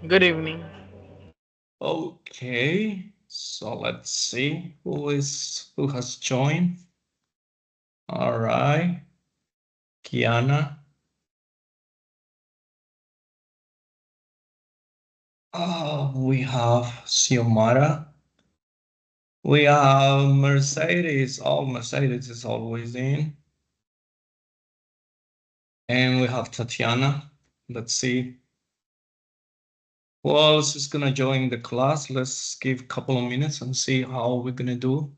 Good evening. Okay, so let's see who has joined. All right, Kiana. We have Xiomara. We have Mercedes. Oh, Mercedes is always in. And we have Tatiana. Let's see who else is gonna join the class. Let's give a couple of minutes and see how we're gonna do.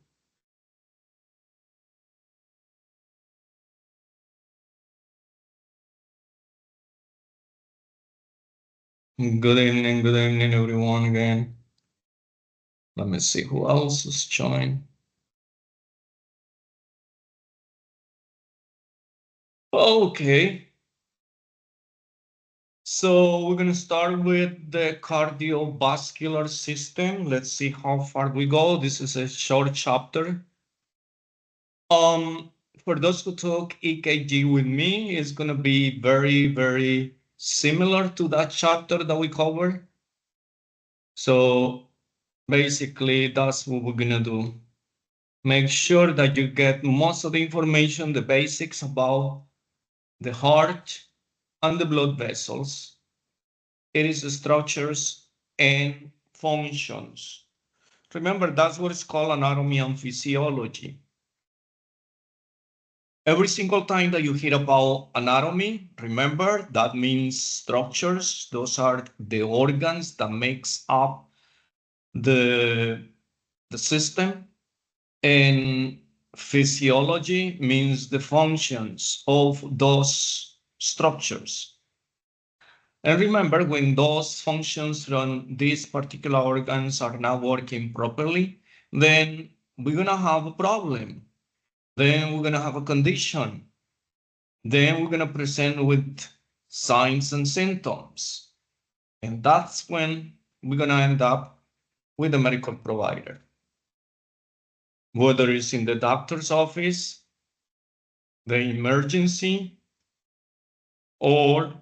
Good evening, everyone again. Let me see who else is joined. Okay, so we're gonna start with the cardiovascular system. Let's see how far we go. This is a short chapter. Um, for those who took EKG with me, it's gonna be very similar to that chapter that we covered. So basically, that's what we're gonna do. Make sure that you get most of the information, the basics about the heart and the blood vessels, its structures and functions. Remember, that's what is called anatomy and physiology. Every single time that you hear about anatomy, remember that means structures. Those are the organs that makes up the, the system. And physiology means the functions of those structures. And remember, when those functions from these particular organs are not working properly, then we're going to have a problem. Then we're going to have a condition. Then we're going to present with signs and symptoms. And that's when we're going to end up with a medical provider. Whether it's in the doctor's office, the emergency, or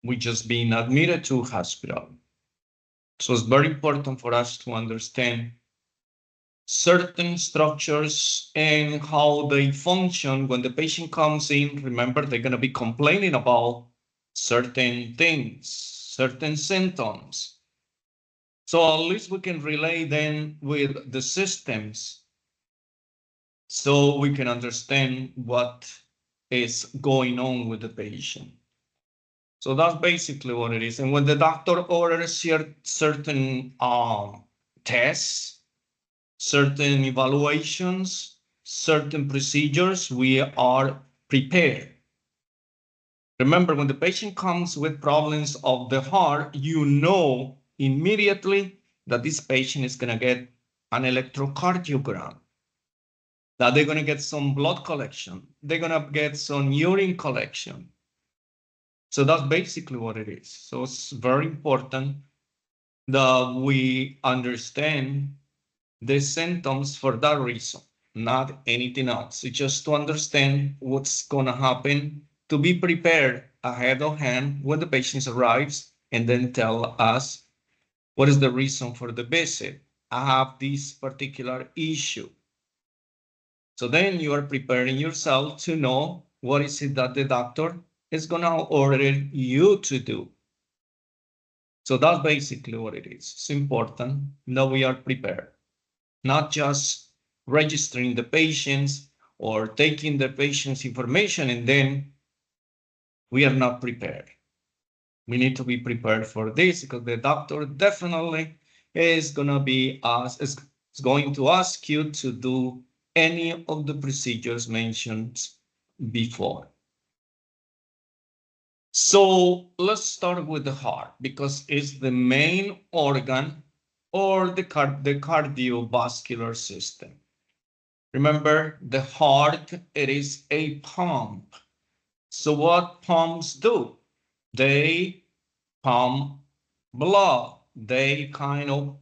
we just being admitted to hospital. So it's very important for us to understand certain structures and how they function when the patient comes in. Remember, they're going to be complaining about certain things, certain symptoms. So at least we can relate them with the systems so we can understand what is going on with the patient. So that's basically what it is. And when the doctor orders certain tests, certain evaluations, certain procedures, we are prepared. Remember, when the patient comes with problems of the heart, you know immediately that this patient is going to get an electrocardiogram, that they're going to get some blood collection, they're going to get some urine collection. So that's basically what it is. So it's very important that we understand the symptoms for that reason, not anything else. It's just to understand what's going to happen, to be prepared ahead of hand when the patient arrives, and then tell us what is the reason for the visit. I have this particular issue. So then you are preparing yourself to know what is it that the doctor is going to order you to do. So that's basically what it is. It's important that we are prepared, not just registering the patients or taking the patient's information and then we are not prepared. We need to be prepared for this because the doctor definitely is going to be is going to ask you to do any of the procedures mentioned before. So let's start with the heart because it's the main organ or the cardiovascular system. Remember, the heart, it is a pump. So what pumps do? They pump blood. They kind of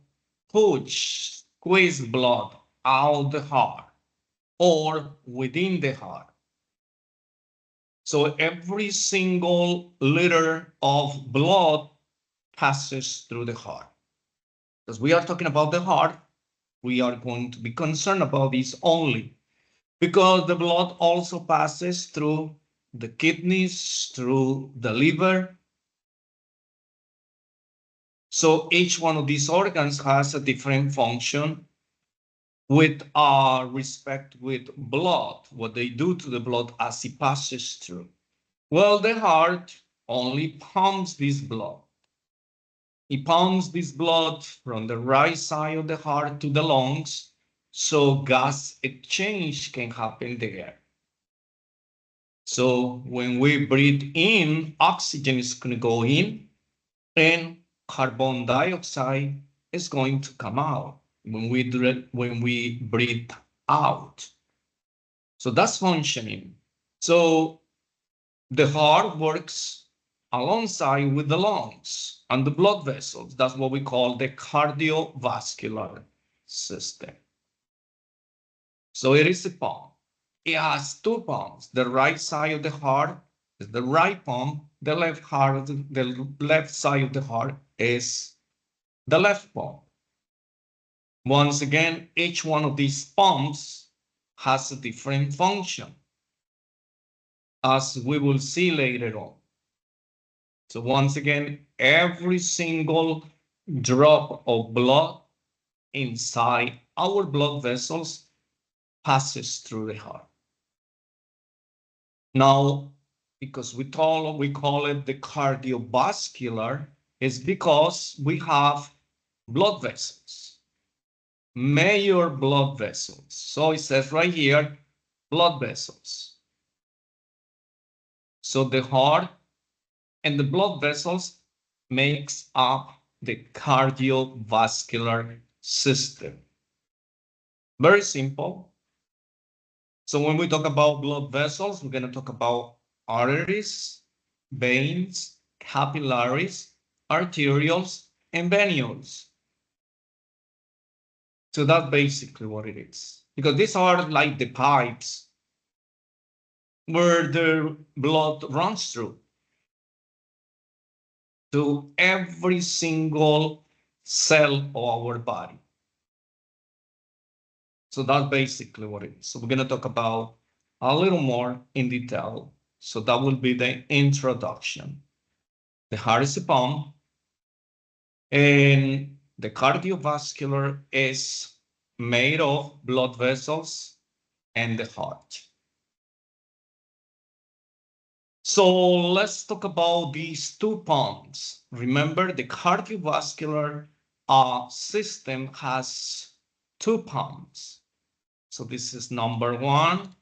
push, squeeze blood out the heart or within the heart. So every single liter of blood passes through the heart. Because we are talking about the heart, we are going to be concerned about this only because the blood also passes through the kidneys, through the liver. So each one of these organs has a different function with respect with blood, what they do to the blood as it passes through. Well, the heart only pumps this blood. It pumps this blood from the right side of the heart to the lungs, so gas exchange can happen there. So when we breathe in, oxygen is going to go in and carbon dioxide is going to come out when we breathe out. So that's functioning. So the heart works alongside with the lungs and the blood vessels. That's what we call the cardiovascular system. So it is a pump. It has two pumps. The right side of the heart is the right pump. The left side of the heart is the left pump. Once again, each one of these pumps has a different function, as we will see later on. So once again, every single drop of blood inside our blood vessels passes through the heart. Now, because we call it the cardiovascular, is because we have blood vessels, major blood vessels. So it says right here, blood vessels. So the heart and the blood vessels makes up the cardiovascular system. Very simple. So when we talk about blood vessels, we're going to talk about arteries, veins, capillaries, arterioles, and venules. So that's basically what it is. Because these are like the pipes where the blood runs through to every single cell of our body. So that's basically what it is. So we're going to talk about a little more in detail. So that will be the introduction. The heart is a pump, and the cardiovascular is made of blood vessels and the heart. So let's talk about these two pumps. Remember, the cardiovascular system has two pumps. So this is number one,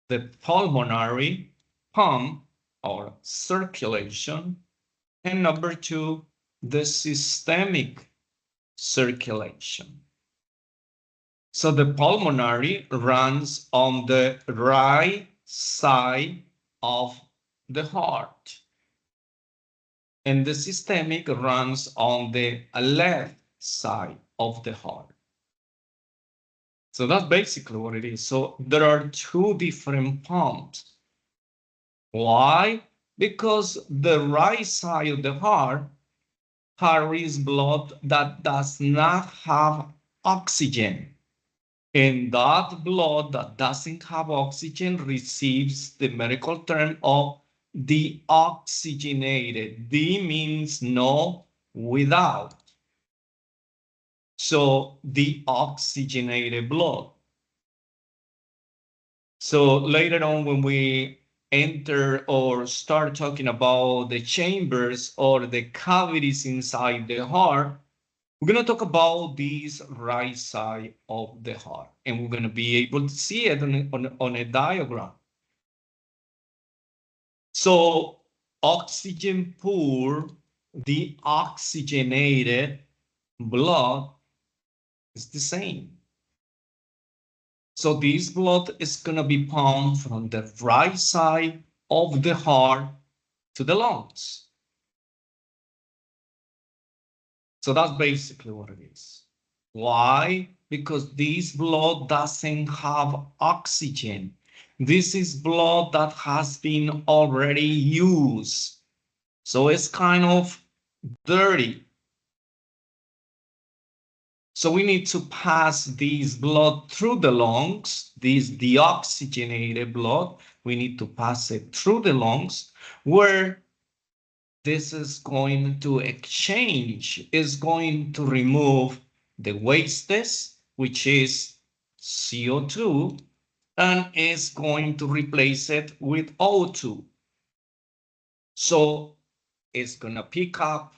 the pulmonary pump or circulation, and number two, the systemic circulation. So the pulmonary runs on the right side of the heart, and the systemic runs on the left side of the heart. So that's basically what it is. So there are two different pumps. Why? Because the right side of the heart carries blood that does not have oxygen. And that blood that doesn't have oxygen receives the medical term of deoxygenated. D means no, without. So deoxygenated blood. So later on, when we enter or start talking about the chambers or the cavities inside the heart, we're going to talk about this right side of the heart, and we're going to be able to see it on a diagram. So oxygen poor, deoxygenated blood is the same. So this blood is going to be pumped from the right side of the heart to the lungs. So that's basically what it is. Why? Because this blood doesn't have oxygen. This is blood that has been already used. So it's kind of dirty. So we need to pass this blood through the lungs, this deoxygenated blood. We need to pass it through the lungs, where this is going to exchange, is going to remove the wastes, which is CO2, and is going to replace it with O2. So it's going to pick up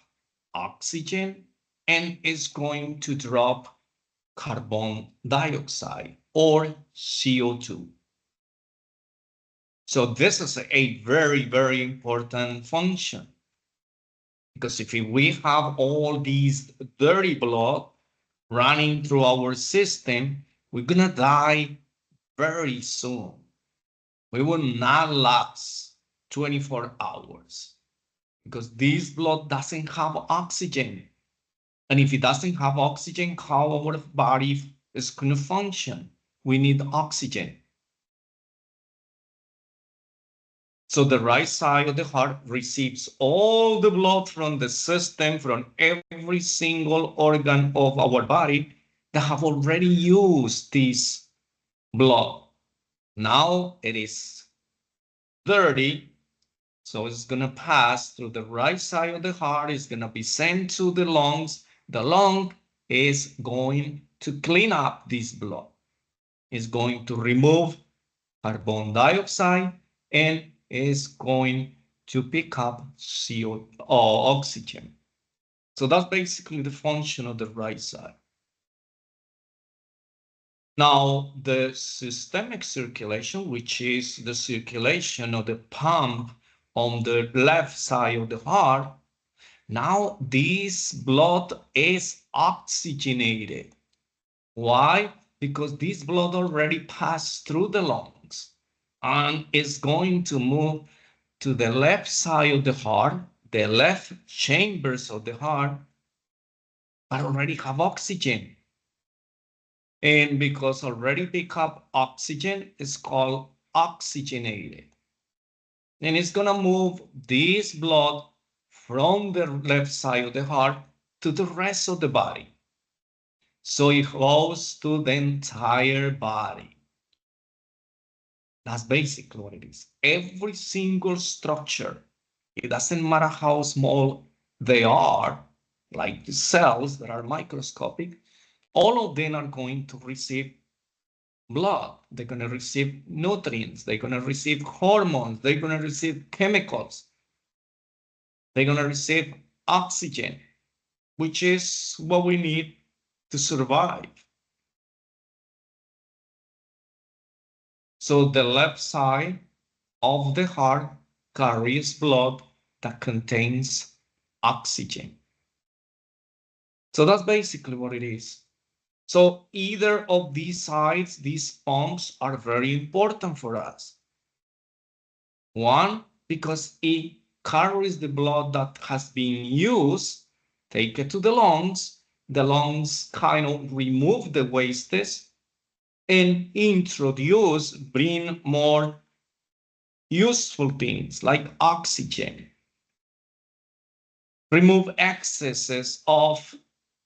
oxygen and is going to drop carbon dioxide or CO2. So this is a very, very important function, because if we have all these dirty blood running through our system, we're going to die very soon. We will not last 24 hours because this blood doesn't have oxygen. And if it doesn't have oxygen, how our body is going to function? We need oxygen. So the right side of the heart receives all the blood from the system, from every single organ of our body that have already used this blood. Now it is dirty, so it's going to pass through the right side of the heart. It's going to be sent to the lungs. The lung is going to clean up this blood. It's going to remove carbon dioxide and is going to pick up CO or oxygen. So that's basically the function of the right side. Now, the systemic circulation, which is the circulation of the pump on the left side of the heart, now this blood is oxygenated. Why? Because this blood already passed through the lungs and is going to move to the left side of the heart, the left chambers of the heart, but already have oxygen. And because already pick up oxygen, it's called oxygenated. And it's going to move this blood from the left side of the heart to the rest of the body. So it goes to the entire body. That's basically what it is. Every single structure, it doesn't matter how small they are, like the cells that are microscopic, all of them are going to receive blood. They're going to receive nutrients. They're going to receive hormones. They're going to receive chemicals. They're going to receive oxygen, which is what we need to survive. So the left side of the heart carries blood that contains oxygen. So that's basically what it is. So either of these sides, these pumps are very important for us. One, because it carries the blood that has been used, take it to the lungs kind of remove the wastes and introduce, bring more useful things like oxygen. Remove excesses of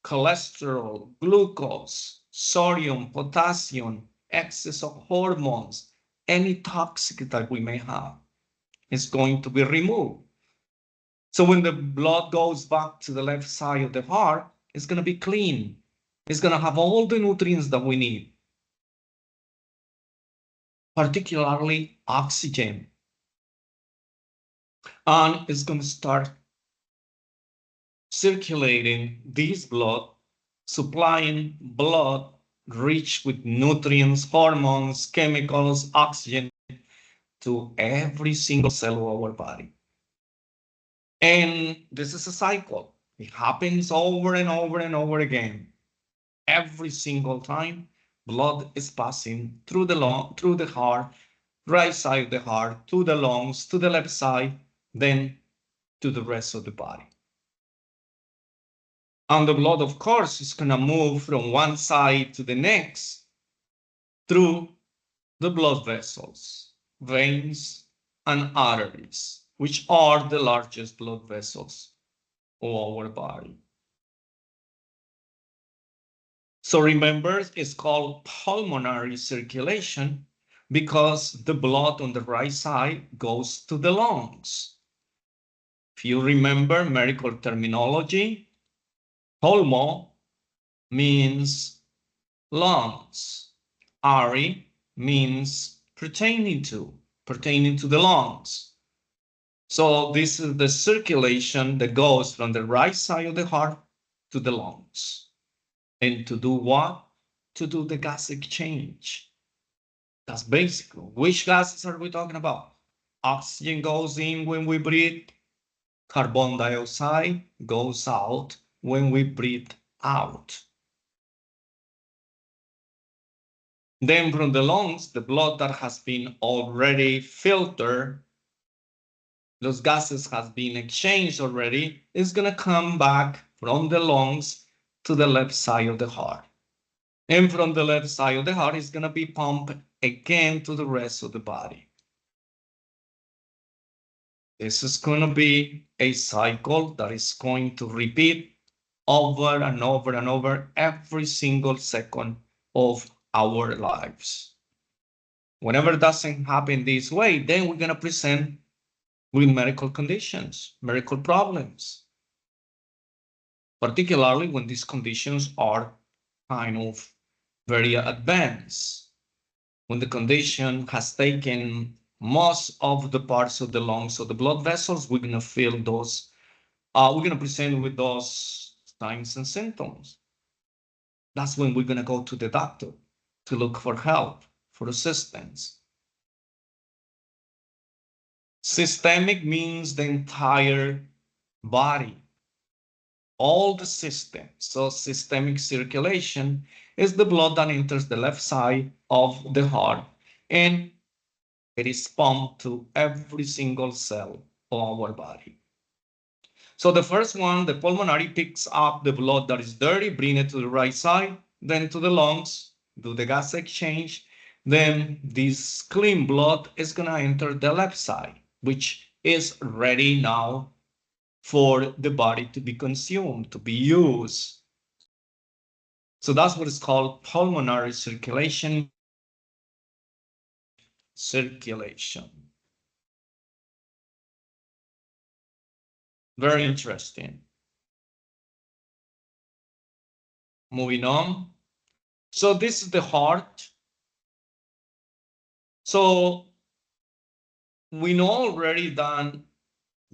cholesterol, glucose, sodium, potassium, excess of hormones, any toxic that we may have is going to be removed. So when the blood goes back to the left side of the heart, it's going to be clean. It's going to have all the nutrients that we need, particularly oxygen. And it's going to start circulating this blood, supplying blood rich with nutrients, hormones, chemicals, oxygen to every single cell of our body. And this is a cycle. It happens over and over and over again. Every single time, blood is passing through through the heart, right side of the heart, to the lungs, to the left side, then to the rest of the body. And the blood, of course, is going to move from one side to the next through the blood vessels, veins, and arteries, which are the largest blood vessels. of our body. So remember, it's called pulmonary circulation because the blood on the right side goes to the lungs. If you remember medical terminology, pulmo means lungs. Ari means pertaining to the lungs. So this is the circulation that goes from the right side of the heart to the lungs. And to do what? To do the gas exchange. That's basically. Which gases are we talking about? Oxygen goes in when we breathe. Carbon dioxide goes out when we breathe out. Then from the lungs, the blood that has been already filtered, those gases has been exchanged already, is going to come back from the lungs to the left side of the heart. And from the left side of the heart is going to be pumped again to the rest of the body. This is going to be a cycle that is going to repeat over and over and over every single second of our lives. Whenever it doesn't happen this way, then we're going to present with medical conditions, medical problems, particularly when these conditions are kind of very advanced. When the condition has taken most of the parts of the lungs or the blood vessels, we're going to feel those, we're going to present with those signs and symptoms. That's when we're going to go to the doctor to look for help, for assistance. Systemic means the entire body, all the system. So systemic circulation is the blood that enters the left side of the heart and it is pumped to every single cell of our body. So the first one, the pulmonary, picks up the blood that is dirty, bring it to the right side, then to the lungs, do the gas exchange. Then this clean blood is going to enter the left side, which is ready now for the body to be consumed, to be used. So that's what is called pulmonary circulation. Very interesting. Moving on. So this is the heart. So we know already that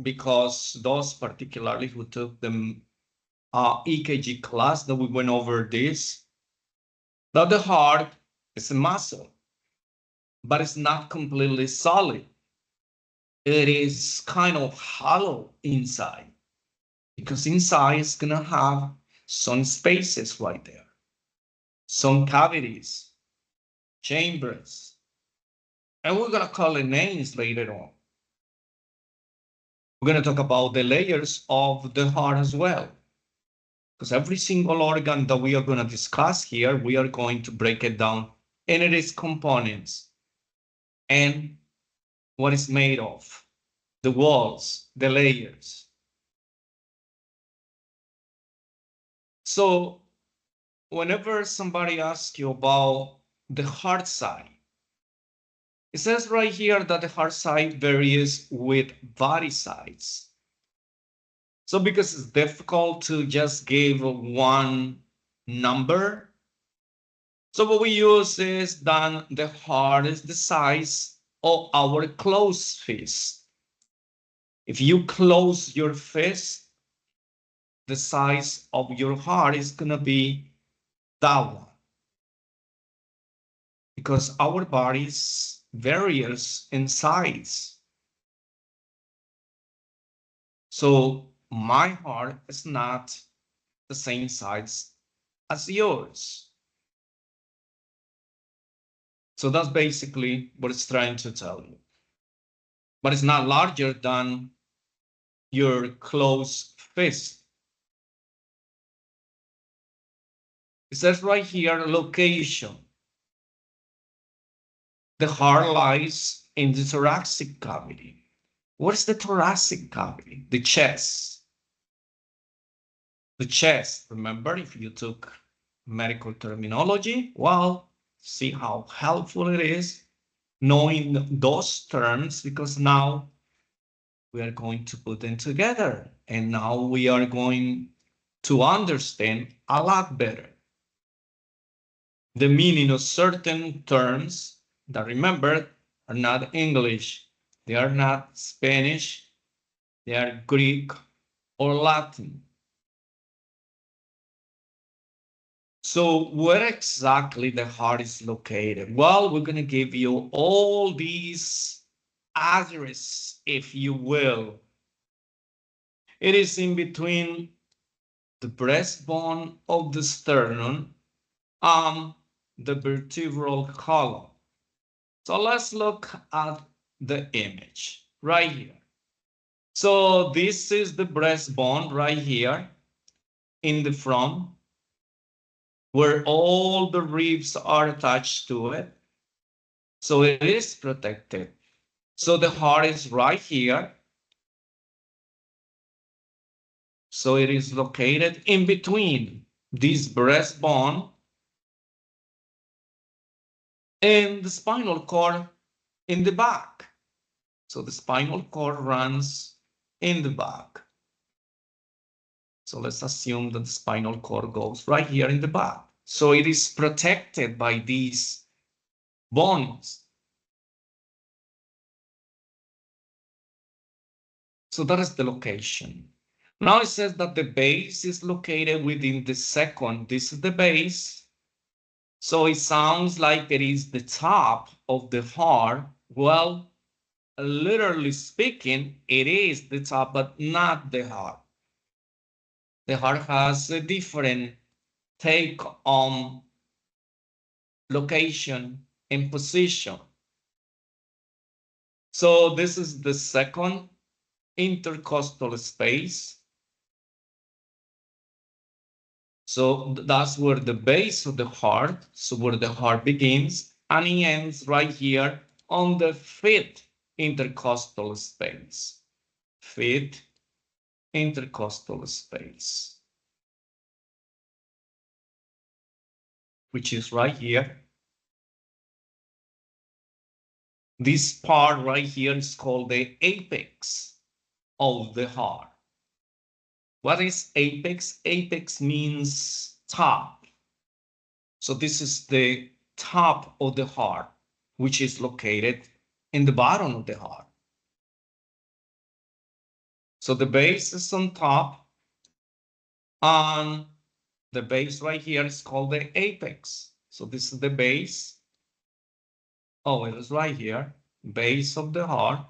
because those particularly who took the EKG class that we went over this, that the heart is a muscle, but it's not completely solid. It is kind of hollow inside because inside it's gonna have some spaces right there, some cavities, chambers, and we're gonna call it names later on. We're gonna talk about the layers of the heart as well, because every single organ that we are gonna discuss here, we are going to break it down in its components and what it's made of, the walls, the layers. So whenever somebody asks you about the heart side, it says right here that the heart side varies with body size. So because it's difficult to just give one number, so what we use is that the heart is the size of our closed fist. If you close your fist, the size of your heart is going to be that one. Because our bodies varies in size. So my heart is not the same size as yours. So that's basically what it's trying to tell you. But it's not larger than your closed fist. It says right here, location. The heart lies in the thoracic cavity. What is the thoracic cavity? The chest. the chest. Remember, if you took medical terminology, well, see how helpful it is knowing those terms, because now we are going to put them together. And now we are going to understand a lot better the meaning of certain terms that, remember, are not English, they are not Spanish, they are Greek or Latin. So where exactly the heart is located? Well, we're going to give you all these addresses, if you will. It is in between the breastbone of the sternum and the vertebral column. So let's look at the image right here. So this is the breastbone right here in the front, where all the ribs are attached to it. So it is protected. So the heart is right here. So it is located in between this breastbone and the spinal cord in the back. So the spinal cord runs in the back. So let's assume that the spinal cord goes right here in the back. So it is protected by these bones. So that is the location. Now it says that the base is located within the second. This is the base. So it sounds like it is the top of the heart. Well, literally speaking, it is the top, but not the heart. The heart has a different take on location and position. So this is the second intercostal space. So that's where the base of the heart, so where the heart begins, and it ends right here on the fifth intercostal space. Fifth intercostal space, which is right here. This part right here is called the apex of the heart. What is apex? Apex means top. So this is the top of the heart, which is located in the bottom of the heart. So the base is on top, and the base right here is called the apex. So this is the base. Oh, it is right here, base of the heart,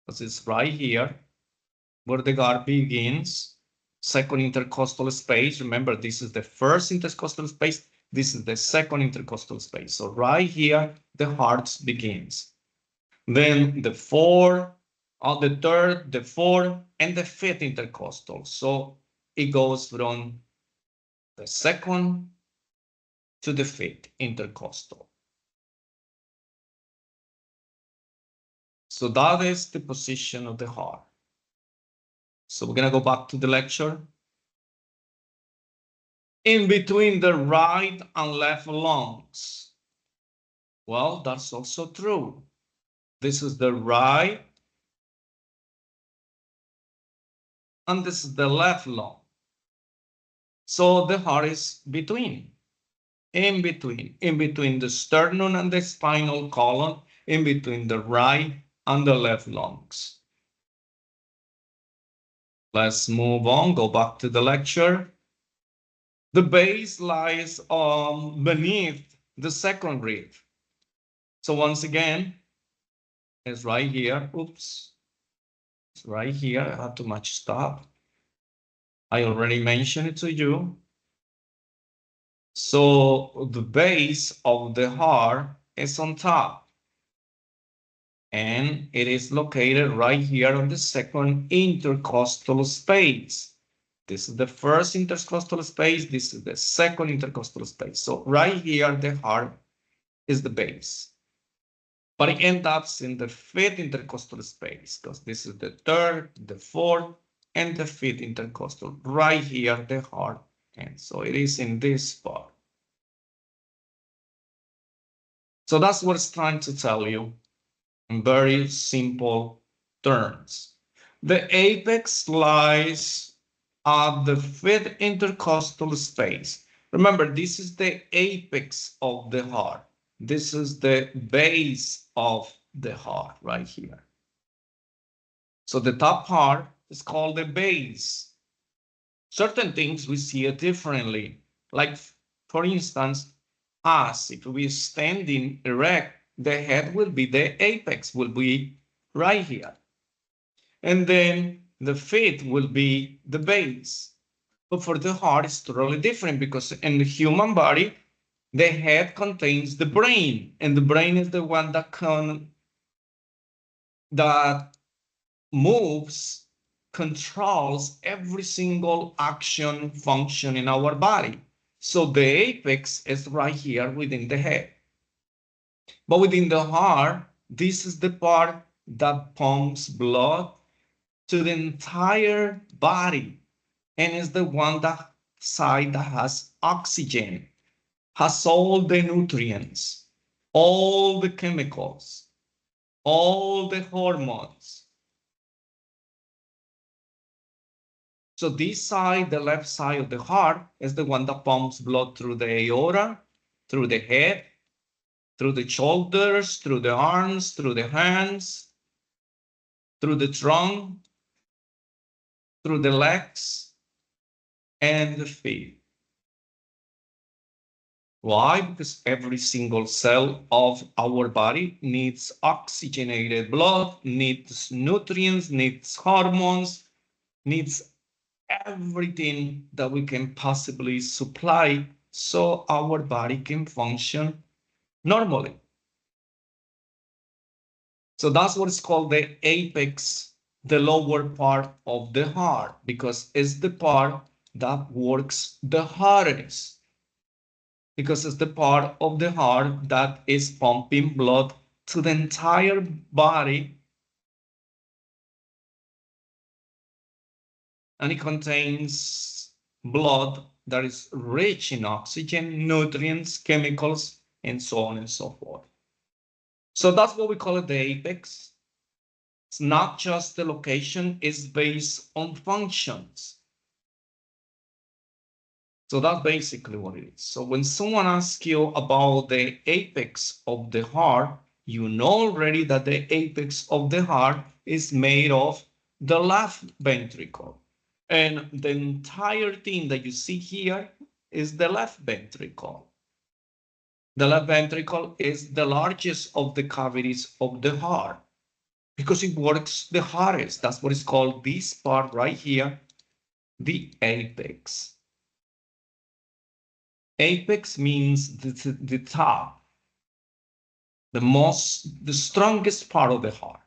because it's right here where the heart begins. Second intercostal space. Remember, this is the first intercostal space. This is the second intercostal space. So right here, the heart begins. Then the fourth, the third, the fourth, and the fifth intercostal. So it goes from the second to the fifth intercostal. So that is the position of the heart. So we're going to go back to the lecture. In between the right and left lungs. Well, that's also true. This is the right, and this is the left lung. So the heart is between, in between the sternum and the spinal column, in between the right and the left lungs. Let's move on, go back to the lecture. The base lies beneath the second rib. So once again, it's right here. Oops. It's right here. I have too much stuff. I already mentioned it to you. So the base of the heart is on top. And it is located right here on the second intercostal space. This is the first intercostal space. This is the second intercostal space. So right here, the heart is the base. But it ends up in the fifth intercostal space, because this is the third, the fourth, and the fifth intercostal. Right here, the heart ends. So it is in this part. So that's what it's trying to tell you in very simple terms. The apex lies at the fifth intercostal space. Remember, this is the apex of the heart. This is the base of the heart right here. So the top part is called the base. Certain things we see it differently. Like, for instance, us, if we standing erect, the head will be the apex, will be right here. And then the feet will be the base. But for the heart, it's totally different because in the human body, the head contains the brain, and the brain is the one that moves, controls every single action function in our body. So the apex is right here within the head. But within the heart, this is the part that pumps blood to the entire body and is the one that side that has oxygen, has all the nutrients, all the chemicals, all the hormones. So this side, the left side of the heart, is the one that pumps blood through the aorta, through the head, through the shoulders, through the arms, through the hands, through the trunk, through the legs, and the feet. Why? Because every single cell of our body needs oxygenated blood, needs nutrients, needs hormones, needs everything that we can possibly supply so our body can function normally. So that's what is called the apex, the lower part of the heart, because it's the part that works the hardest. Because it's the part of the heart that is pumping blood to the entire body, and it contains blood that is rich in oxygen, nutrients, chemicals, and so on and so forth. So that's what we call it the apex. It's not just the location, it's based on functions. So that's basically what it is. So when someone asks you about the apex of the heart, you know already that the apex of the heart is made of the left ventricle. And the entire thing that you see here is the left ventricle. The left ventricle is the largest of the cavities of the heart because it works the hardest. That's what is called this part right here, the apex. Apex means the top, the strongest part of the heart.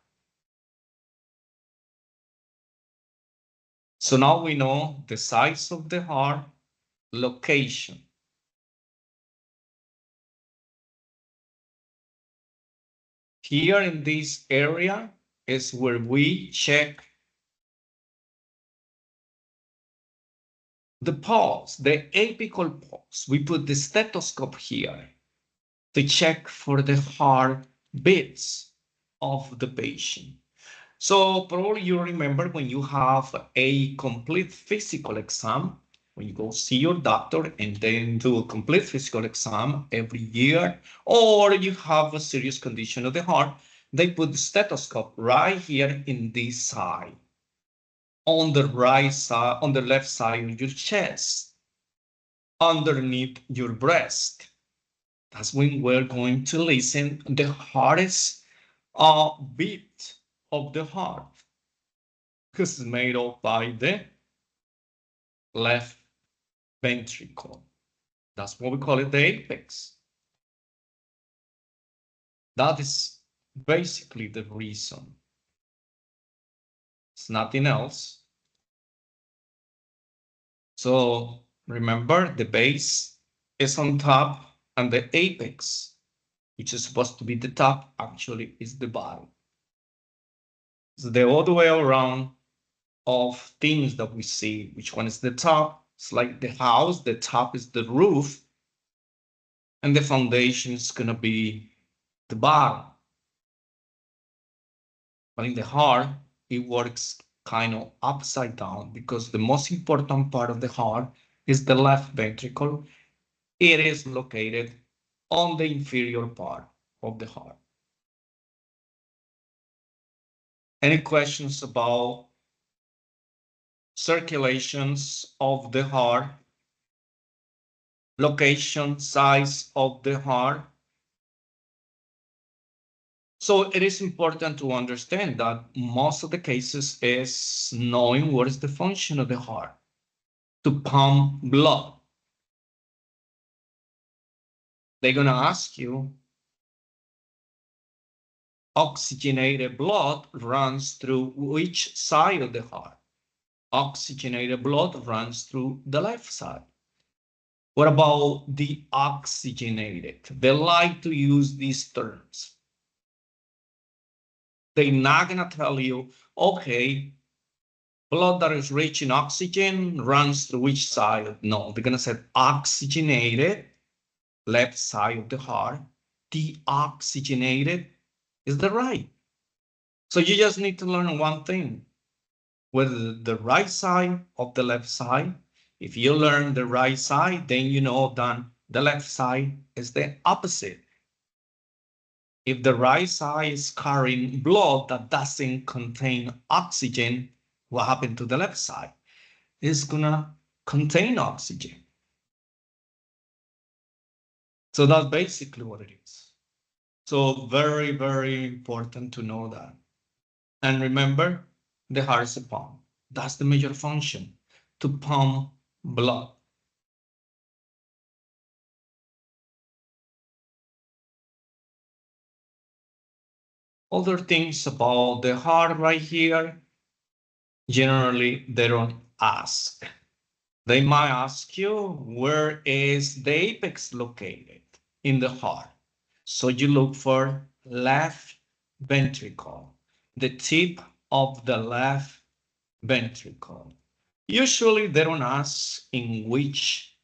So now we know the size of the heart, location. Here in this area is where we check the pulse, the apical pulse. We put the stethoscope here to check for the heart beats of the patient. So probably you remember when you have a complete physical exam, when you go see your doctor and then do a complete physical exam every year, or you have a serious condition of the heart, they put the stethoscope right here in this side, on the right side, on the left side of your chest, underneath your breast. That's when we're going to listen the hardest beat of the heart, because it's made up by the left ventricle. That's what we call it, the apex. That is basically the reason. It's nothing else. So remember, the base is on top and the apex, which is supposed to be the top, actually is the bottom. So the other way around, of things that we see. Which one is the top? It's like the house, the top is the roof, and the foundation is going to be the bottom. But in the heart, it works kind of upside down because the most important part of the heart is the left ventricle. It is located on the inferior part of the heart. Any questions about circulations of the heart, location, size of the heart? So it is important to understand that most of the cases is knowing what is the function of the heart to pump blood. They're going to ask you, oxygenated blood runs through which side of the heart? Oxygenated blood runs through the left side. What about the oxygenated? They like to use these terms. They're not going to tell you, okay, blood that is rich in oxygen runs through which side? No, they're going to say oxygenated, left side of the heart. Deoxygenated is the right. So you just need to learn one thing, whether the right side of the left side. If you learn the right side, then you know that the left side is the opposite. If the right side is carrying blood that doesn't contain oxygen, what happened to the left side? It's gonna contain oxygen. So that's basically what it is. So very, very important to know that. And remember, the heart is a pump. That's the major function, to pump blood. Other things about the heart right here, generally they don't ask. They might ask you, where is the apex located in the heart? So you look for left ventricle, the tip of the left ventricle. Usually they don't ask in which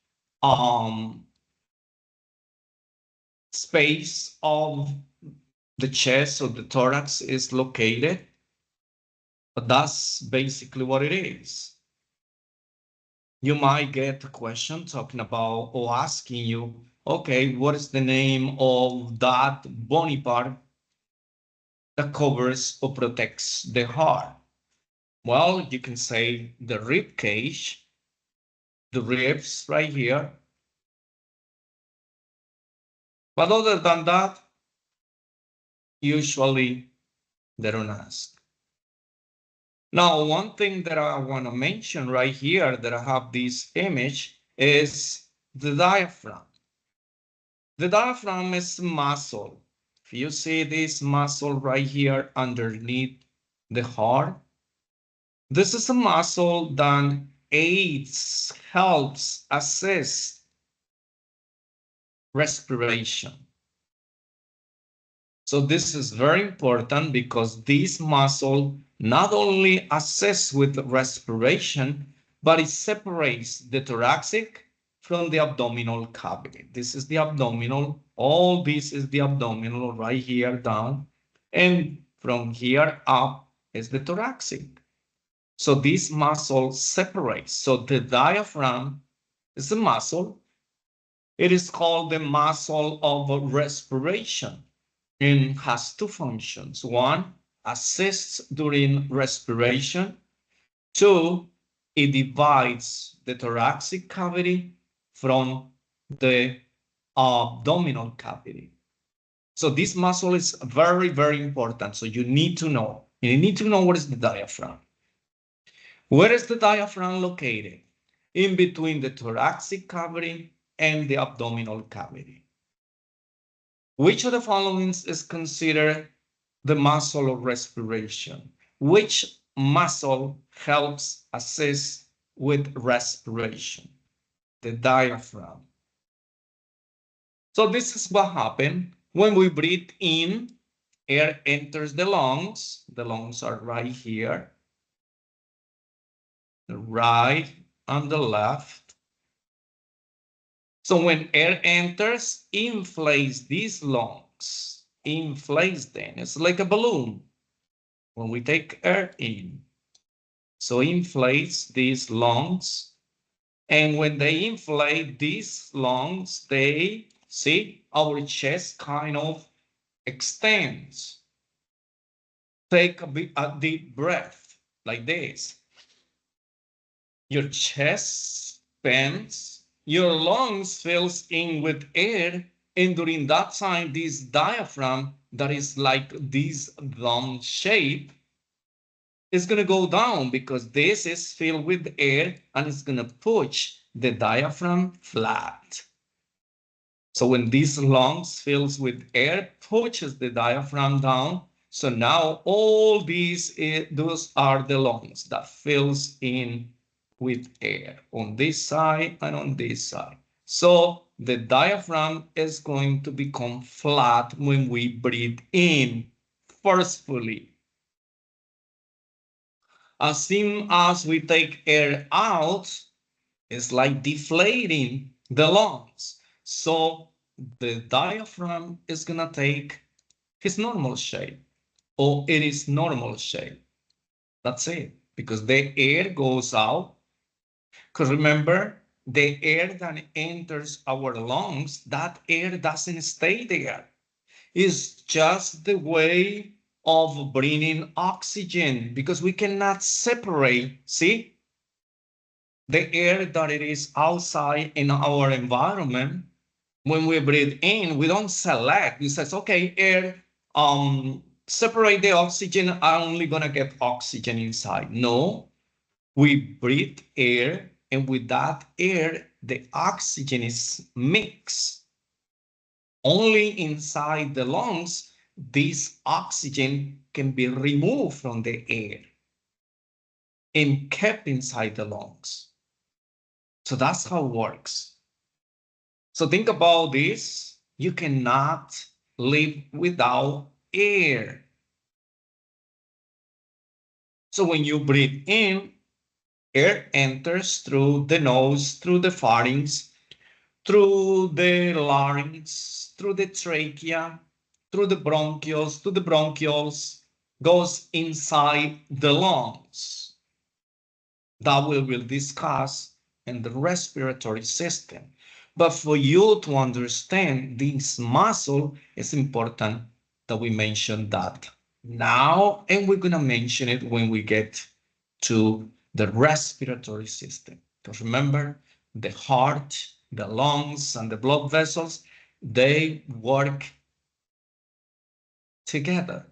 space of the chest or the thorax is located, but that's basically what it is. You might get a question talking about or asking you, okay, what is the name of that bony part that covers or protects the heart? Well, you can say the rib cage, the ribs right here. But other than that, usually they don't ask. Now, one thing that I want to mention right here that I have this image is the diaphragm. The diaphragm is muscle. If you see this muscle right here underneath the heart, this is a muscle that aids, helps, assists respiration. So this is very important because this muscle not only assists with respiration, but it separates the thoracic from the abdominal cavity. This is the abdominal, all this is the abdominal right here down, and from here up is the thoracic. So this muscle separates. So the diaphragm is a muscle. It is called the muscle of respiration and has two functions. One, assists during respiration. Two, it divides the thoracic cavity from the abdominal cavity. So this muscle is very, very important. So you need to know. You need to know what is the diaphragm. Where is the diaphragm located? In between the thoracic cavity and the abdominal cavity. Which of the following is considered the muscle of respiration? Which muscle helps assist with respiration? The diaphragm. So this is what happens when we breathe in, air enters the lungs. The lungs are right here. right and the left. So when air enters, inflates these lungs, inflates them. It's like a balloon when we take air in. So inflates these lungs. And when they inflate these lungs, they see our chest kind of extends. Take a deep breath like this. Your chest expands, your lungs fills in with air, and during that time, this diaphragm that is like this dome shape is going to go down because this is filled with air and it's going to push the diaphragm flat. So when these lungs fills with air, pushes the diaphragm down. So now all these, those are the lungs that fills in with air on this side and on this side. So the diaphragm is going to become flat when we breathe in forcefully. As soon as we take air out, it's like deflating the lungs. So the diaphragm is going to take his normal shape, or it is normal shape. That's it, because the air goes out. Because remember, the air that enters our lungs, that air doesn't stay there. It's just the way of bringing oxygen, because we cannot separate, see, the air that it is outside in our environment. When we breathe in, we don't select. It says, okay, air, separate the oxygen. I'm only gonna get oxygen inside. No, we breathe air, and with that air, the oxygen is mixed. Only inside the lungs, this oxygen can be removed from the air and kept inside the lungs. So that's how it works. So think about this. You cannot live without air. So when you breathe in, air enters through the nose, through the pharynx, through the larynx, through the trachea, through the bronchioles, goes inside the lungs. That we will discuss in the respiratory system. But for you to understand this muscle, it's important that we mention that now, and we're going to mention it when we get to the respiratory system. Because remember, the heart, the lungs, and the blood vessels, they work together.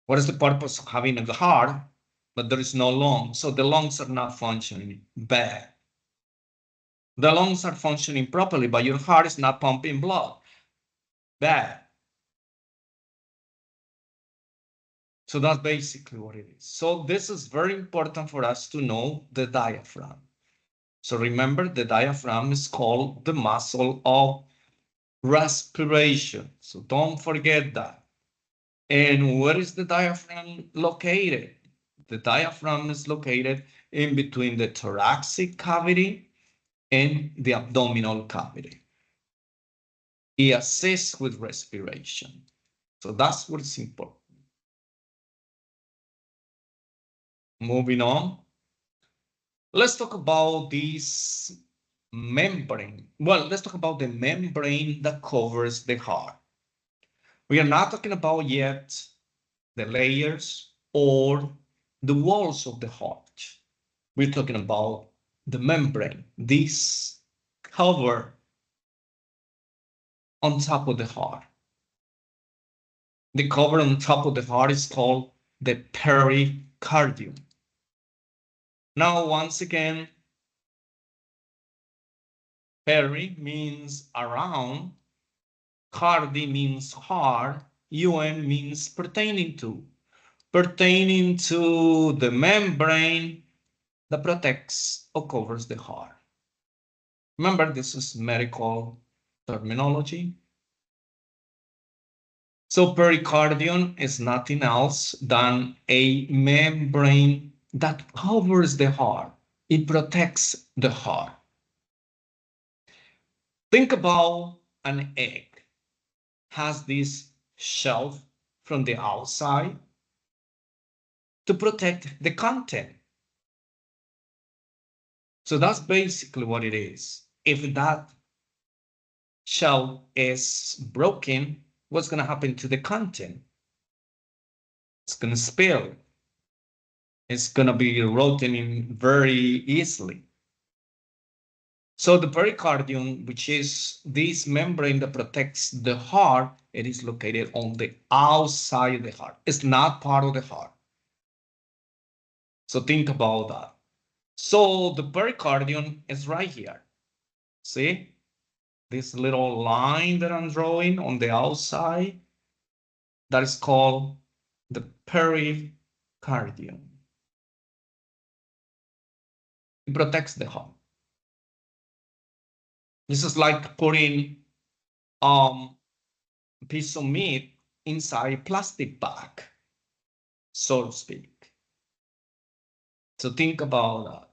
What is the purpose of having a heart, but there is no lung? So the lungs are not functioning bad. The lungs are functioning properly, but your heart is not pumping blood. Bad. So that's basically what it is. So this is very important for us to know the diaphragm. So remember, the diaphragm is called the muscle of respiration. So don't forget that. And where is the diaphragm located? The diaphragm is located in between the thoracic cavity and the abdominal cavity. It assists with respiration. So that's what's important. Moving on. Let's talk about this membrane. Well, let's talk about the membrane that covers the heart. We are not talking about yet the layers or the walls of the heart. We're talking about the membrane, this cover on top of the heart. The cover on top of the heart is called the pericardium. Now, once again, peri means around, cardi means heart, un means pertaining to the membrane that protects or covers the heart. Remember, this is medical terminology. So pericardium is nothing else than a membrane that covers the heart. It protects the heart. Think about an egg. Has this shell from the outside to protect the content. So that's basically what it is. If that shell is broken, what's going to happen to the content? It's going to spill. It's going to be rotating very easily. So the pericardium, which is this membrane that protects the heart, it is located on the outside of the heart. It's not part of the heart. So think about that. So the pericardium is right here. See this little line that I'm drawing on the outside? That is called the pericardium. It protects the heart. This is like putting a piece of meat inside a plastic bag, so to speak. So think about that.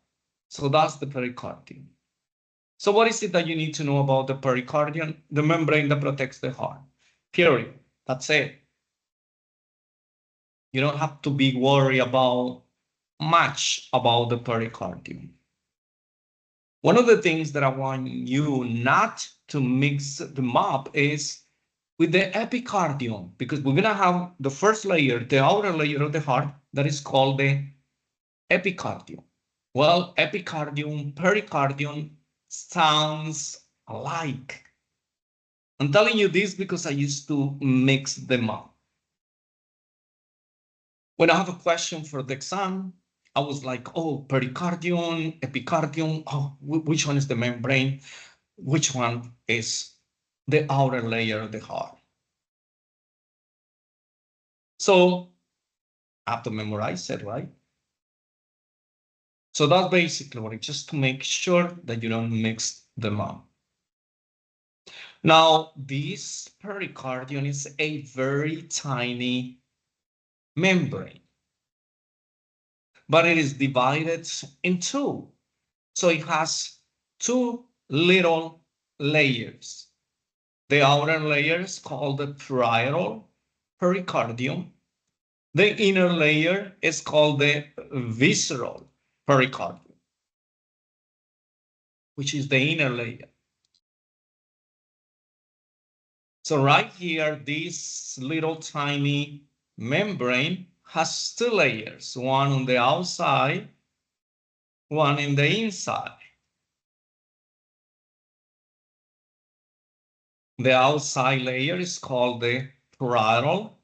So that's the pericardium. So what is it that you need to know about the pericardium? The membrane that protects the heart. Period. That's it. You don't have to be worried about much about the pericardium. One of the things that I want you not to mix them up is with the epicardium, because we're going to have the first layer, the outer layer of the heart, that is called the epicardium. Well, epicardium, pericardium sounds alike. I'm telling you this because I used to mix them up. When I have a question for the exam, I was like, oh, pericardium, epicardium, oh, which one is the membrane? Which one is the outer layer of the heart? So I have to memorize it, right? So that's basically what it, just to make sure that you don't mix them up. Now, this pericardium is a very tiny membrane, but it is divided in two. So it has two little layers. The outer layer is called the parietal pericardium. The inner layer is called the visceral pericardium, which is the inner layer. So right here, this little tiny membrane has two layers, one on the outside, one in the inside. The outside layer is called the parietal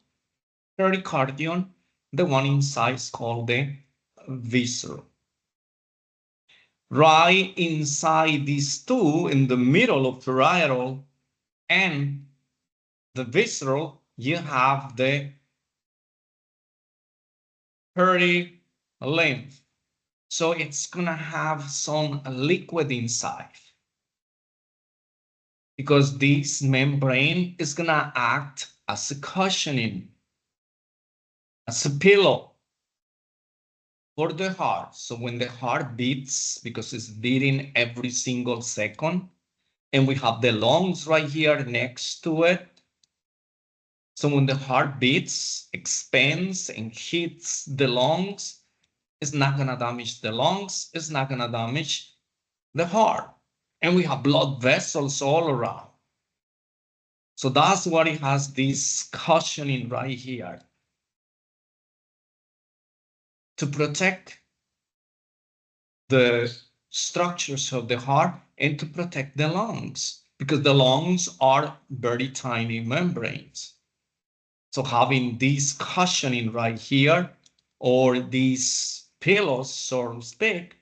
pericardium. The one inside is called the visceral. Right inside these two, in the middle of parietal and the visceral, you have the perilymph. So it's gonna have some liquid inside, because this membrane is gonna act as a cushioning, as a pillow for the heart. So when the heart beats, because it's beating every single second, and we have the lungs right here next to it. So when the heart beats, expands and hits the lungs, it's not gonna damage the lungs, it's not gonna damage the heart. And we have blood vessels all around. So that's what it has, this cushioning right here to protect the structures of the heart and to protect the lungs, because the lungs are very tiny membranes. So having this cushioning right here, or these pillows, so to speak,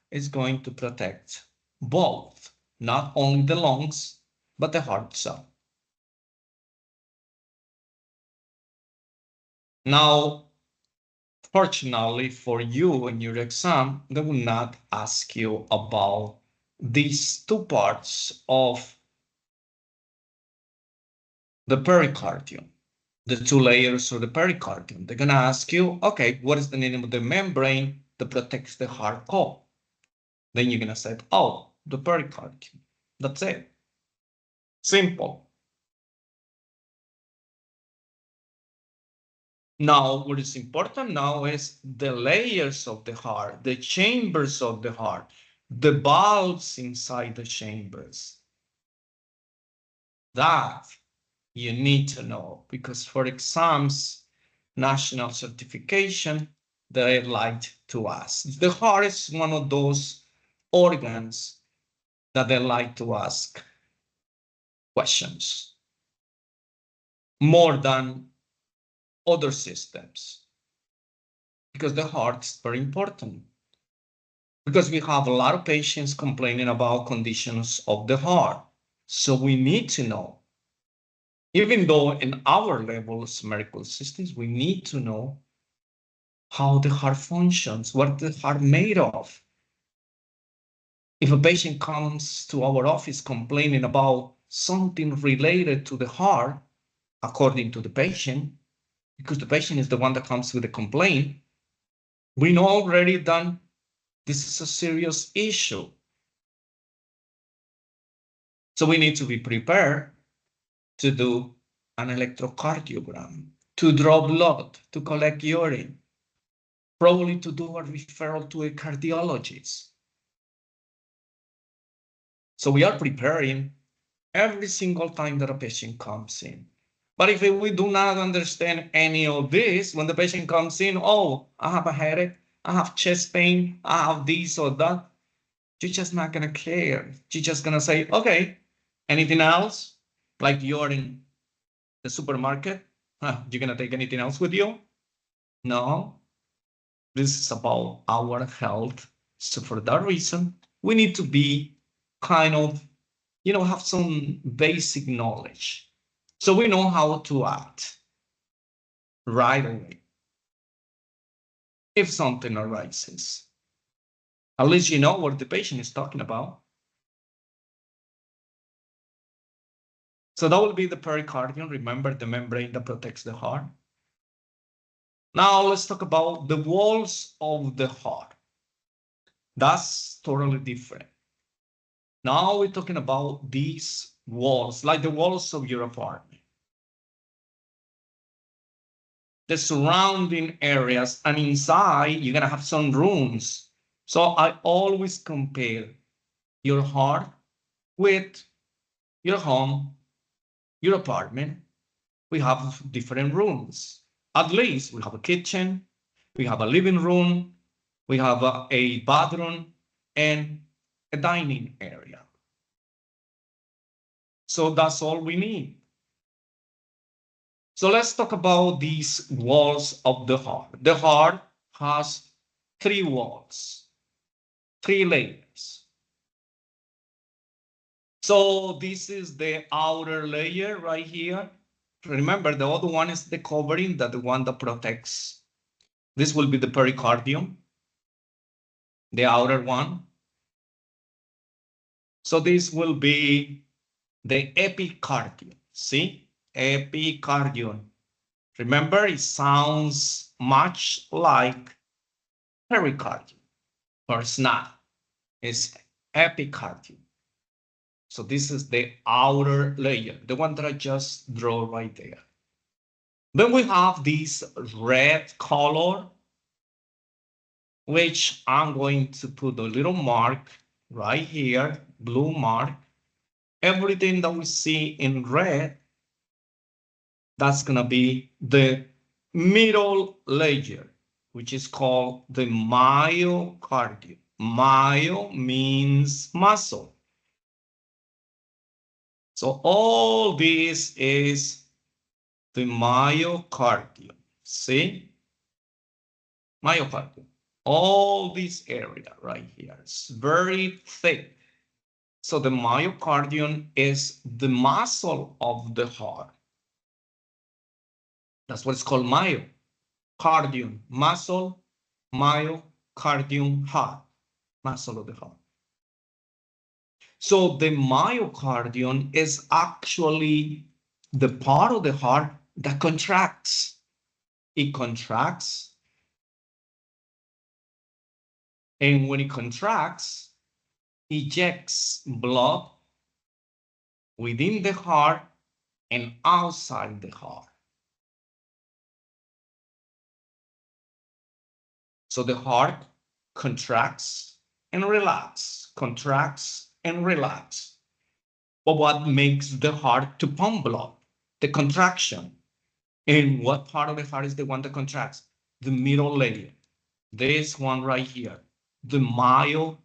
is going to protect both, not only the lungs, but the heart itself. Now, fortunately for you in your exam, they will not ask you about these two parts of the pericardium, the two layers of the pericardium. They're going to ask you, okay, what is the name of the membrane that protects the heart wall. Then you're gonna say, oh, the pericardium. That's it. Simple. Now, what is important now is the layers of the heart, the chambers of the heart, the valves inside the chambers. That you need to know, because for exams, national certification, they like to ask. The heart is one of those organs that they like to ask questions more than other systems, because the heart is very important. Because we have a lot of patients complaining about conditions of the heart. So we need to know, even though in our levels, medical systems, we need to know how the heart functions, what the heart made of. If a patient comes to our office complaining about something related to the heart, according to the patient, because the patient is the one that comes with the complaint, we know already that this is a serious issue. So we need to be prepared to do an electrocardiogram, to draw blood, to collect urine, probably to do a referral to a cardiologist. So we are preparing every single time that a patient comes in. But if we do not understand any of this, when the patient comes in, oh, I have a headache, I have chest pain, I have this or that, you're just not gonna care. You're just gonna say, okay, anything else? Like you're in the supermarket, you're gonna take anything else with you? No, this is about our health. So for that reason, we need to be kind of, have some basic knowledge. So we know how to act right away if something arises. At least you know what the patient is talking about. So that will be the pericardium. Remember, the membrane that protects the heart. Now let's talk about the walls of the heart. That's totally different. Now we're talking about these walls, like the walls of your apartment. The surrounding areas, and inside you're gonna have some rooms. So I always compare your heart with your home, your apartment. We have different rooms. At least we have a kitchen, we have a living room, we have a bathroom, and a dining area. So that's all we need. So let's talk about these walls of the heart. The heart has three walls, three layers. So this is the outer layer right here. Remember, the other one is the covering, that the one that protects. This will be the pericardium, the outer one. So this will be the epicardium. See, epicardium. Remember, it sounds much like pericardium, but it's not. It's epicardium. So this is the outer layer, the one that I just draw right there. Then we have this red color, which I'm going to put a little mark right here, blue mark. Everything that we see in red, that's gonna be the middle layer, which is called the myocardium. Myo means muscle. So all this is the myocardium. See? Myocardium. All this area right here is very thick. So the myocardium is the muscle of the heart. That's what it's called, myocardium. Muscle, myocardium, heart. Muscle of the heart. So the myocardium is actually the part of the heart that contracts. It contracts And when it contracts, ejects blood within the heart and outside the heart. So the heart contracts and relaxes, contracts and relaxes. But what makes the heart to pump blood? The contraction. And what part of the heart is the one that contracts? The middle layer. This one right here, the myocardium.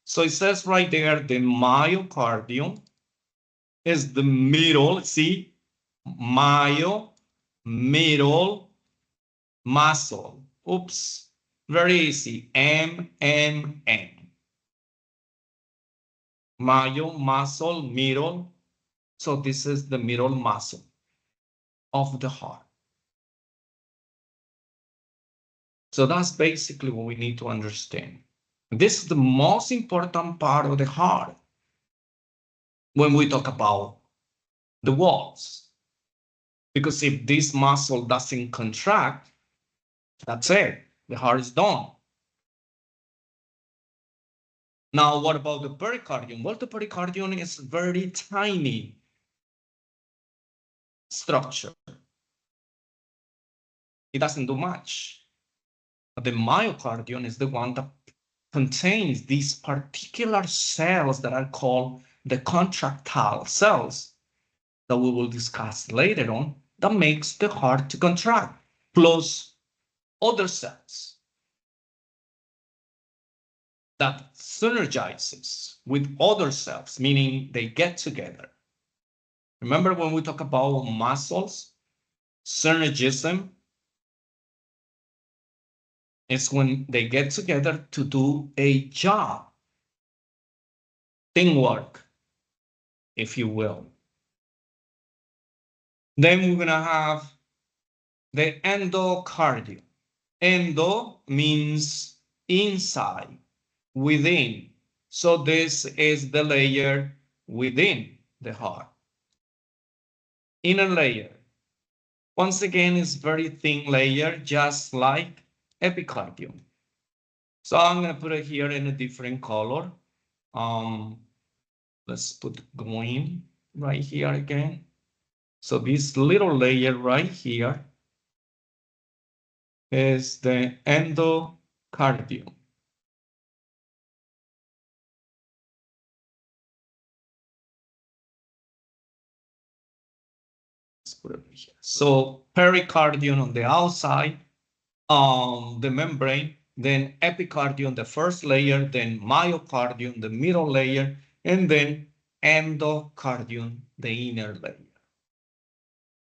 So it says right there, the myocardium is the middle, see, middle muscle. Oops, very easy, M. Muscle, middle. So this is the middle muscle of the heart. So that's basically what we need to understand. This is the most important part of the heart when we talk about the walls. Because if this muscle doesn't contract, that's it. The heart is done. Now, what about the pericardium? Well, the pericardium is a very tiny structure. It doesn't do much. But the myocardium is the one that contains these particular cells that are called the contractile cells that we will discuss later on, that makes the heart to contract, plus other cells that synergizes with other cells, meaning they get together. Remember when we talk about muscles, synergism is when they get together to do a job, teamwork, if you will. Then we're gonna have the endocardium. Endo means inside, within. So this is the layer within the heart. Inner layer. Once again, it's very thin layer, just like epicardium. So I'm going to put it here in a different color. Let's put green right here again. So this little layer right here is the endocardium. Let's put it here. So pericardium on the outside, the membrane, then epicardium, the first layer, then myocardium, the middle layer, and then endocardium, the inner layer.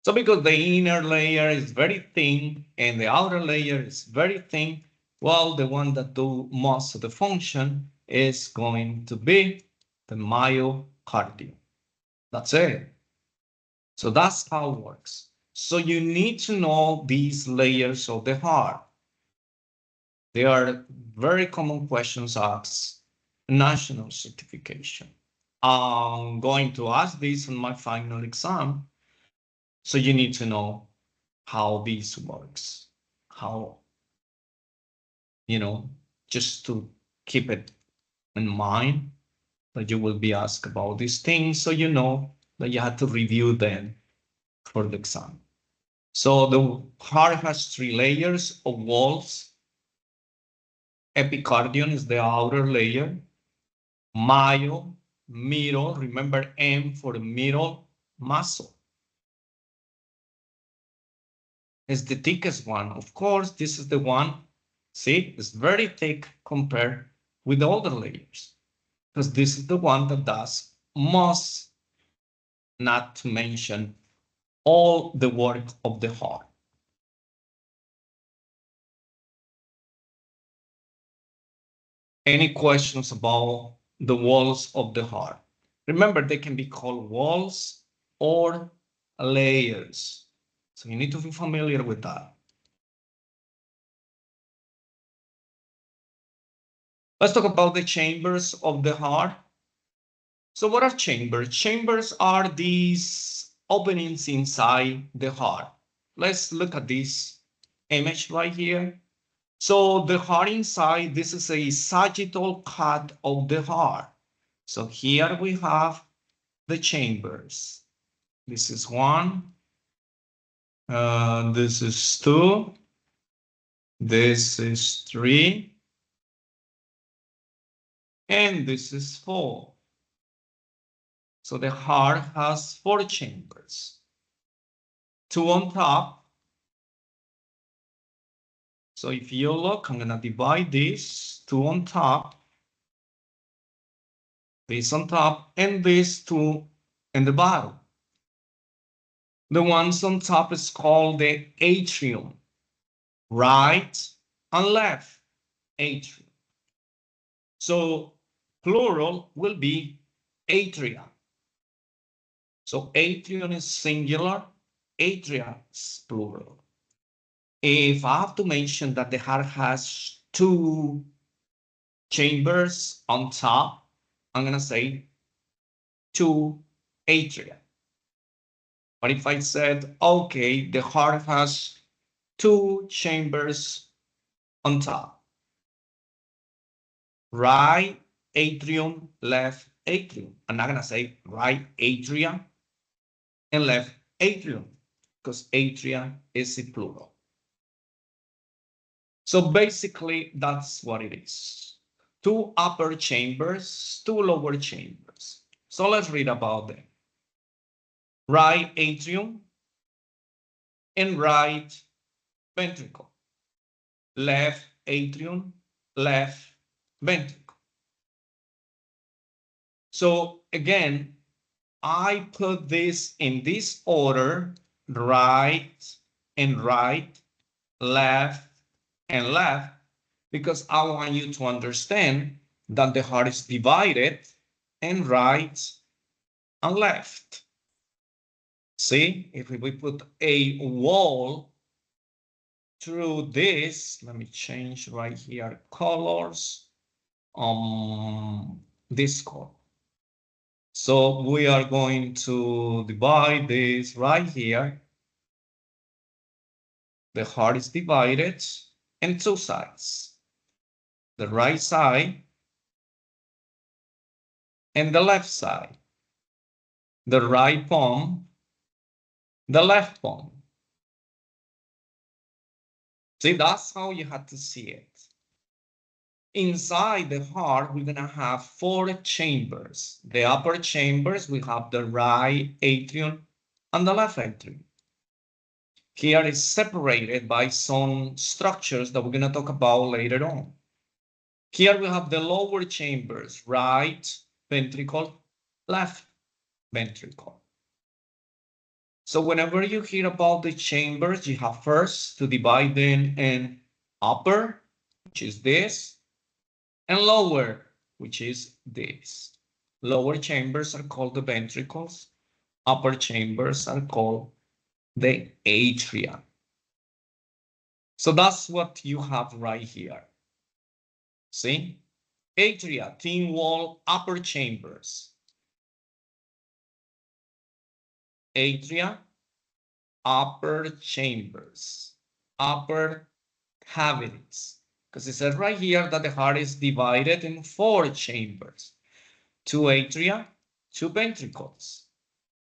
So because the inner layer is very thin and the outer layer is very thin, well, the one that do most of the function is going to be the myocardium. That's it. So that's how it works. So you need to know these layers of the heart. They are very common questions asked national certification. I'm going to ask this in my final exam. So you need to know how this works, how, just to keep it in mind that you will be asked about these things. So you know that you have to review them for the exam. So the heart has 3 layers of walls. Epicardium is the outer layer. Middle, remember M for the middle muscle. Is the thickest one. Of course, this is the one, see, it's very thick compared with the other layers, because this is the one that does most, not to mention all the work of the heart. Any questions about the walls of the heart? Remember, they can be called walls or layers. So you need to be familiar with that. Let's talk about the chambers of the heart. So what are chambers? Chambers are these openings inside the heart. Let's look at this image right here. So the heart inside, this is a sagittal cut of the heart. So here we have the chambers. This is one, this is two, this is three, and this is four. So the heart has four chambers. Two on top. So if you look, I'm going to divide this, two on top, this on top, and this two in the bottom. The ones on top is called the atrium, right and left atrium. So plural will be atria. So atrium is singular, atria is plural. If I have to mention that the heart has two chambers on top, I'm going to say two atria. But if I said, okay, the heart has two chambers on top, right atrium, left atrium. I'm not going to say right atrium and left atrium because atria is a plural. So basically, that's what it is. Two upper chambers, two lower chambers. So let's read about them. Right atrium and right ventricle. Left atrium, left ventricle. So again, I put this in this order, right and right, left and left, because I want you to understand that the heart is divided in right and left. See, if we put a wall through this, let me change right here colors, this color. So we are going to divide this right here. The heart is divided in two sides, the right side and the left side, the right palm, the left palm. See, that's how you have to see it. Inside the heart, we're going to have four chambers. The upper chambers, we have the right atrium and the left atrium. Here is separated by some structures that we're going to talk about later on. Here we have the lower chambers, right ventricle, left ventricle. So whenever you hear about the chambers, you have first to divide them in upper, which is this, and lower, which is this. Lower chambers are called the ventricles. Upper chambers are called the atria. So that's what you have right here. See? Atria, thin wall, upper chambers. Atria, upper chambers, upper cavities. Because it says right here that the heart is divided in four chambers. Two atria, two ventricles.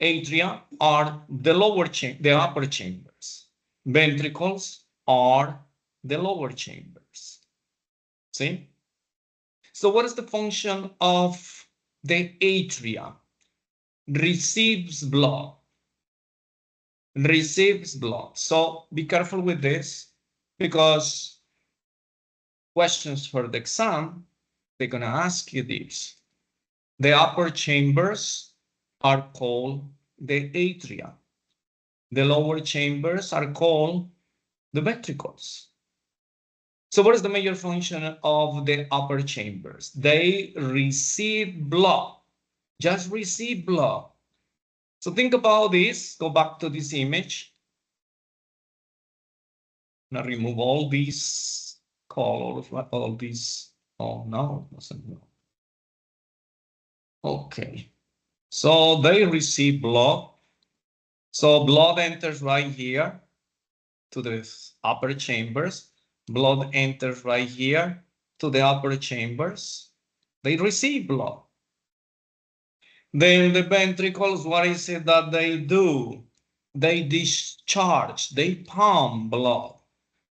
Atria are the upper chambers. Ventricles are the lower chambers. See? So what is the function of the atria? Receives blood. Receives blood. So be careful with this because questions for the exam, they're going to ask you this. The upper chambers are called the atria. The lower chambers are called the ventricles. So what is the major function of the upper chambers? They receive blood, just receive blood. So think about this, go back to this image. Now remove all these colors, all these, oh no, doesn't know. Okay, so they receive blood. So blood enters right here to the upper chambers. blood enters right here to the upper chambers. They receive blood. Then the ventricles, what is it that they do? They discharge, they pump blood.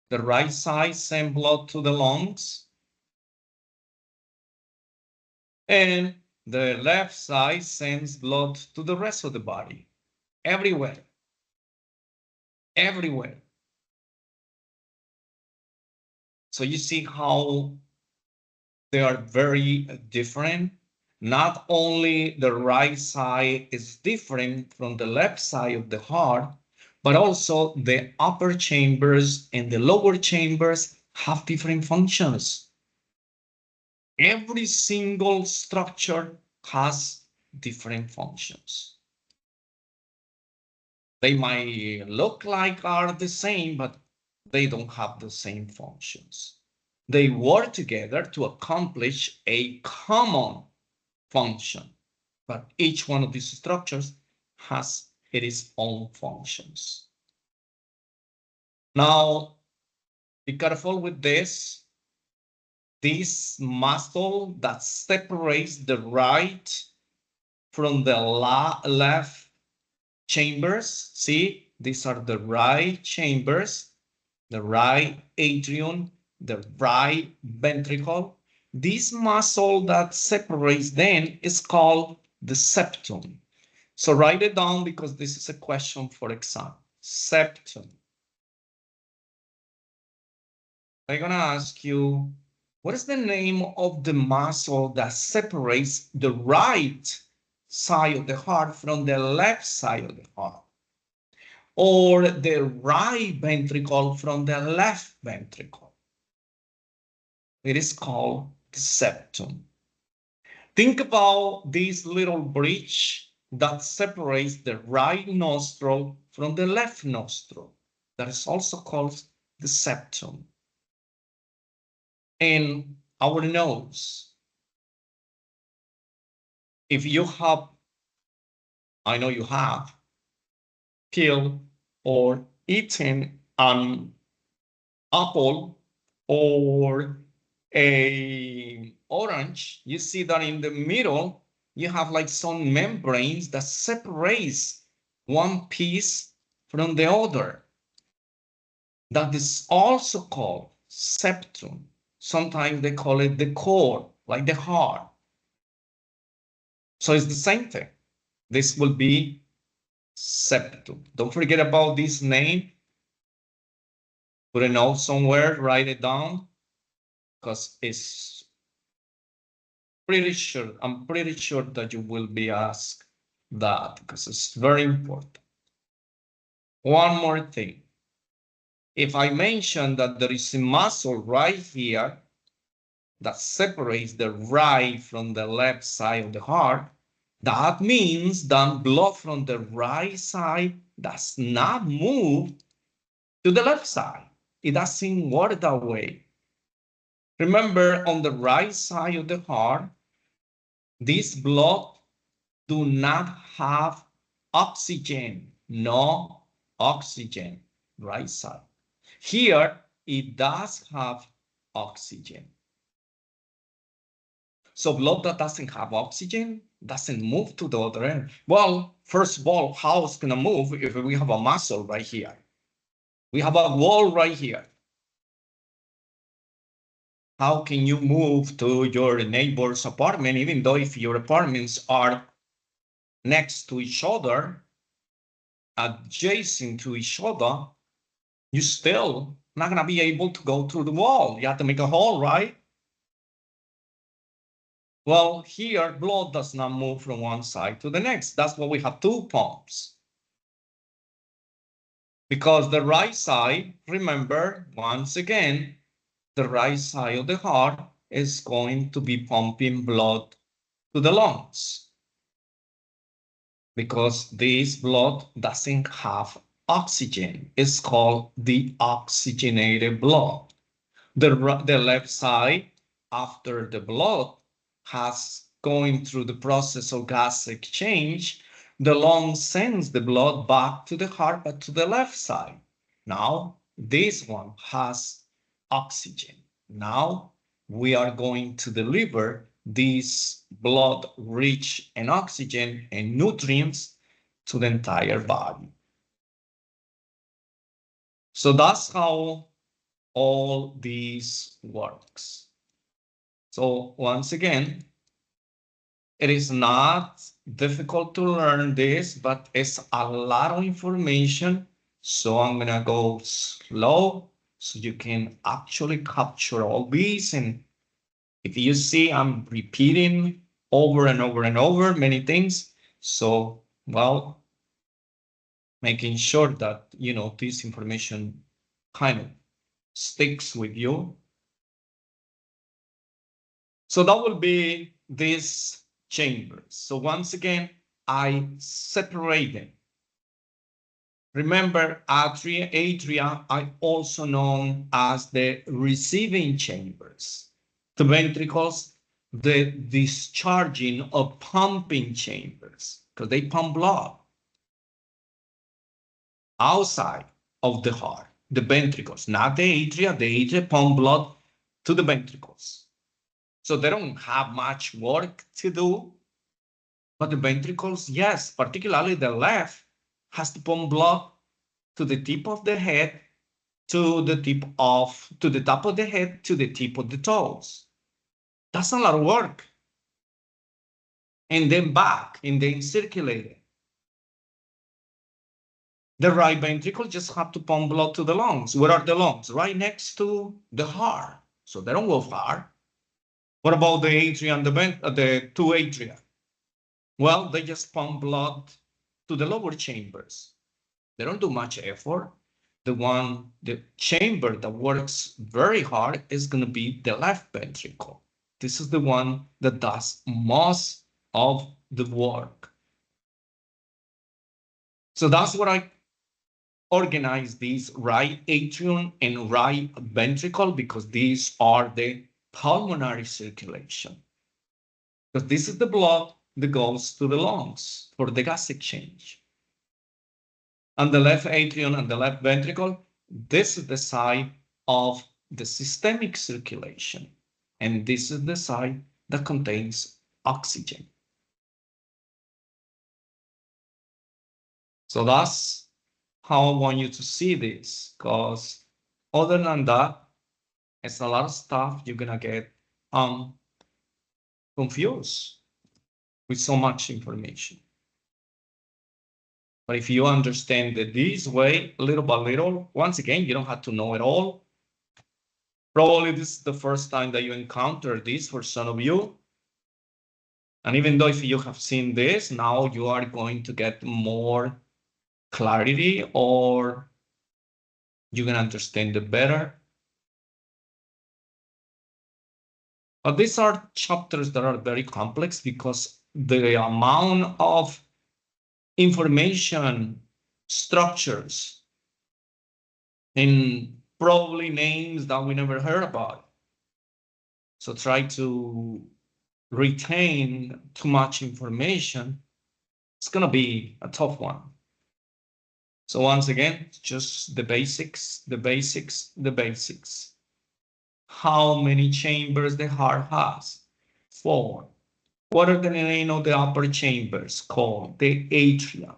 The right side sends blood to the lungs, and the left side sends blood to the rest of the body. Everywhere. Everywhere. So you see how they are very different. Not only the right side is different from the left side of the heart, but also the upper chambers and the lower chambers have different functions. Every single structure has different functions. They might look like are the same, but they don't have the same functions. They work together to accomplish a common function, but each one of these structures has its own functions. Now, be careful with this. This muscle that separates the right from the left chambers. See, these are the right chambers, the right atrium, the right ventricle. This muscle that separates them is called the septum. So write it down because this is a question for exam. Septum. I'm gonna ask you, what is the name of the muscle that separates the right side of the heart from the left side of the heart? Or the right ventricle from the left ventricle? It is called the septum. Think about this little bridge that separates the right nostril from the left nostril. That is also called the septum. And our nose. If you have, I know you have, peeled or eaten an apple or a orange, you see that in the middle, you have like some membranes that separates one piece from the other. That is also called septum. Sometimes they call it the core, like the heart. So it's the same thing. This will be septum. Don't forget about this name. Put a note somewhere, write it down, because it's pretty sure, I'm pretty sure that you will be asked that because it's very important. One more thing. If I mention that there is a muscle right here that separates the right from the left side of the heart, that means that blood from the right side does not move to the left side. It doesn't work that way. Remember, on the right side of the heart, this blood do not have oxygen, no oxygen, right side. Here, it does have oxygen. So blood that doesn't have oxygen doesn't move to the other end. Well, first of all, how it's gonna move if we have a muscle right here? We have a wall right here. How can you move to your neighbor's apartment, even though if your apartments are next to each other, adjacent to each other, you still not gonna be able to go through the wall. You have to make a hole, right? Well, here, blood does not move from one side to the next. That's why we have two pumps. Because the right side, remember, once again, the right side of the heart is going to be pumping blood to the lungs. Because this blood doesn't have oxygen. It's called the oxygenated blood. The left side, after the blood has going through the process of gas exchange, the lung sends the blood back to the heart, but to the left side. Now, this one has oxygen. Now we are going to deliver this blood rich in oxygen and nutrients to the entire body. So that's how all this works. So once again, it is not difficult to learn this, but it's a lot of information. So I'm gonna go slow so you can actually capture all these. And if you see, I'm repeating over and over and over many things. So, well, making sure that, you know, this information kind of sticks with you. So that will be these chambers. So once again, I separate them. Remember, atria are also known as the receiving chambers. The ventricles, the discharging or pumping chambers, because they pump blood outside of the heart, the ventricles, not the atria. The atria pump blood to the ventricles. So they don't have much work to do. But the ventricles, yes, particularly the left, has to pump blood to the tip of the head, to the top of the head, to the tip of the toes. That's a lot of work. And then back, and then circulating. The right ventricle just have to pump blood to the lungs. Where are the lungs? Right next to the heart. So they don't go far. What about the atria and the two atria? Well, they just pump blood to the lower chambers. They don't do much effort. The chamber that works very hard is going to be the left ventricle. This is the one that does most of the work. So that's what I organize these right atrium and right ventricle, because these are the pulmonary circulation. Because this is the blood that goes to the lungs for the gas exchange. And the left atrium and the left ventricle, this is the side of the systemic circulation. And this is the side that contains oxygen. So that's how I want you to see this, because other than that, it's a lot of stuff you're gonna get confused with so much information. But if you understand it this way, little by little, once again, you don't have to know it all. Probably this is the first time that you encounter this for some of you. And even though if you have seen this, now you are going to get more clarity, or you can understand it better. But these are chapters that are very complex because the amount of information, structures, and probably names that we never heard about. So try to retain too much information. It's going to be a tough one. So once again, just the basics, the basics, the basics. How many chambers the heart has? 4. What are the name of the upper chambers? Called the atria.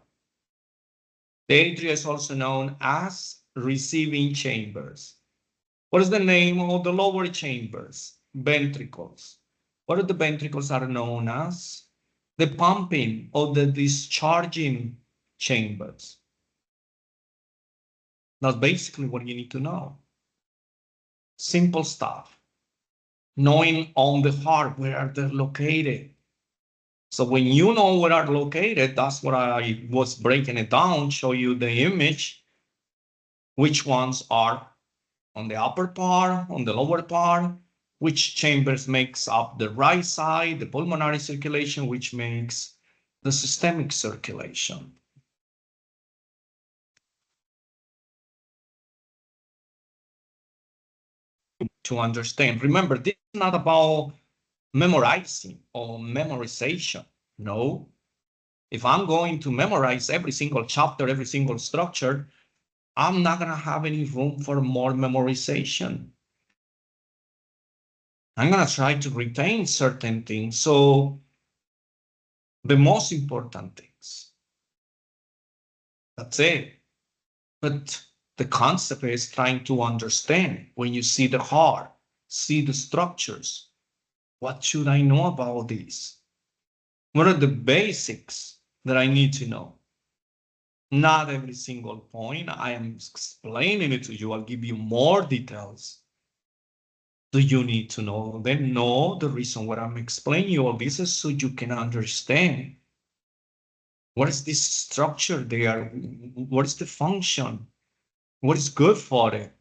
The atria is also known as receiving chambers. What is the name of the lower chambers? Ventricles. What are the ventricles are known as? The pumping or the discharging chambers. That's basically what you need to know. Simple stuff. Knowing on the heart where are they located. So when you know where are located, that's what I was breaking it down, show you the image, which ones are on the upper part, on the lower part, which chambers makes up the right side, the pulmonary circulation, which makes the systemic circulation. To understand, remember, this is not about memorizing or memorization. No. If I'm going to memorize every single chapter, every single structure, I'm not going to have any room for more memorization. I'm going to try to retain certain things. So the most important things, that's it. But the concept is trying to understand when you see the heart, see the structures. What should I know about these? What are the basics that I need to know? Not every single point. I am explaining it to you. I'll give you more details. Do you need to know? Then know the reason why I'm explaining you all this is so you can understand what is this structure there, what is the function, what is good for it.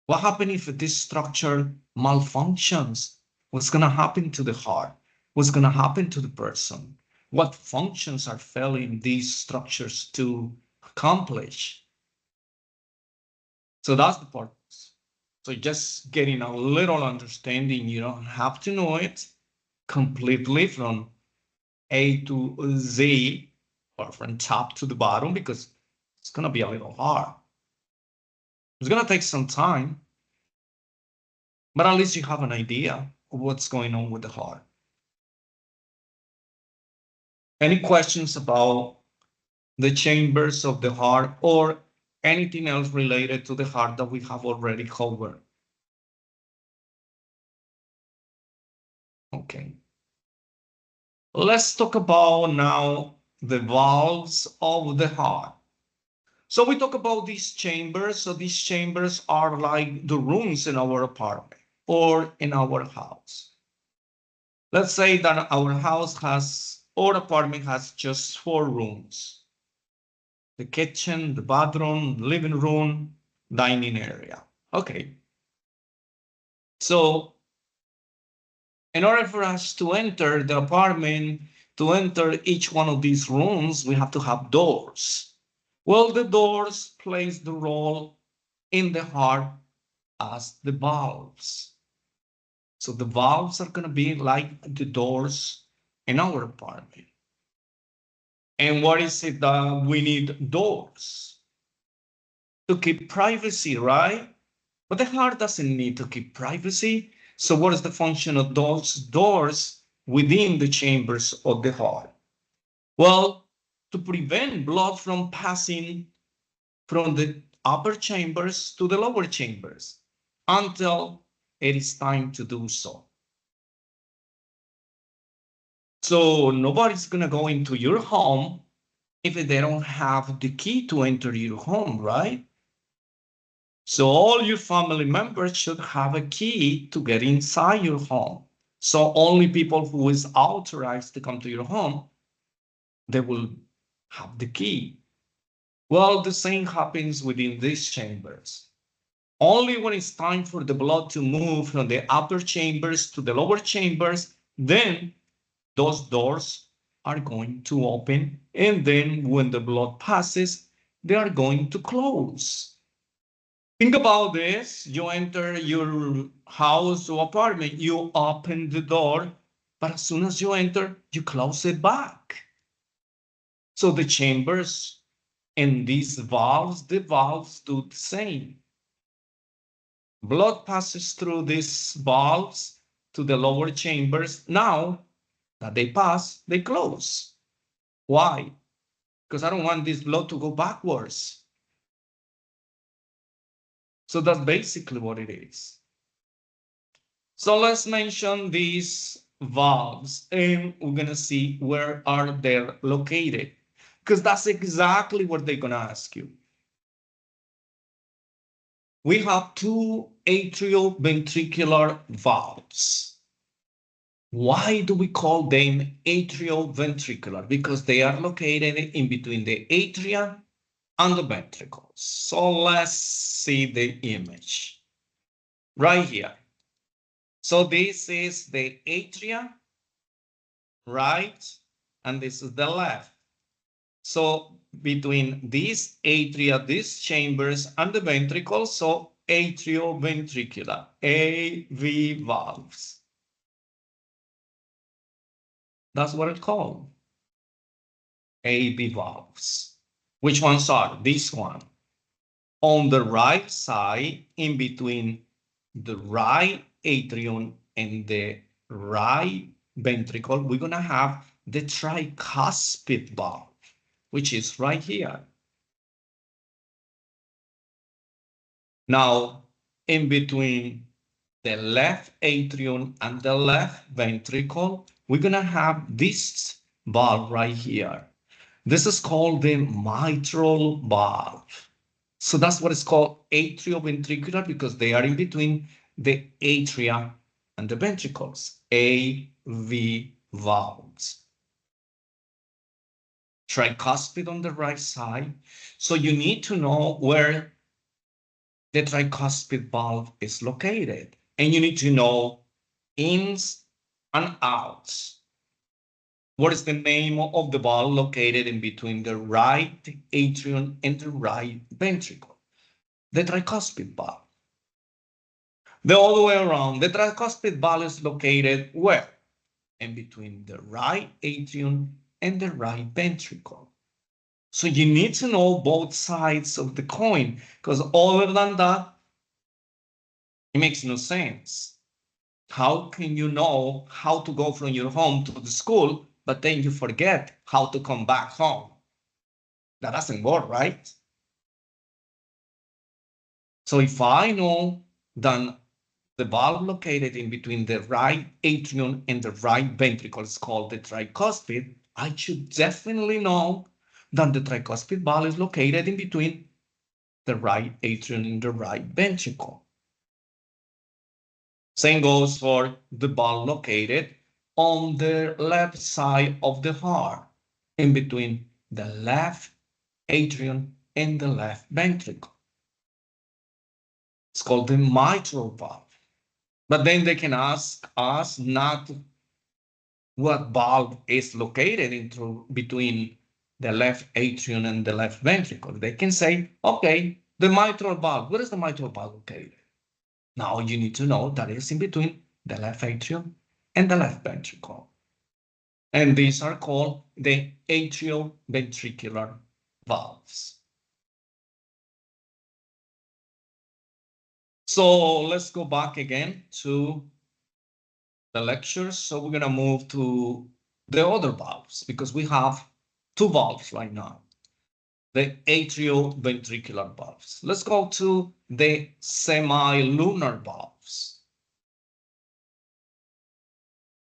What happens if this structure malfunctions? What's going to happen to the heart? What's going to happen to the person? What functions are failing these structures to accomplish? So that's the purpose. So just getting a little understanding, you don't have to know it completely from A to Z or from top to the bottom because it's going to be a little hard. It's going to take some time, but at least you have an idea of what's going on with the heart. Any questions about the chambers of the heart or anything else related to the heart that we have already covered? Okay. Let's talk about now the valves of the heart. So we talk about these chambers. So these chambers are like the rooms in our apartment or in our house. Let's say that our house has, or apartment has just 4 rooms: the kitchen, the bathroom, living room, dining area. Okay. So in order for us to enter the apartment, to enter each one of these rooms, we have to have doors. Well, the doors plays the role in the heart as the valves. So the valves are going to be like the doors in our apartment. And what is it that we need doors? To keep privacy, right? But the heart doesn't need to keep privacy. So what is the function of those doors within the chambers of the heart? Well, to prevent blood from passing from the upper chambers to the lower chambers until it is time to do so. So nobody's going to go into your home if they don't have the key to enter your home, right? So all your family members should have a key to get inside your home. So only people who is authorized to come to your home, they will have the key. Well, the same happens within these chambers. Only when it's time for the blood to move from the upper chambers to the lower chambers, then those doors are going to open. And then when the blood passes, they are going to close. Think about this. You enter your house or apartment, you open the door, but as soon as you enter, you close it back. So the chambers and these valves, the valves do the same. Blood passes through these valves to the lower chambers. Now that they pass, they close. Why? Because I don't want this blood to go backwards. So that's basically what it is. So let's mention these valves and we're going to see where are they located, because that's exactly what they're going to ask you. We have 2 atrioventricular valves. Why do we call them atrioventricular? Because they are located in between the atria and the ventricles. So let's see the image right here. So this is the atria, right? And this is the left. So between these atria, these chambers, and the ventricles, so atrioventricular, AV valves. That's what it's called, AV valves. Which ones are? This one. On the right side, in between the right atrium and the right ventricle, we're going to have the tricuspid valve, which is right here. Now, in between the left atrium and the left ventricle, we're going to have this valve right here. This is called the mitral valve. So that's what it's called atrioventricular, because they are in between the atria and the ventricles, AV valves. Tricuspid on the right side. So you need to know where the tricuspid valve is located. And you need to know ins and outs. What is the name of the valve located in between the right atrium and the right ventricle? The tricuspid valve. The other way around, the tricuspid valve is located where? In between the right atrium and the right ventricle. So you need to know both sides of the coin, because other than that, it makes no sense. How can you know how to go from your home to the school, but then you forget how to come back home? That doesn't work, right? So if I know that the valve located in between the right atrium and the right ventricle is called the tricuspid, I should definitely know that the tricuspid valve is located in between the right atrium and the right ventricle. Same goes for the valve located on the left side of the heart, in between the left atrium and the left ventricle. It's called the mitral valve. But then they can ask us not what valve is located into between the left atrium and the left ventricle. They can say, okay, the mitral valve, where is the mitral valve located? Now you need to know that it's in between the left atrium and the left ventricle. And these are called the atrioventricular valves. So let's go back again to the lectures. So we're going to move to the other valves, because we have two valves right now, the atrioventricular valves. Let's go to the semilunar valves.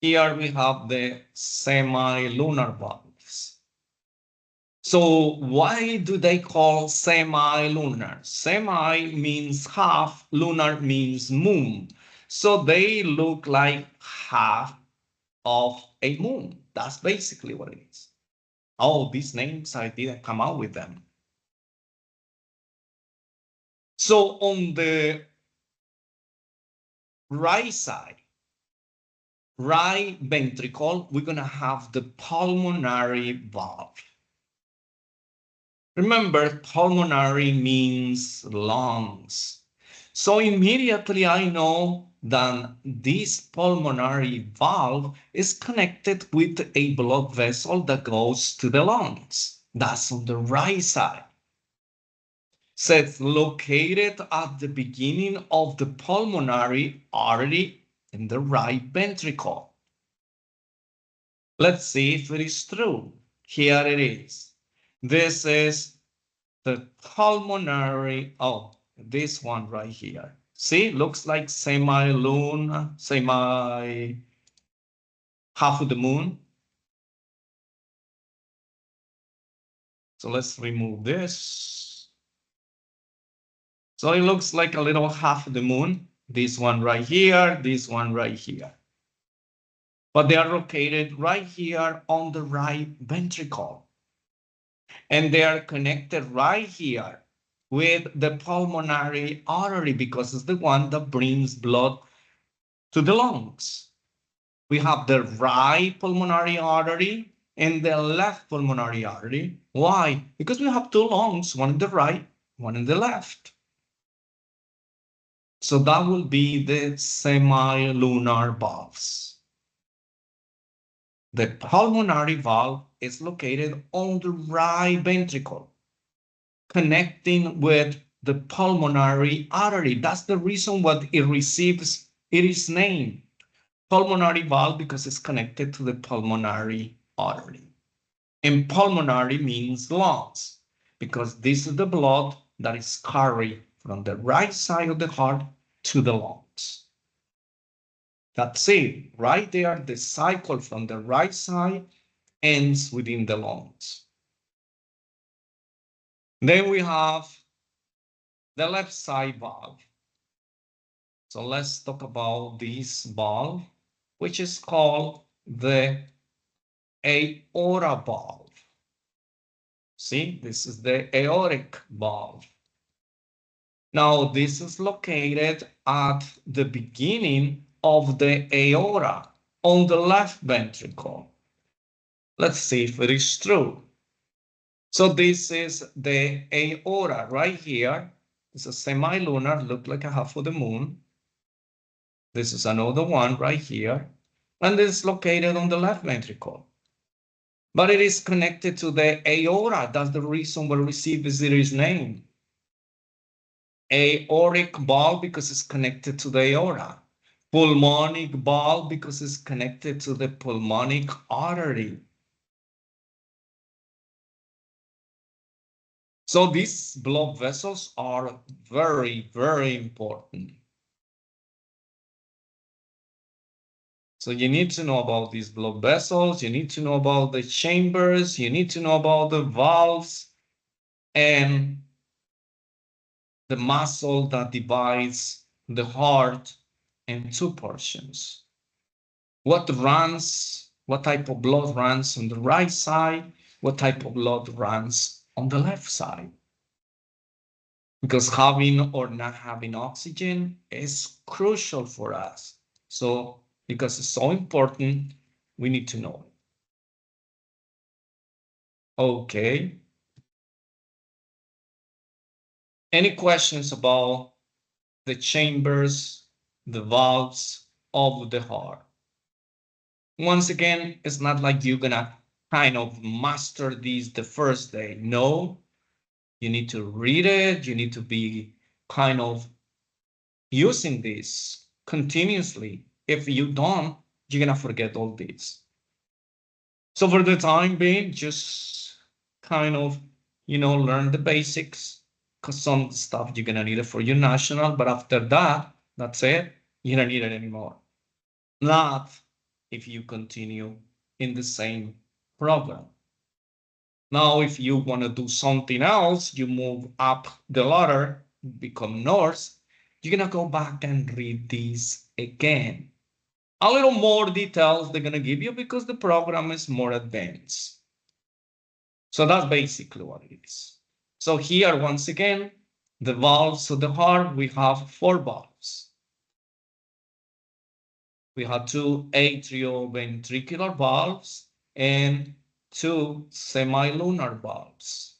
Here we have the semilunar valves. So why do they call semi-lunar? Semi means half, lunar means moon. So they look like half of a moon. That's basically what it is. Oh, these names, I didn't come out with them. So on the right side, right ventricle, we're going to have the pulmonary valve. Remember, pulmonary means lungs. So immediately I know that this pulmonary valve is connected with a blood vessel that goes to the lungs. That's on the right side. So it's located at the beginning of the pulmonary artery in the right ventricle. Let's see if it is true. Here it is. This is the pulmonary, oh, this one right here. See, looks like semi-luna, half of the moon. So let's remove this. So it looks like a little half of the moon. This one right here, this one right here. But they are located right here on the right ventricle. And they are connected right here with the pulmonary artery, because it's the one that brings blood to the lungs. We have the right pulmonary artery and the left pulmonary artery. Why? Because we have two lungs, one in the right, one in the left. So that will be the semilunar valves. The pulmonary valve is located on the right ventricle, connecting with the pulmonary artery. That's the reason what it receives its name. Pulmonary valve because it's connected to the pulmonary artery. And pulmonary means lungs because this is the blood that is carried from the right side of the heart to the lungs. That's it. Right there, the cycle from the right side ends within the lungs. Then we have the left side valve. So let's talk about this valve, which is called the aorta valve. See, this is the aortic valve. Now, this is located at the beginning of the aorta on the left ventricle. Let's see if it is true. So this is the aorta right here. It's a semi-lunar, look like a half of the moon. This is another one right here. And it's located on the left ventricle. But it is connected to the aorta. That's the reason why it receives its name. Aortic valve because it's connected to the aorta. Pulmonic valve because it's connected to the pulmonic artery. So these blood vessels are very, very important. So you need to know about these blood vessels, you need to know about the chambers, you need to know about the valves and the muscle that divides the heart in two portions. What type of blood runs on the right side, what type of blood runs on the left side. Because having or not having oxygen is crucial for us. So because it's so important, we need to know it. Okay. Any questions about the chambers, the valves of the heart? Once again, it's not like you're gonna kind of master these the first day. No, you need to read it. You need to be kind of using this continuously. If you don't, you're gonna forget all this. So for the time being, just kind of, learn the basics because some stuff you're gonna need it for your national, but after that, that's it. You don't need it anymore. Not if you continue in the same program. Now, if you want to do something else, you move up the ladder, become nurse, you're going to go back and read these again. A little more details they're going to give you because the program is more advanced. So that's basically what it is. So here, once again, the valves of the heart, we have 4 valves. We have 2 atrioventricular valves and 2 semilunar valves.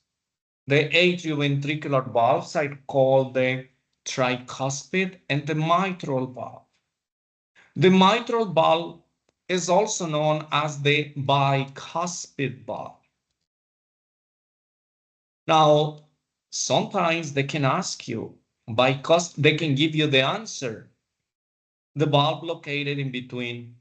The atrioventricular valves are called the tricuspid and the mitral valve. The mitral valve is also known as the bicuspid valve. Now, sometimes they can ask you, they can give you the answer. The valve located in between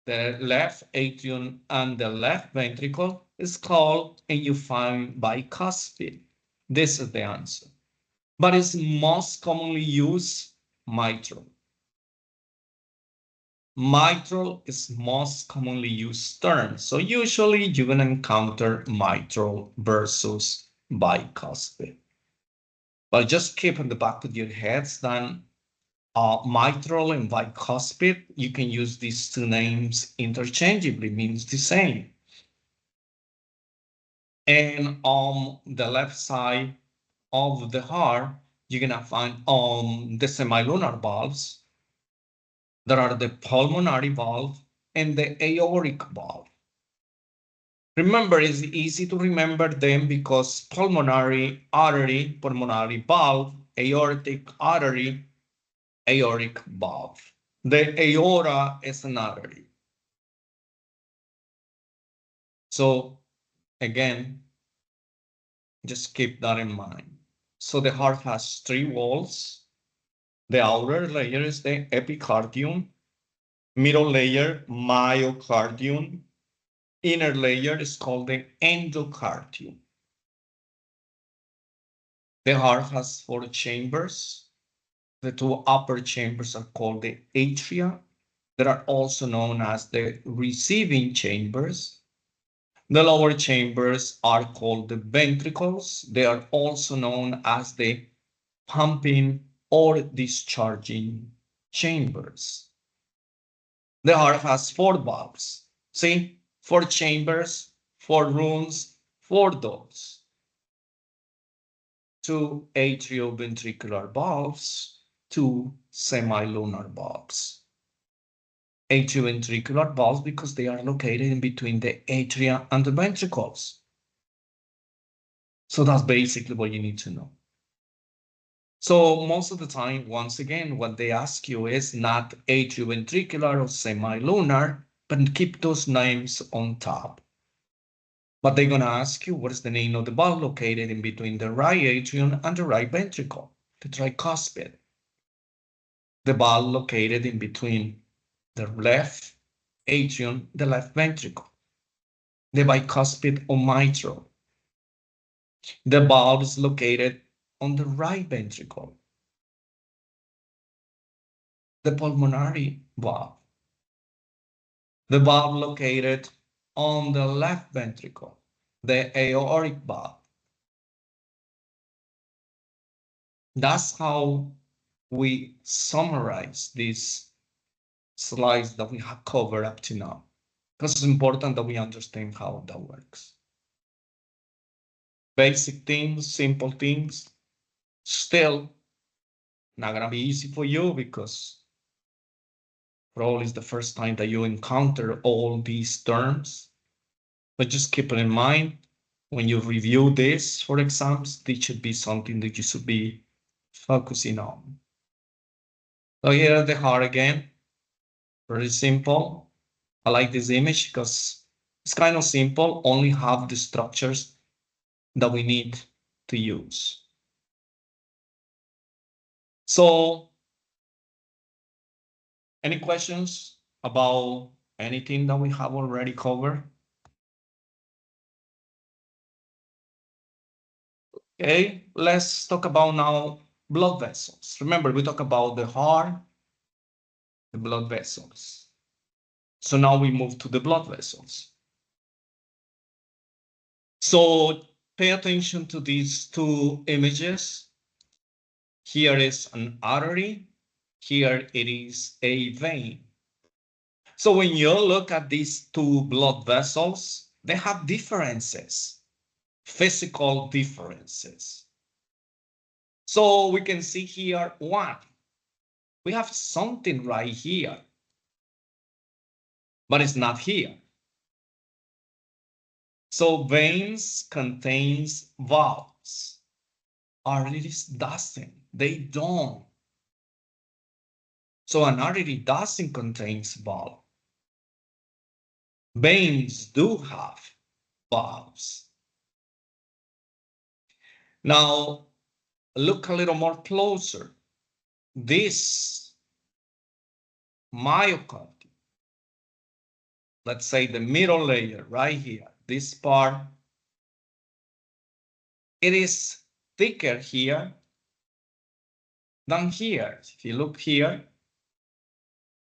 the left atrium and the left ventricle is called, and you find bicuspid. This is the answer. But it's most commonly used mitral. Mitral is most commonly used term. So usually you're going to encounter mitral versus bicuspid. But just keep in the back of your heads that mitral and bicuspid, you can use these 2 names interchangeably, means the same. And on the left side of the heart, you're going to find the semilunar valves that are the pulmonary valve and the aortic valve. Remember, it's easy to remember them because pulmonary artery, pulmonary valve, aortic artery, aortic valve. The aorta is an artery. So again, just keep that in mind. So the heart has three walls. The outer layer is the epicardium, middle layer, myocardium, inner layer is called the endocardium. The heart has four chambers. The two upper chambers are called the atria. That are also known as the receiving chambers. The lower chambers are called the ventricles. They are also known as the pumping or discharging chambers. The heart has four valves. See, four chambers, four rooms, four doors. Two atrioventricular valves, two semilunar valves. Atrioventricular valves because they are located in between the atria and the ventricles. So that's basically what you need to know. So most of the time, once again, what they ask you is not atrioventricular or semilunar, but keep those names on top. But they're going to ask you what is the name of the valve located in between the right atrium and the right ventricle, the tricuspid. The valve located in between the left atrium, the left ventricle, the bicuspid or mitral. The valve is located on the right ventricle, the pulmonary valve. The valve located on the left ventricle, the aortic valve. That's how we summarize these slides that we have covered up to now, because it's important that we understand how that works. Basic things, simple things, still not gonna be easy for you because probably it's the first time that you encounter all these terms. But just keep it in mind when you review this for exams, this should be something that you should be focusing on. So here the heart again, very simple. I like this image because it's kind of simple, only have the structures that we need to use. So any questions about anything that we have already covered? Okay, let's talk about now blood vessels. Remember, we talk about the heart, the blood vessels. So now we move to the blood vessels. So pay attention to these two images. Here is an artery. Here it is a vein. So when you look at these two blood vessels, they have differences, physical differences. So we can see here one. We have something right here, but it's not here. So veins contains valves. Arteries doesn't. They don't. So an artery doesn't contain valve. Veins do have valves. Now look a little more closer. This myocardium, let's say the middle layer right here, this part, it is thicker here than here. If you look here,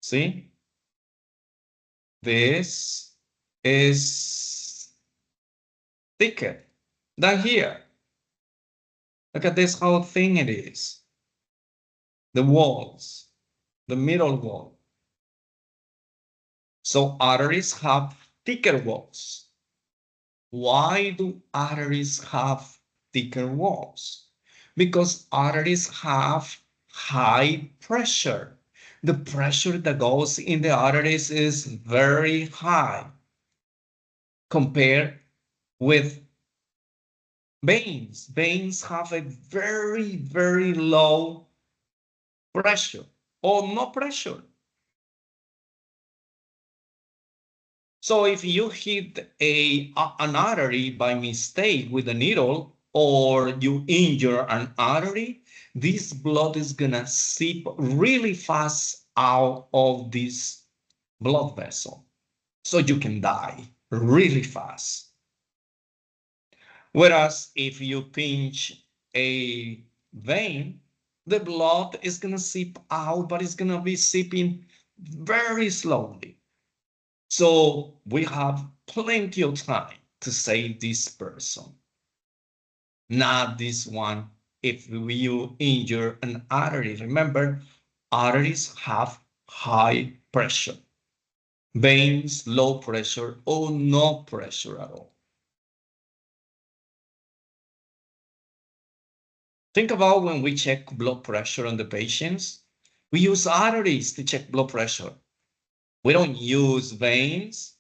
see, this is thicker than here. Look at this, how thin it is. The walls, the middle wall. So arteries have thicker walls. Why do arteries have thicker walls? Because arteries have high pressure. The pressure that goes in the arteries is very high compared with veins. Veins have a very, very low pressure or no pressure. So if you hit an artery by mistake with a needle, or you injure an artery, this blood is gonna seep really fast out of this blood vessel. So you can die really fast. Whereas if you pinch a vein, the blood is gonna seep out, but it's gonna be seeping very slowly. So we have plenty of time to save this person. Not this one if you injure an artery. Remember, arteries have high pressure. Veins, low pressure or no pressure at all. Think about when we check blood pressure on the patients. We use arteries to check blood pressure. We don't use veins.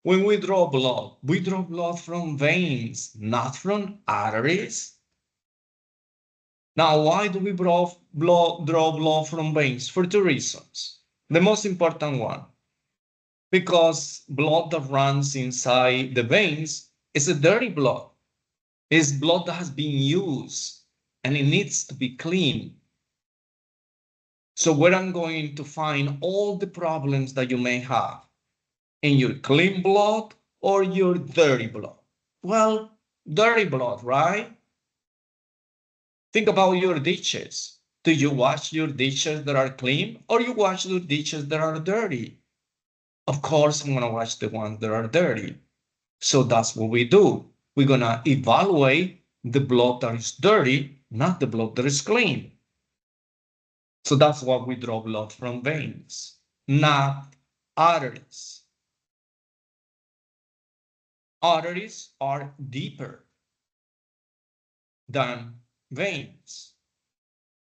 When we draw blood from veins, not from arteries. Now, why do we draw blood from veins? For two reasons. The most important one, because blood that runs inside the veins is a dirty blood. It's blood that has been used and it needs to be clean. So where I'm going to find all the problems that you may have in your clean blood or your dirty blood? Well, dirty blood, right? Think about your dishes. Do you wash your dishes that are clean or you wash your dishes that are dirty? Of course, I'm gonna wash the ones that are dirty. So that's what we do. We're gonna evaluate the blood that is dirty, not the blood that is clean. So that's why we draw blood from veins, not arteries. Arteries are deeper than veins.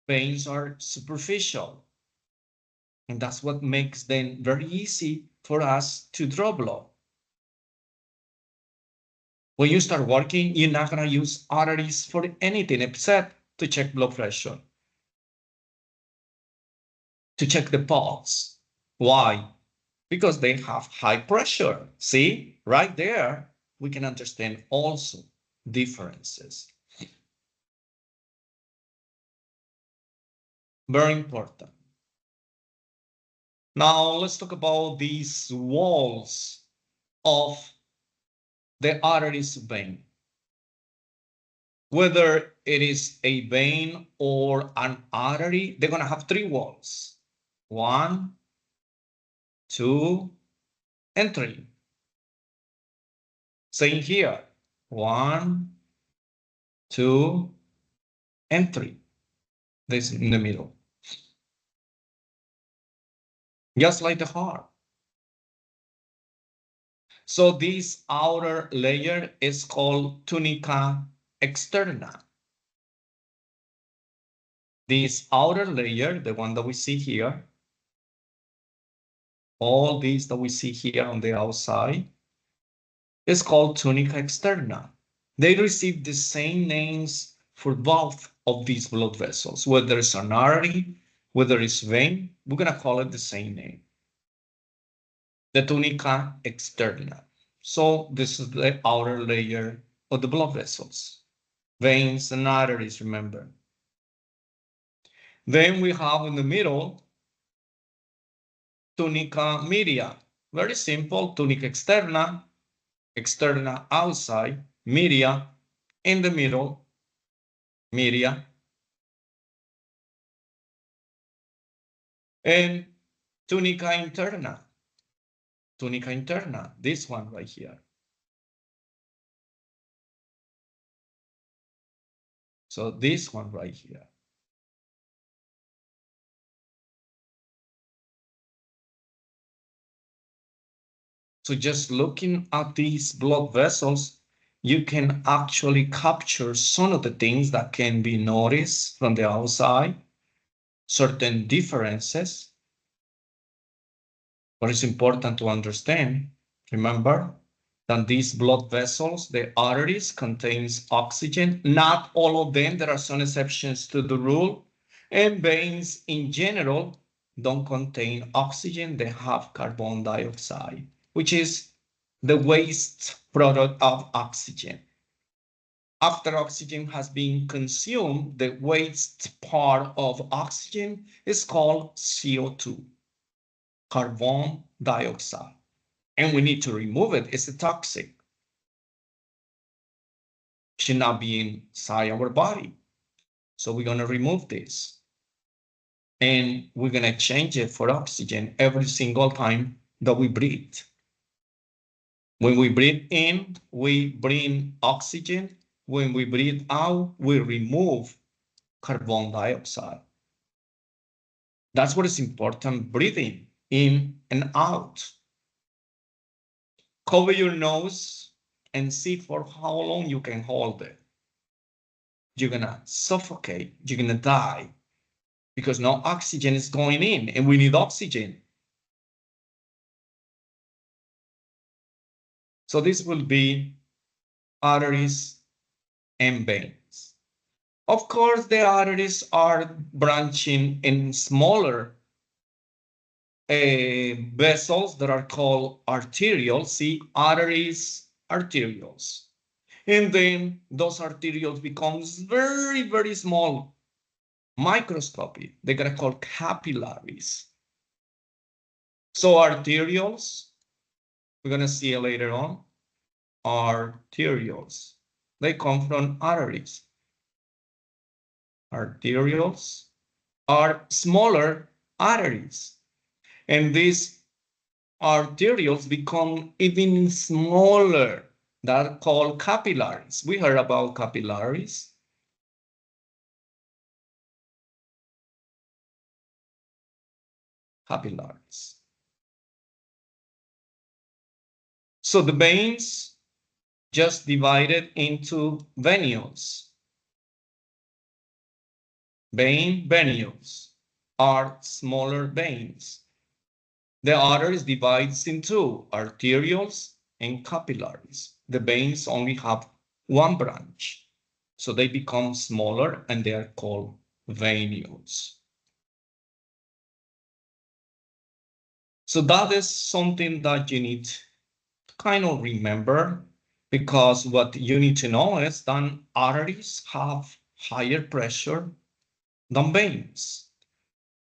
Veins are superficial. And that's what makes them very easy for us to draw blood. When you start working, you're not going to use arteries for anything except to check blood pressure, to check the pulse. Why? Because they have high pressure. See, right there, we can understand also differences. Very important. Now let's talk about these walls of the arteries vein. Whether it is a vein or an artery, they're going to have three walls. 1, 2, and 3. Same here. 1, 2, and 3. This in the middle. Just like the heart. So this outer layer is called tunica externa. This outer layer, the one that we see here, all these that we see here on the outside, is called tunica externa. They receive the same names for both of these blood vessels. Whether it's an artery, whether it's vein, we're going to call it the same name. The tunica externa. So this is the outer layer of the blood vessels. Veins and arteries, remember. Then we have in the middle, tunica media. Very simple, tunica externa, externa outside, media in the middle, media. And tunica interna, this one right here. So this one right here. So just looking at these blood vessels, you can actually capture some of the things that can be noticed from the outside, certain differences. But it's important to understand, remember, that these blood vessels, the arteries, contains oxygen. Not all of them, there are some exceptions to the rule. And veins in general don't contain oxygen, they have carbon dioxide, which is the waste product of oxygen. After oxygen has been consumed, the waste part of oxygen is called CO2, carbon dioxide. And we need to remove it. It's toxic. Should not be inside our body. So we're going to remove this. And we're going to change it for oxygen every single time that we breathe. When we breathe in, we bring oxygen. When we breathe out, we remove carbon dioxide. That's what is important, breathing in and out. Cover your nose and see for how long you can hold it. You're gonna suffocate, you're gonna die because no oxygen is going in and we need oxygen. So this will be arteries and veins. Of course, the arteries are branching in smaller vessels that are called arterioles. See, arteries, arterioles. And then those arterioles becomes very, very small, microscopic. They're gonna call capillaries. So arterioles, we're gonna see it later on, arterioles. They come from arteries. Arterioles are smaller arteries. And these arterioles become even smaller. That are called capillaries. We heard about capillaries. Capillaries. So the veins just divided into venules. Venules are smaller veins. The arteries divides into arterioles and capillaries. The veins only have one branch, so they become smaller and they are called venules. So that is something that you need to kind of remember, because what you need to know is that arteries have higher pressure than veins.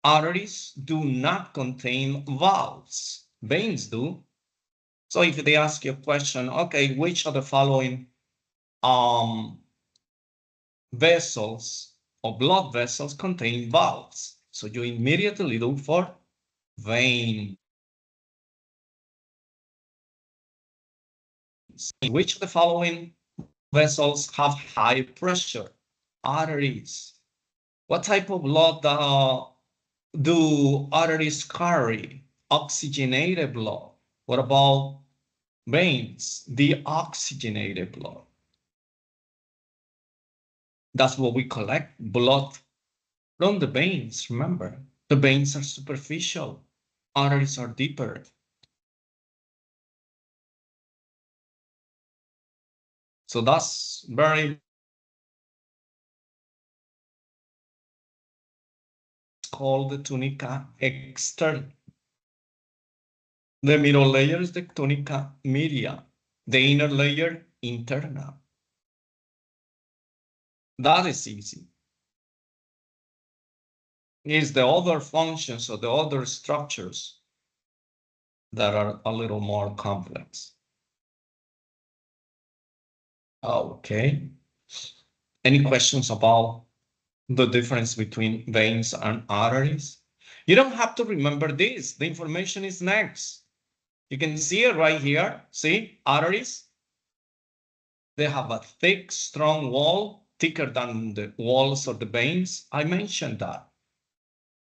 Arteries do not contain valves. Veins do. So if they ask you a question, okay, which of the following vessels or blood vessels contain valves? So you immediately look for vein. Which of the following vessels have high pressure? Arteries. What type of blood do arteries carry? Oxygenated blood. What about veins? Deoxygenated blood. That's what we collect, blood from the veins. Remember, the veins are superficial, arteries are deeper. So that's very called the tunica externa. The middle layer is the tunica media, the inner layer interna. That is easy. It's the other functions or the other structures that are a little more complex. Okay. Any questions about the difference between veins and arteries? You don't have to remember this. The information is next. You can see it right here. See, arteries. They have a thick, strong wall, thicker than the walls of the veins. I mentioned that.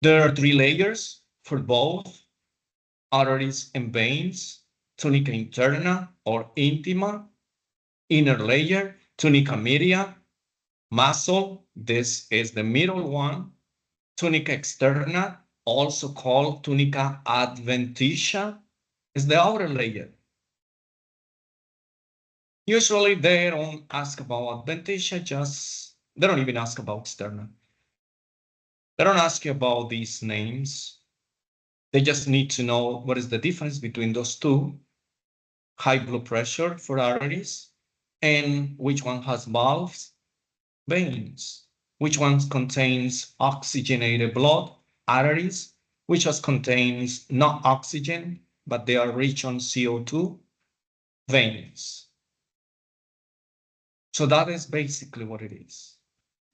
There are three layers for both arteries and veins: tunica interna or intima, inner layer, tunica media, muscle. This is the middle one. Tunica externa, also called tunica adventitia, is the outer layer. Usually they don't ask about adventitia, they don't even ask about externa. They don't ask you about these names. They just need to know what is the difference between those two. high blood pressure for arteries, and which one has valves? Veins. Which one contains oxygenated blood? Arteries. Which one contains not oxygen, but they are rich on CO2? Veins. So that is basically what it is.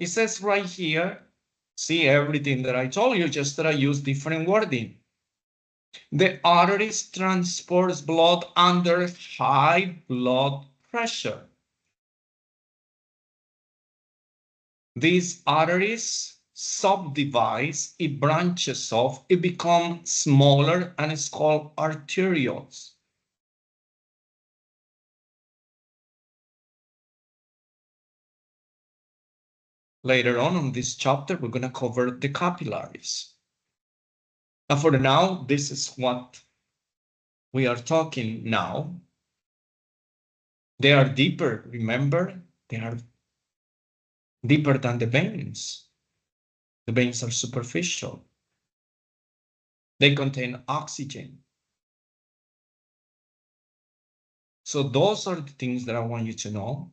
It says right here, see everything that I told you, just that I use different wording. The arteries transports blood under high blood pressure. These arteries subdivide, it branches off, it becomes smaller, and it's called arterioles. Later on in this chapter, we're going to cover the capillaries. And for now, this is what we are talking now. They are deeper, remember? They are deeper than the veins. The veins are superficial. They contain oxygen. So those are the things that I want you to know.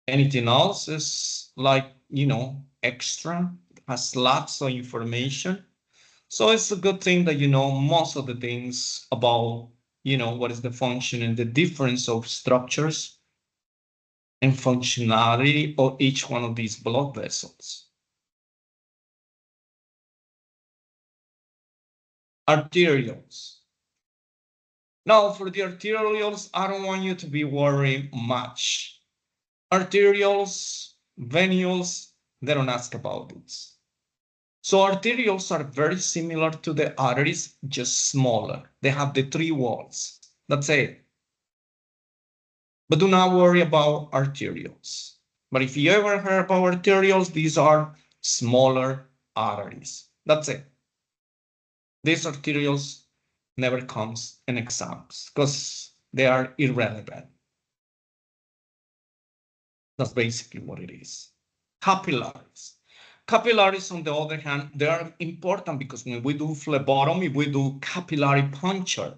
Anything else is like, extra, has lots of information. So it's a good thing that you know most of the things about, what is the function and the difference of structures and functionality of each one of these blood vessels. Arterioles. Now, for the arterioles, I don't want you to be worried much. Arterioles, venules, they don't ask about this. So arterioles are very similar to the arteries, just smaller. They have the 3 walls. That's it. But do not worry about arterioles. But if you ever heard about arterioles, these are smaller arteries. That's it. These arterioles never comes in exams because they are irrelevant. That's basically what it is. Capillaries. Capillaries, on the other hand, they are important because when we do phlebotomy, we do capillary puncture.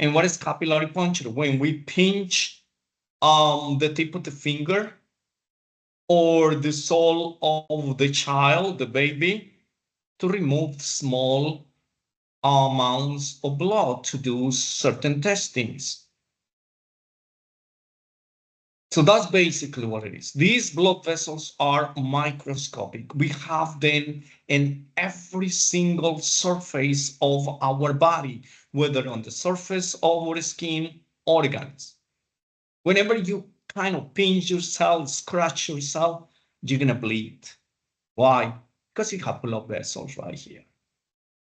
And what is capillary puncture? When we pinch the tip of the finger or the sole of the child, the baby, to remove small amounts of blood to do certain testings. So that's basically what it is. These blood vessels are microscopic. We have them in every single surface of our body, whether on the surface of our skin, organs. Whenever you kind of pinch yourself, scratch yourself, you're going to bleed. Why? Because you have blood vessels right here.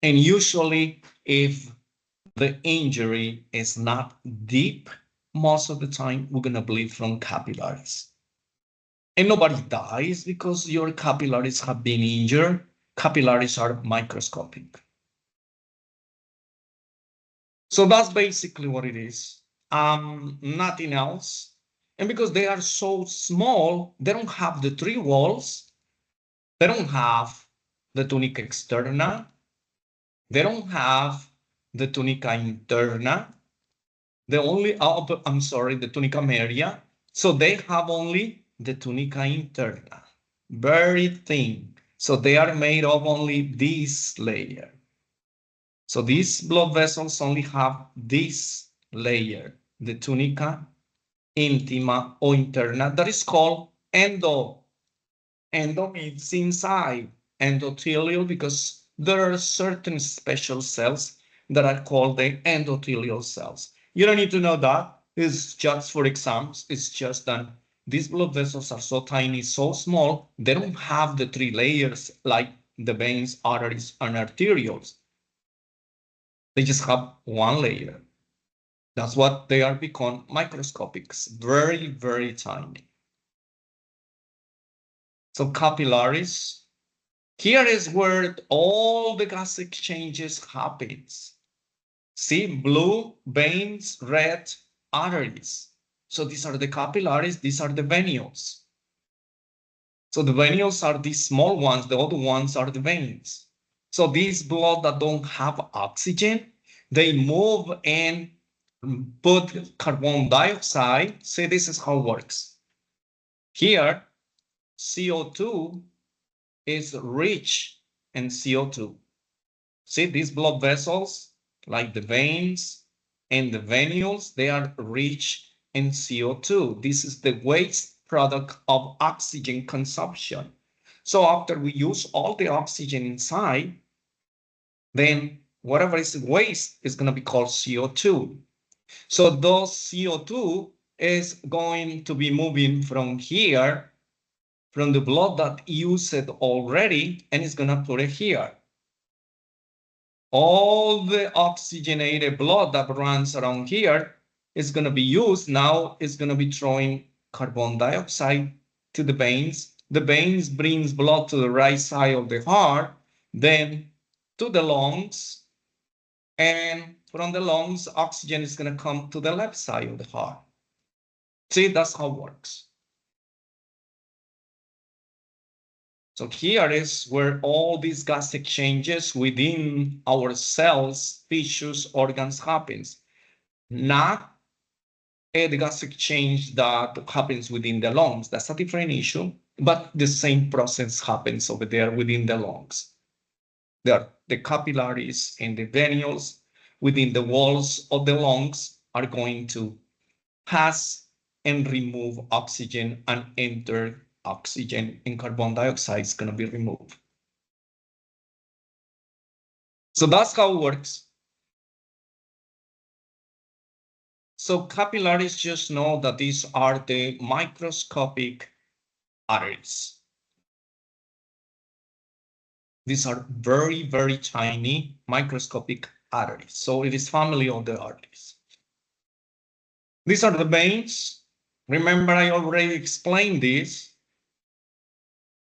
And usually, if the injury is not deep, most of the time we're going to bleed from capillaries. And nobody dies because your capillaries have been injured. Capillaries are microscopic. So that's basically what it is. Nothing else. And because they are so small, they don't have the 3 walls. They don't have the tunica externa. They don't have the tunica interna. The tunica media. So they have only the tunica interna, very thin. So they are made of only this layer. So these blood vessels only have this layer, the tunica intima or interna, that is called endo. Endo means inside, endothelial, because there are certain special cells that are called the endothelial cells. You don't need to know that. It's just for exams. It's just that these blood vessels are so tiny, so small, they don't have the 3 layers like the veins, arteries, and arterioles. They just have 1 layer. That's what they are become microscopic, very, very tiny. So capillaries, here is where all the gas exchanges happens. See, blue veins, red arteries. So these are the capillaries, these are the venules. So the venules are these small ones, the other ones are the veins. So these blood that don't have oxygen, they move in put carbon dioxide. See, this is how it works. Here, CO2 is rich in CO2. See, these blood vessels, like the veins and the venules, they are rich in CO2. This is the waste product of oxygen consumption. So after we use all the oxygen inside, then whatever is waste is going to be called CO2. So those CO2 is going to be moving from here, from the blood that used it already, and it's going to put it here. All the oxygenated blood that runs around here is going to be used. Now it's going to be throwing carbon dioxide to the veins. The veins brings blood to the right side of the heart, then to the lungs, and from the lungs, oxygen is going to come to the left side of the heart. See, that's how it works. So here is where all these gas exchanges within our cells, tissues, organs happens. Not the gas exchange that happens within the lungs. That's a different issue, but the same process happens over there within the lungs. There are the capillaries and the venules within the walls of the lungs are going to pass and remove oxygen and enter oxygen, and carbon dioxide is going to be removed. So that's how it works. So capillaries, just know that these are the microscopic arteries. These are very, very tiny microscopic arteries. So it is family of the arteries. These are the veins. Remember, I already explained this.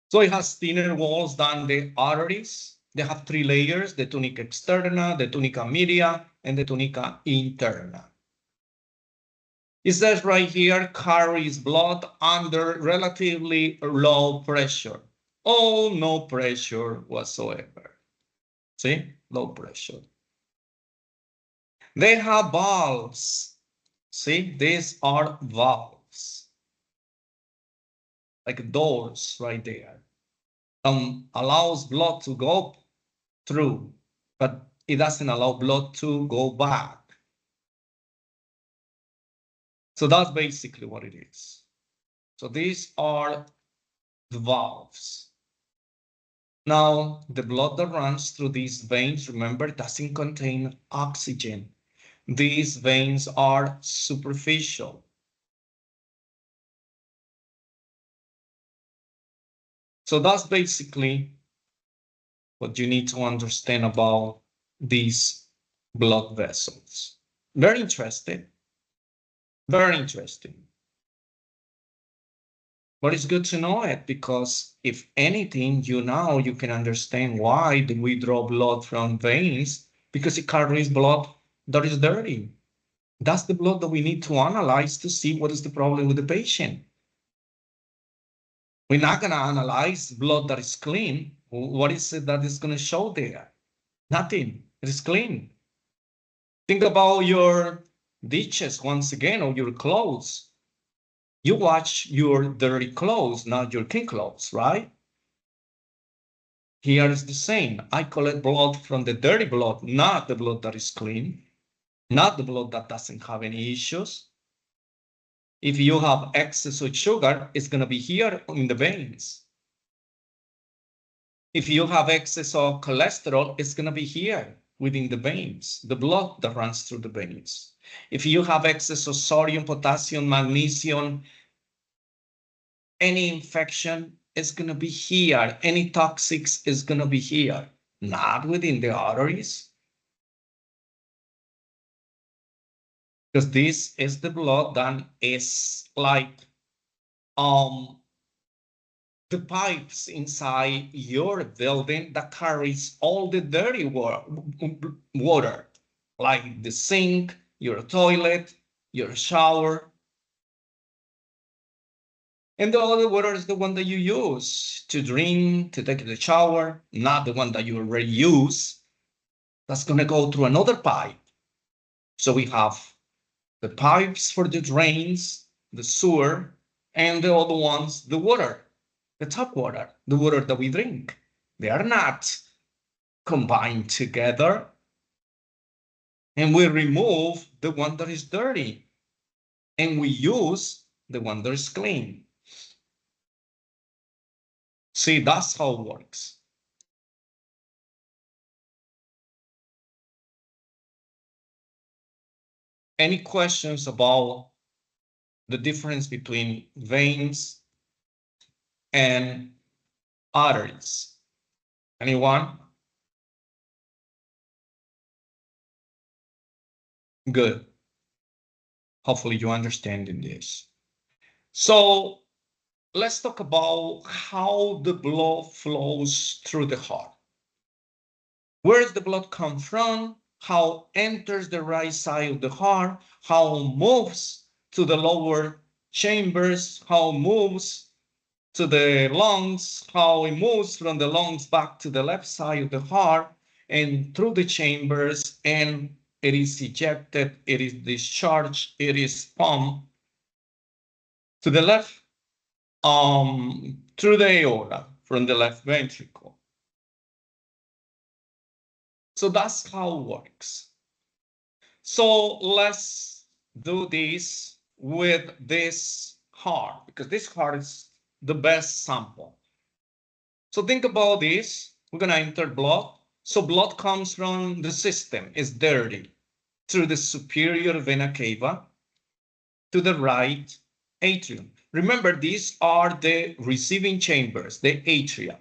So it has thinner walls than the arteries. They have three layers: the tunica externa, the tunica media, and the tunica interna. It says right here, carries blood under relatively low pressure. Oh, no pressure whatsoever. See, low pressure. They have valves. See, these are valves, like doors right there. Allows blood to go through, but it doesn't allow blood to go back. So that's basically what it is. So these are the valves. Now, the blood that runs through these veins, remember, doesn't contain oxygen. These veins are superficial. So that's basically what you need to understand about these blood vessels. Very interesting. Very interesting. But it's good to know it, because if anything, now you can understand why do we draw blood from veins, because it carries blood that is dirty. That's the blood that we need to analyze to see what is the problem with the patient. We're not going to analyze blood that is clean. What is it that is going to show there? Nothing. It is clean. Think about your dishes once again, or your clothes. You wash your dirty clothes, not your clean clothes, right? Here is the same. I collect blood from the dirty blood, not the blood that is clean, not the blood that doesn't have any issues. If you have excess of sugar, it's going to be here in the veins. If you have excess of cholesterol, it's going to be here within the veins, the blood that runs through the veins. If you have excess of sodium, potassium, magnesium, any infection is going to be here. Any toxics is going to be here, not within the arteries. Because this is the blood that is like the pipes inside your building that carries all the dirty water, like the sink, your toilet, your shower. And the other water is the one that you use to drink, to take the shower, not the one that you already use. That's going to go through another pipe. So we have The pipes for the drains, the sewer, and the other ones, the water, the tap water, the water that we drink. They are not combined together. And we remove the one that is dirty and we use the one that is clean. See, that's how it works. Any questions about the difference between veins and arteries? Anyone? Good. Hopefully you understand in this. So let's talk about how the blood flows through the heart. Where does the blood come from? How enters the right side of the heart? How moves to the lower chambers? How moves to the lungs? How it moves from the lungs back to the left side of the heart and through the chambers, and it is ejected, it is discharged, it is pumped to the left through the aorta from the left ventricle. So that's how it works. So let's do this with this heart, because this heart is the best sample. So think about this. We're going to enter blood. So blood comes from the system, it's dirty, through the superior vena cava to the right atrium. Remember, these are the receiving chambers, the atria.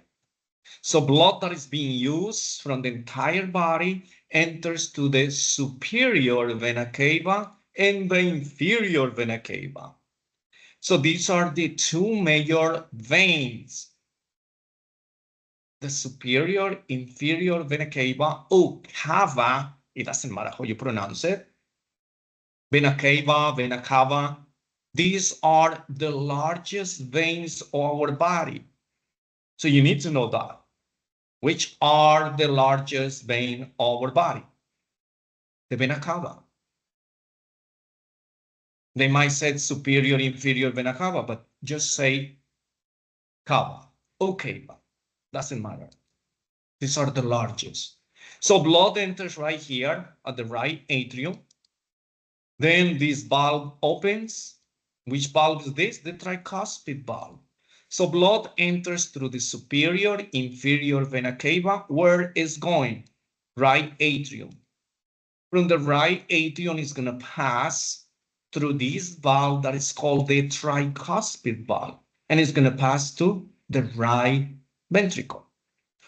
So blood that is being used from the entire body enters to the superior vena cava and the inferior vena cava. So these are the two major veins. The superior, inferior vena cava, or cava, it doesn't matter how you pronounce it. Vena cava. These are the largest veins of our body. So you need to know that. Which are the largest vein of our body? The vena cava. They might say superior, inferior vena cava, but just say cava or cava. Doesn't matter. These are the largest. So blood enters right here at the right atrium. Then this valve opens. Which valve is this? The tricuspid valve. So blood enters through the superior, inferior vena cava. Where is going? Right atrium. From the right atrium is going to pass through this valve that is called the tricuspid valve, and it's going to pass to the right ventricle.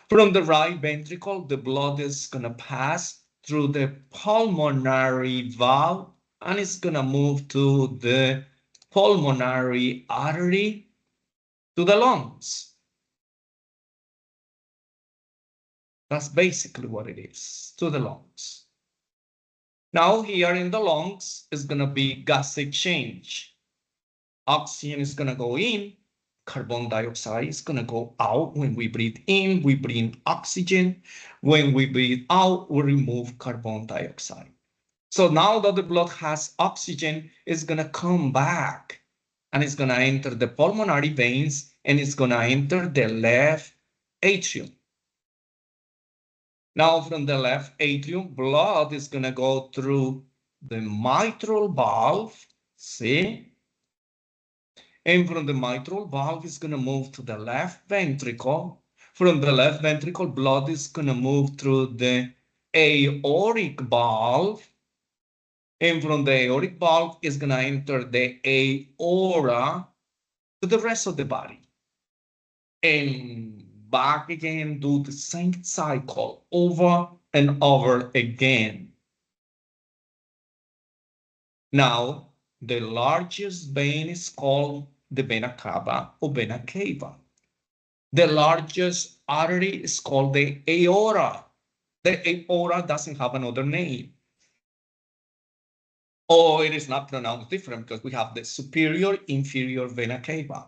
From the right ventricle, the blood is going to pass through the pulmonary valve, and it's going to move to the pulmonary artery to the lungs. That's basically what it is, to the lungs. Now here in the lungs is going to be gas exchange. Oxygen is going to go in, carbon dioxide is going to go out. When we breathe in, we bring oxygen. When we breathe out, we remove carbon dioxide. So now that the blood has oxygen, it's going to come back and it's going to enter the pulmonary veins and it's going to enter the left atrium. Now from the left atrium, blood is going to go through the mitral valve, see? And from the mitral valve, it's going to move to the left ventricle. From the left ventricle, blood is going to move through the aortic valve. And from the aortic valve, it's going to enter the aorta to the rest of the body. And back again, do the same cycle over and over again. Now, the largest vein is called the vena cava or vena cava. The largest artery is called the aorta. The aorta doesn't have another name. Or it is not pronounced different because we have the superior, inferior vena cava.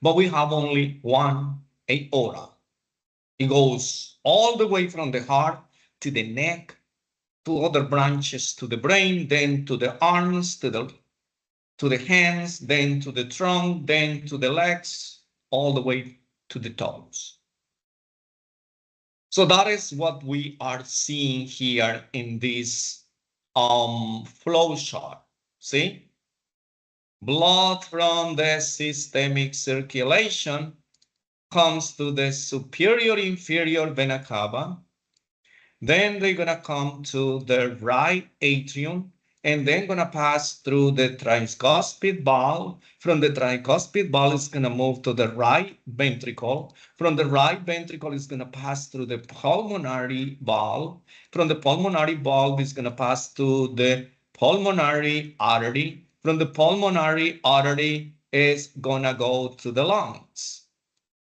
But we have only one aorta. It goes all the way from the heart to the neck, to other branches to the brain, then to the arms, to the hands, then to the trunk, then to the legs, all the way to the toes. So that is what we are seeing here in this flow chart. See? Blood from the systemic circulation comes to the superior inferior vena cava. Then they're gonna come to the right atrium, and then gonna pass through the tricuspid valve. From the tricuspid valve, it's gonna move to the right ventricle. From the right ventricle, it's gonna pass through the pulmonary valve. From the pulmonary valve, it's gonna pass to the pulmonary artery. From the pulmonary artery, it's gonna go to the lungs.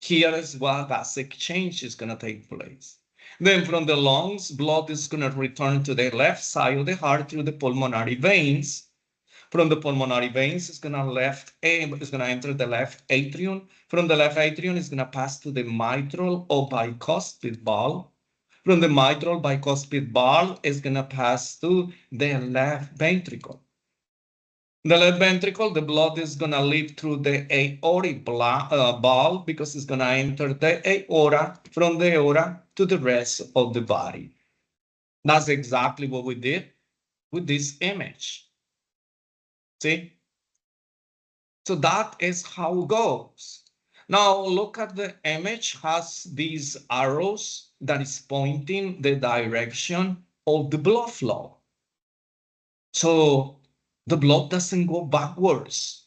Here is what gas exchange is gonna take place. Then from the lungs, blood is going to return to the left side of the heart through the pulmonary veins. From the pulmonary veins, it's going to enter the left atrium. From the left atrium, it's going to pass to the mitral or bicuspid valve. From the mitral bicuspid valve, it's going to pass to the left ventricle. The left ventricle, the blood is going to leave through the aortic valve because it's going to enter the aorta, from the aorta to the rest of the body. That's exactly what we did with this image. See? So that is how it goes. Now look at the image, has these arrows that is pointing the direction of the blood flow. So the blood doesn't go backwards.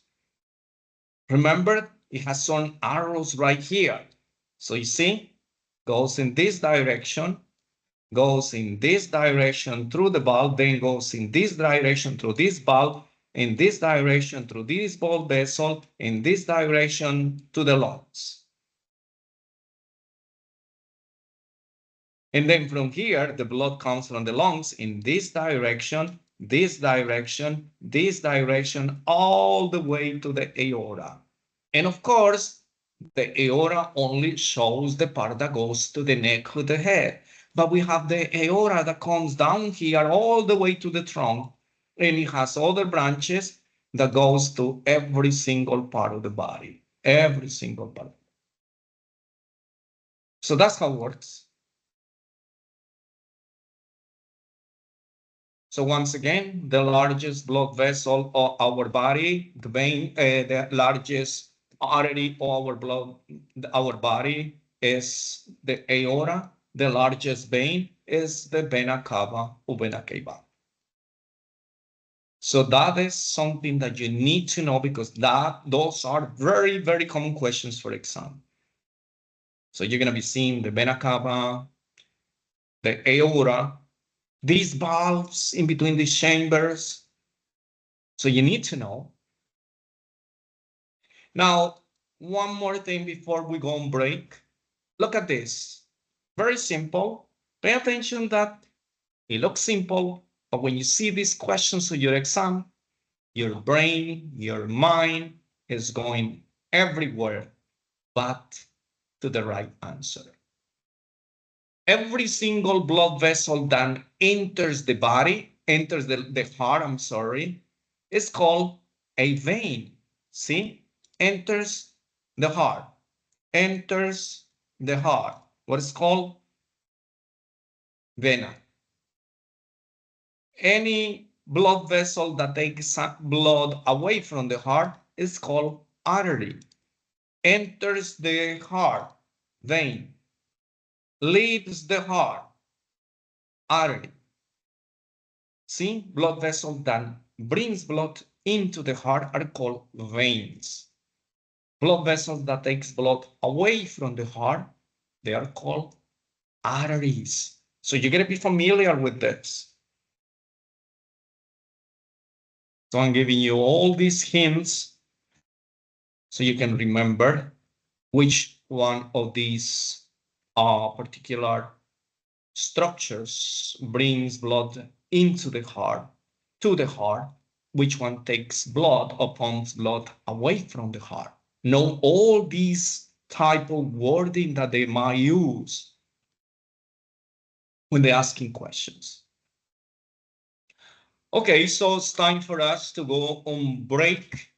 Remember, it has some arrows right here. So you see, goes in this direction, goes in this direction through the valve, then goes in this direction through this valve, in this direction through this blood vessel, in this direction to the lungs. And then from here, the blood comes from the lungs in this direction, this direction, this direction, all the way to the aorta. And of course, the aorta only shows the part that goes to the neck of the head. But we have the aorta that comes down here all the way to the trunk, and it has other branches that goes to every single part of the body, every single part. So that's how it works. So once again, the largest blood vessel of our body, the vein, the largest artery of our body is the aorta. The largest vein is the vena cava or vena cava. So that is something that you need to know because those are very, very common questions for exam. So you're going to be seeing the vena cava, the aorta, these valves in between these chambers. So you need to know. Now, one more thing before we go on break. Look at this. Very simple. Pay attention that it looks simple, but when you see these questions on your exam, your brain, your mind is going everywhere but to the right answer. Every single blood vessel that enters the body, enters the heart, I'm sorry, is called a vein. See? Enters the heart. Enters the heart. What is called? Vena. Any blood vessel that takes blood away from the heart is called artery. Enters the heart, vein. Leaves the heart, artery. See, blood vessels that brings blood into the heart are called veins. Blood vessels that takes blood away from the heart, they are called arteries. So you're going to be familiar with this. So I'm giving you all these hints so you can remember which one of these particular structures brings blood into the heart, to the heart, which one takes blood or pumps blood away from the heart. Know all these type of wording that they might use when they're asking questions. Okay, so it's time for us to go on break.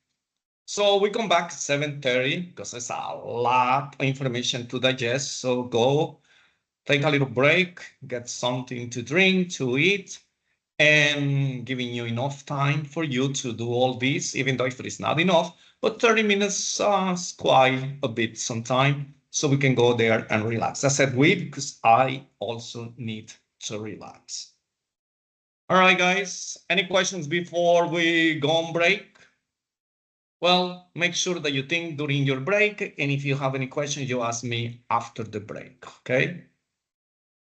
So we come back at 7:30 because it's a lot of information to digest. So go take a little break, get something to drink, to eat, and giving you enough time for you to do all this, even though if it is not enough, but 30 minutes is quite a bit some time. So we can go there and relax. I said we because I also need to relax. All right, guys. Any questions before we go on break? Well, make sure that you think during your break. And if you have any questions, you ask me after the break. Okay.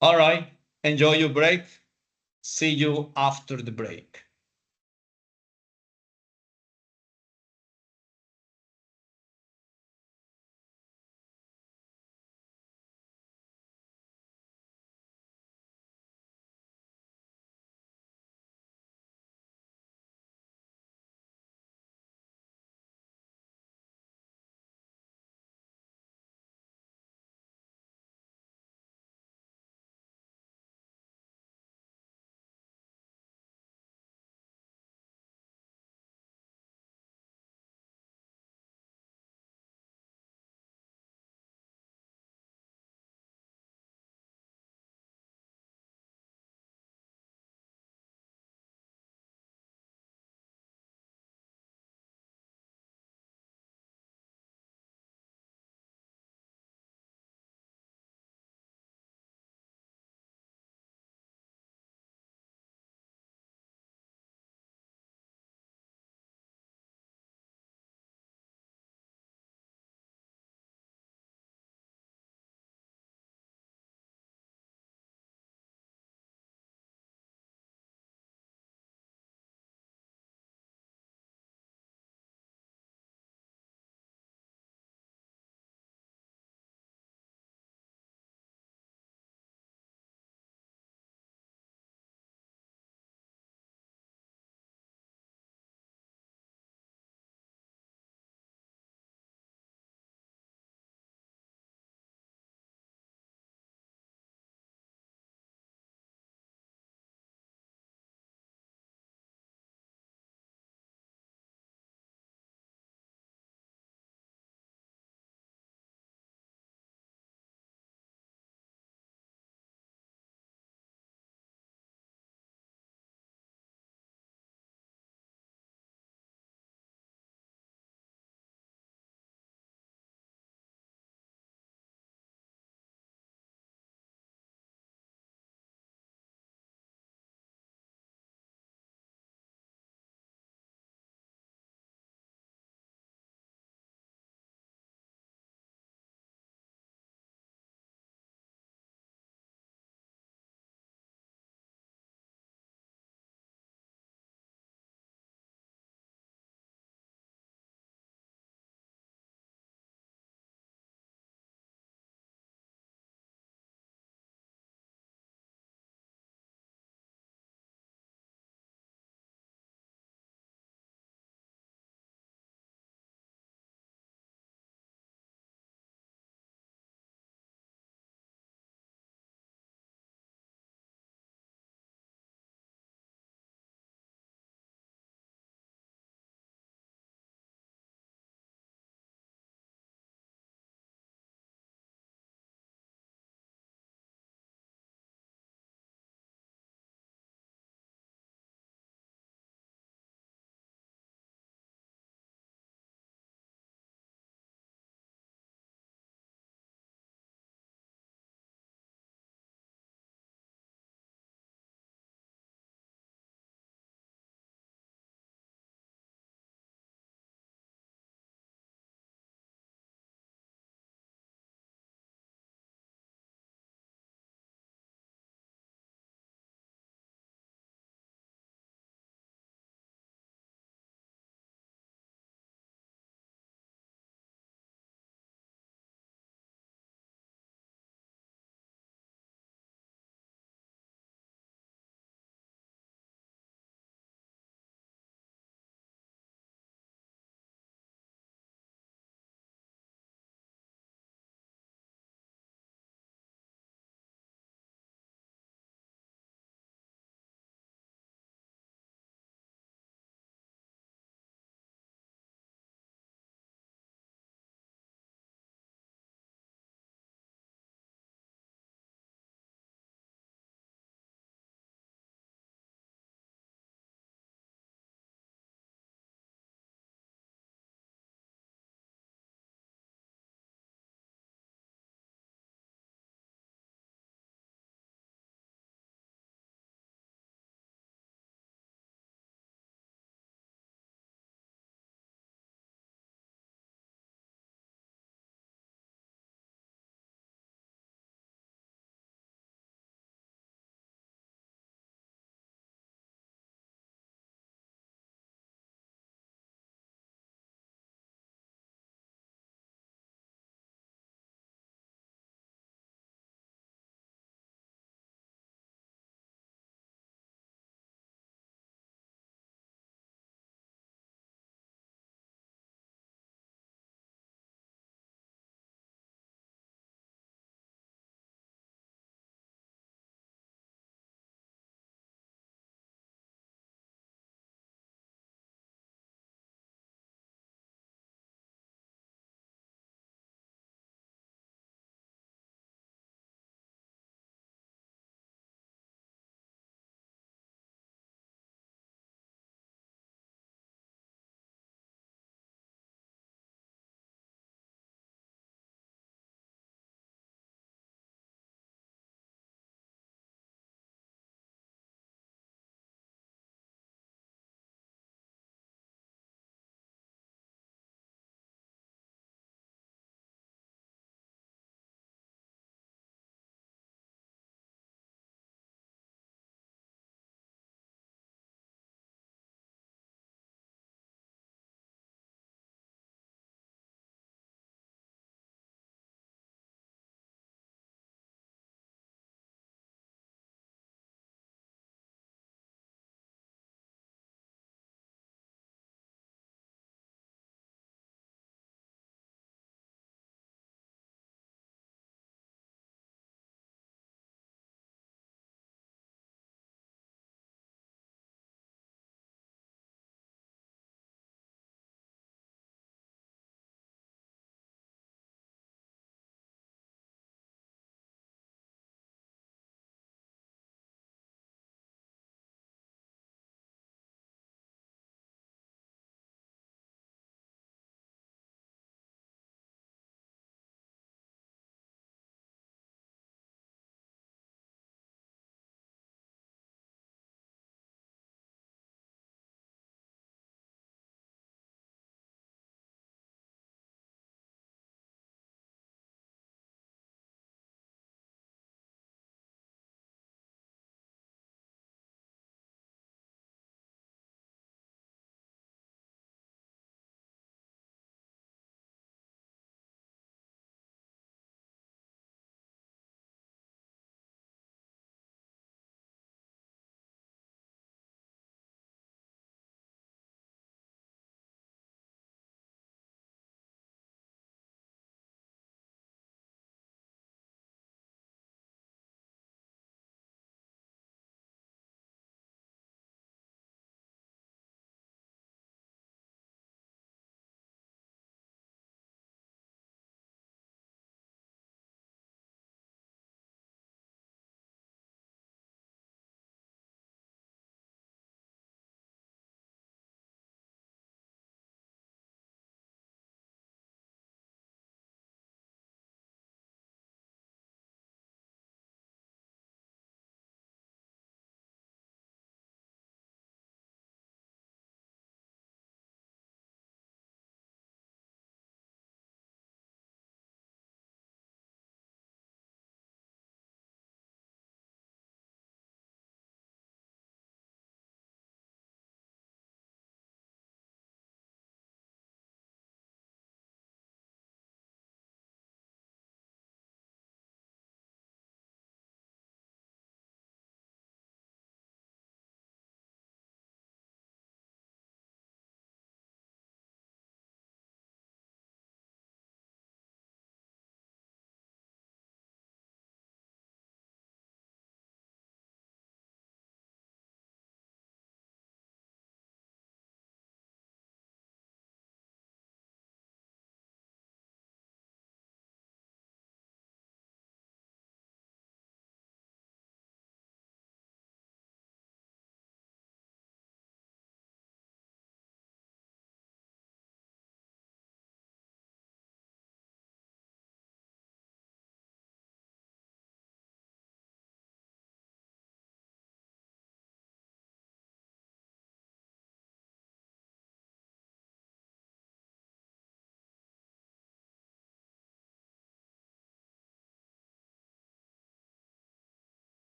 All right. Enjoy your break. See you after the break.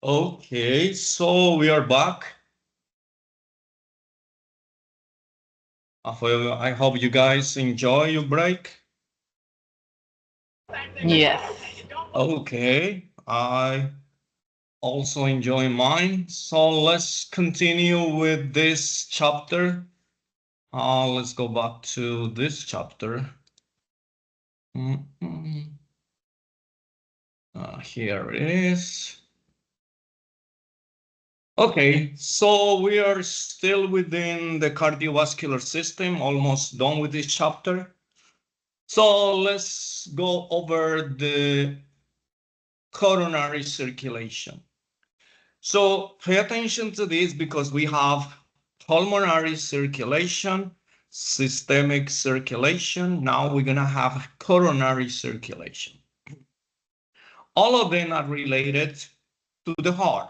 Okay, so we are back. I hope you guys enjoy your break. Yes. Okay, I also enjoy mine. So let's continue with this chapter. Let's go back to this chapter. Here it is. Okay, so we are still within the cardiovascular system, almost done with this chapter. So let's go over the coronary circulation. So pay attention to this because we have pulmonary circulation, systemic circulation. Now we're going to have coronary circulation. All of them are related to the heart,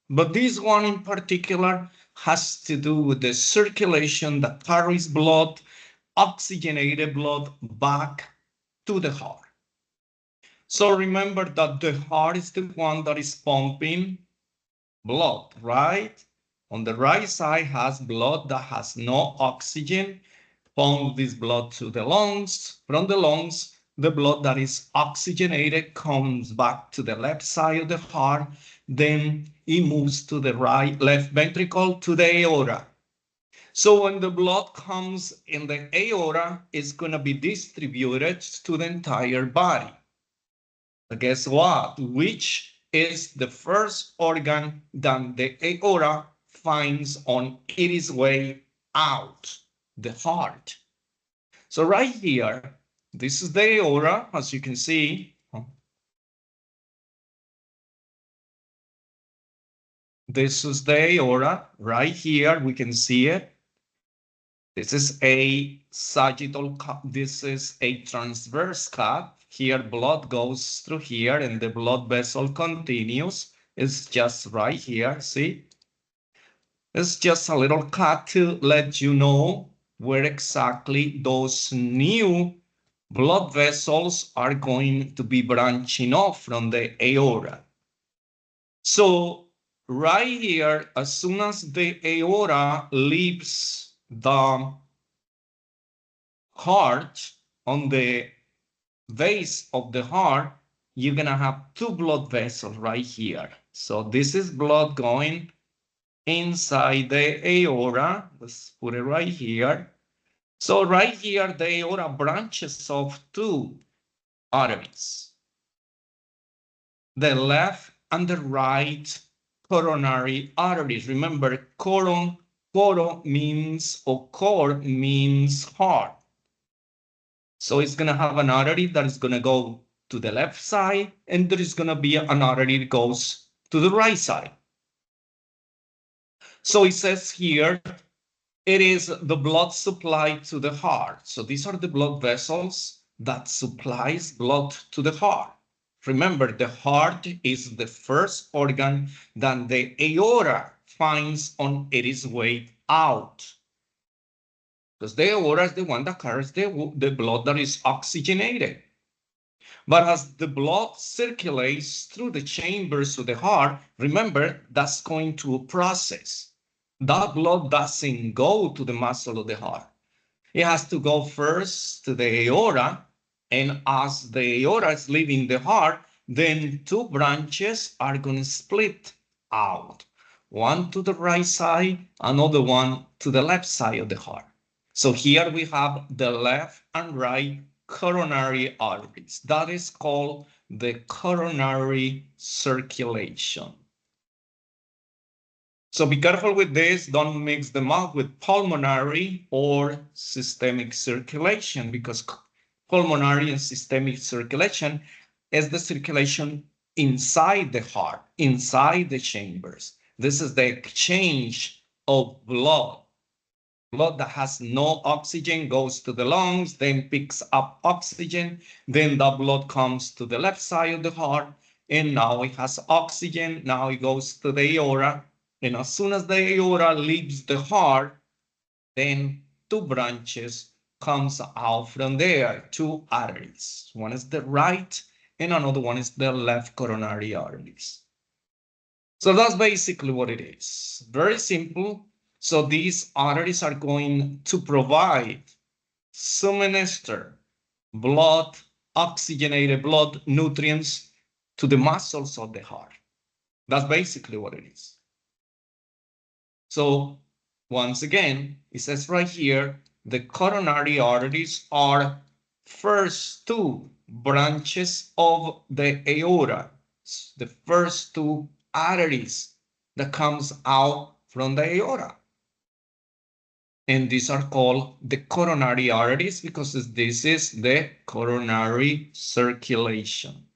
but this one in particular has to do with the circulation that carries blood, oxygenated blood back to the heart. So remember that the heart is the one that is pumping blood, right? On the right side has blood that has no oxygen, pump this blood to the lungs. From the lungs, the blood that is oxygenated comes back to the left side of the heart, then it moves to the left ventricle to the aorta. So when the blood comes in the aorta, it's going to be distributed to the entire body. But guess what? Which is the first organ that the aorta finds on its way out? The heart. So right here, this is the aorta, as you can see. This is the aorta. Right here, we can see it. This is a sagittal cut. This is a transverse cut. Here, blood goes through here, and the blood vessel continues. It's just right here. See? It's just a little cut to let you know where exactly those new blood vessels are going to be branching off from the aorta. So right here, as soon as the aorta leaves the heart on the base of the heart, you're gonna have two blood vessels right here. So this is blood going inside the aorta. Let's put it right here. So right here, the aorta branches off two arteries, the left and the right coronary arteries. Remember, coro means, or cor means heart. So it's going to have an artery that is going to go to the left side, and there is going to be an artery that goes to the right side. So it says here, it is the blood supply to the heart. So these are the blood vessels that supplies blood to the heart. Remember, the heart is the first organ that the aorta finds on its way out. Because the aorta is the one that carries the blood that is oxygenated. But as the blood circulates through the chambers of the heart, remember, that's going to a process. That blood doesn't go to the muscle of the heart. It has to go first to the aorta, and as the aorta is leaving the heart, then two branches are going to split out. One to the right side, another one to the left side of the heart. So here we have the left and right coronary arteries. That is called the coronary circulation. So be careful with this. Don't mix them up with pulmonary or systemic circulation, because pulmonary and systemic circulation is the circulation inside the heart, inside the chambers. This is the exchange of blood. Blood that has no oxygen goes to the lungs, then picks up oxygen, then the blood comes to the left side of the heart, and now it has oxygen. Now it goes to the aorta, and as soon as the aorta leaves the heart, then two branches comes out from there, two arteries. One is the right, and another one is the left coronary arteries. So that's basically what it is. Very simple. So these arteries are going to provide, suminister blood, oxygenated blood, nutrients to the muscles of the heart. That's basically what it is. So once again, it says right here, the coronary arteries are first two branches of the aorta, the first two arteries that comes out from the aorta. And these are called the coronary arteries because this is the coronary circulation.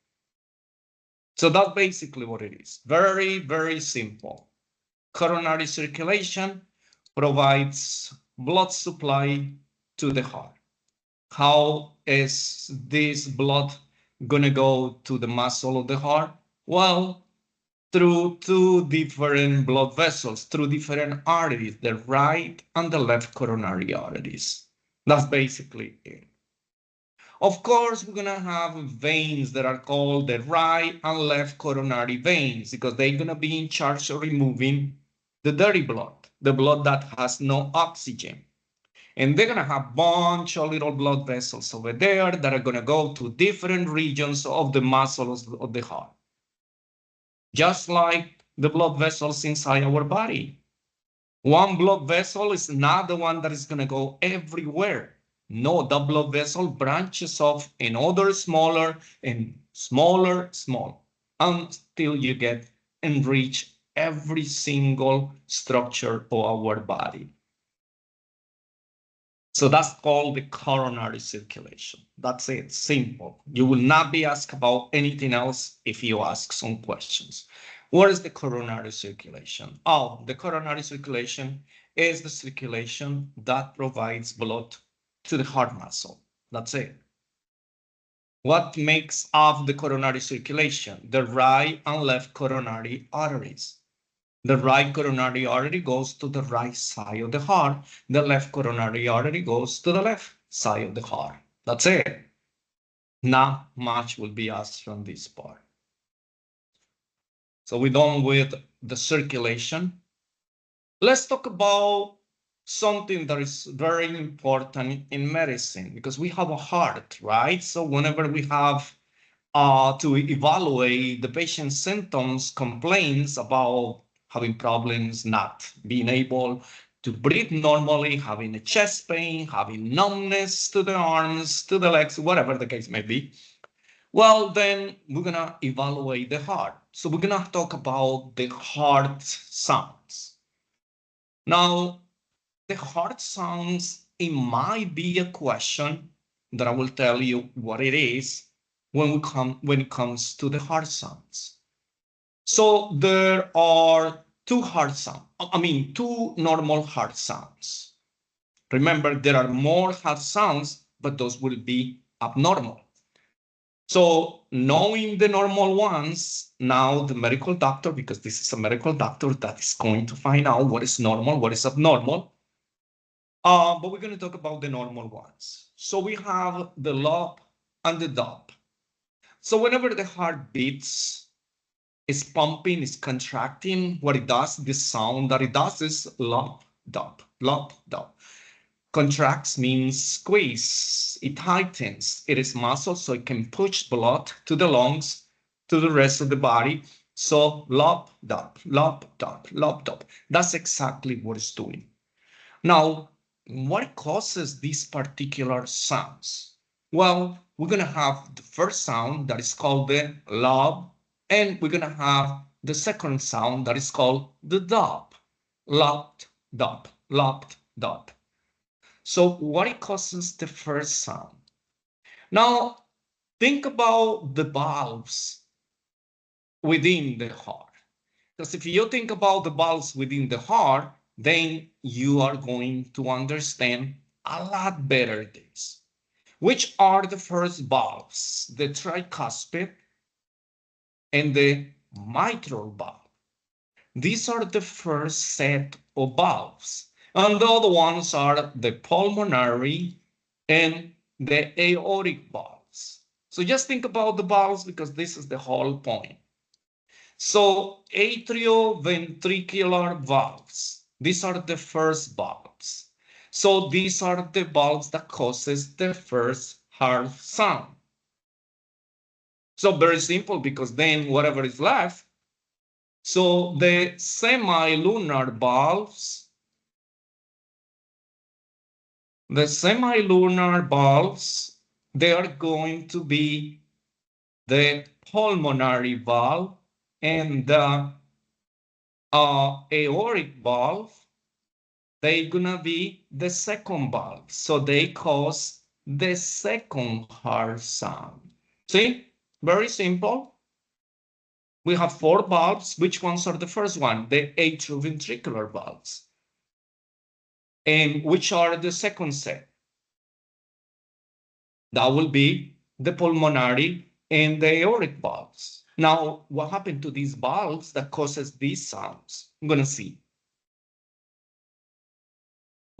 So that's basically what it is. Very, very simple. Coronary circulation provides blood supply to the heart. How is this blood gonna go to the muscle of the heart? Well, through two different blood vessels, through different arteries, the right and the left coronary arteries. That's basically it. Of course, we're gonna have veins that are called the right and left coronary veins because they're gonna be in charge of removing the dirty blood, the blood that has no oxygen. And they're gonna have a bunch of little blood vessels over there that are gonna go to different regions of the muscles of the heart. Just like the blood vessels inside our body. One blood vessel is not the one that is going to go everywhere. No, the blood vessel branches off in other smaller and smaller, until you get and reach every single structure of our body. So that's called the coronary circulation. That's it, simple. You will not be asked about anything else if you ask some questions. What is the coronary circulation? Oh, the coronary circulation is the circulation that provides blood to the heart muscle. That's it. What makes up the coronary circulation? The right and left coronary arteries. The right coronary artery goes to the right side of the heart. The left coronary artery goes to the left side of the heart. That's it. Not much will be asked from this part. So we're done with the circulation. Let's talk about something that is very important in medicine because we have a heart, right? So whenever we have to evaluate the patient's symptoms, complaints about having problems, not being able to breathe normally, having a chest pain, having numbness to the arms, to the legs, whatever the case may be. Well, then we're gonna evaluate the heart. So we're gonna talk about the heart sounds. Now, the heart sounds, it might be a question that I will tell you what it is when it comes to the heart sounds. So there are two normal heart sounds. Remember, there are more heart sounds, but those will be abnormal. So knowing the normal ones, now the medical doctor, because this is a medical doctor that is going to find out what is normal, what is abnormal. But we're going to talk about the normal ones. So we have the lob and the dub. So whenever the heart beats, it's pumping, it's contracting, what it does, the sound that it does is lob, dub, lob, dub. Contracts means squeeze, it tightens, it is muscle, so it can push blood to the lungs, to the rest of the body. So lob, dub, lob, dub, lob, dub. That's exactly what it's doing. Now, what causes these particular sounds? Well, we're going to have the first sound that is called the lob, and we're going to have the second sound that is called the dub. Lob, dub, lob, dub. So what causes the first sound? Now, think about the valves within the heart. Because if you think about the valves within the heart, then you are going to understand a lot better this. Which are the first valves? The tricuspid and the mitral valve. These are the first set of valves. And the other ones are the pulmonary and the aortic valves. So just think about the valves because this is the whole point. So atrioventricular valves, these are the first valves. So these are the valves that causes the first heart sound. So very simple, because then whatever is left. So the semilunar valves, they are going to be the pulmonary valve and the aortic valve. They're gonna be the second valve. So they cause the second heart sound. See, very simple. We have four valves. Which ones are the first one? The atrioventricular valves. And which are the second set? That will be the pulmonary and the aortic valves. Now, what happened to these valves that causes these sounds? I'm gonna see.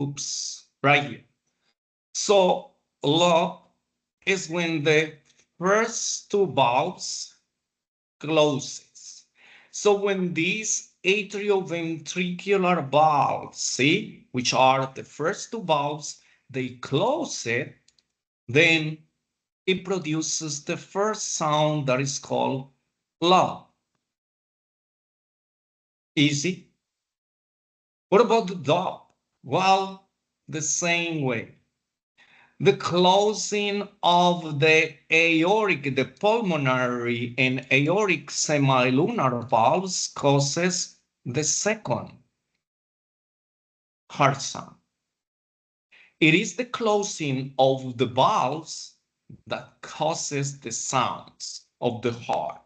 Oops, right here. So law is when the first two valves closes. So when these atrioventricular valves, see, which are the first two valves, they close it, then it produces the first sound that is called la. Easy. What about the dog? Well, the same way. The closing of the aortic, the pulmonary and aortic semilunar valves causes the second heart sound. It is the closing of the valves that causes the sounds of the heart.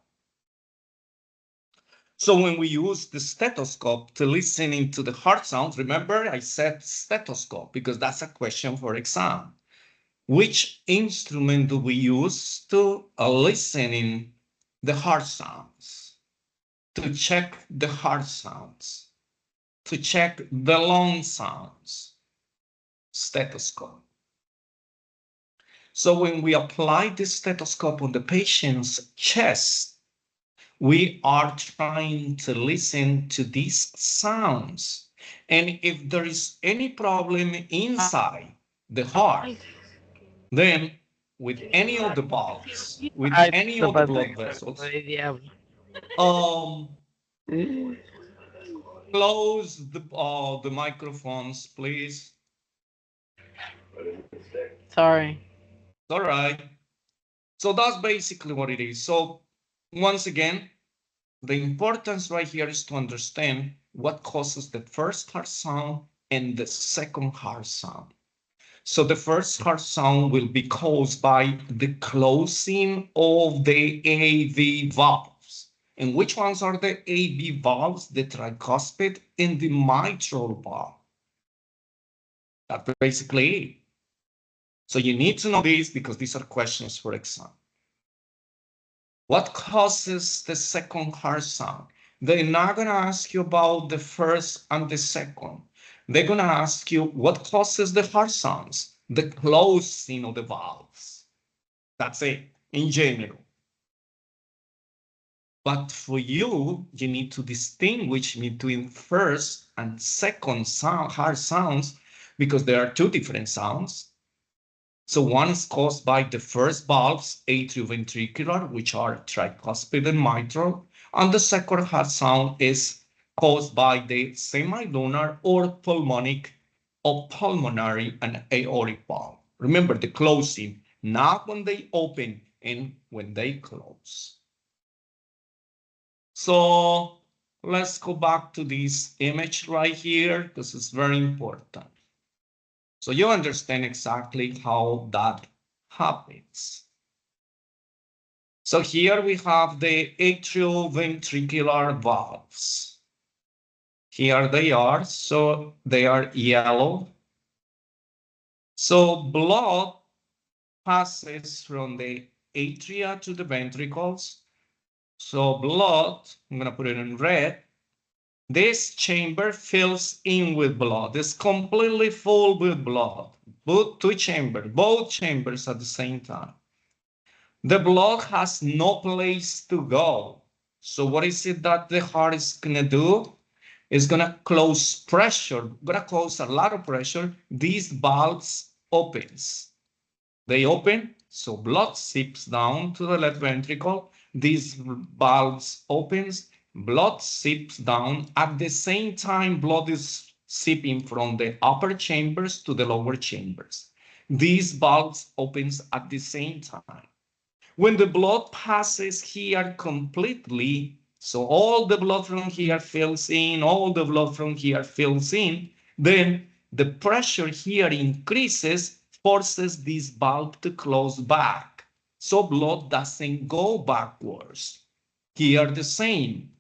So when we use the stethoscope to listen into the heart sounds, remember I said stethoscope because that's a question for exam. Which instrument do we use to listen in the heart sounds, to check the heart sounds, to check the lung sounds? Stethoscope. So when we apply this stethoscope on the patient's chest, we are trying to listen to these sounds. And if there is any problem inside the heart, then with any of the valves, with Ay, any of the zapata, blood vessels, soy diablo. um, close the microphones, please. Sorry. All right. So that's basically what it is. So once again, the importance right here is to understand what causes the first heart sound and the second heart sound. So the first heart sound will be caused by the closing of the AV valves. And which ones are the AV valves? The tricuspid and the mitral valve. That's basically it. So you need to know this because these are questions for exam. What causes the second heart sound? They're not going to ask you about the first and the second. They're going to ask you what causes the heart sounds, the closing of the valves. That's it in general. But for you, you need to distinguish between first and second sound, heart sounds, because there are two different sounds. So one is caused by the first valves, atrioventricular, which are tricuspid and mitral, and the second heart sound is caused by the semilunar or pulmonic or pulmonary and aortic valve. Remember the closing, not when they open and when they close. So let's go back to this image right here because it's very important. So you understand exactly how that happens. So here we have the atrioventricular valves. Here they are, so they are yellow. So blood passes from the atria to the ventricles. So blood, I'm gonna put it in red. This chamber fills in with blood. It's completely full with blood. Both chambers at the same time. The blood has no place to go. So what is it that the heart is gonna do? It's gonna close pressure, gonna cause a lot of pressure. These valves opens. They open, so blood seeps down to the left ventricle. These valves opens, blood seeps down. At the same time, blood is seeping from the upper chambers to the lower chambers. These valves opens at the same time. When the blood passes here completely, so all the blood from here fills in, all the blood from here fills in, then the pressure here increases, forces this valve to close back. So blood doesn't go backwards. Here the same.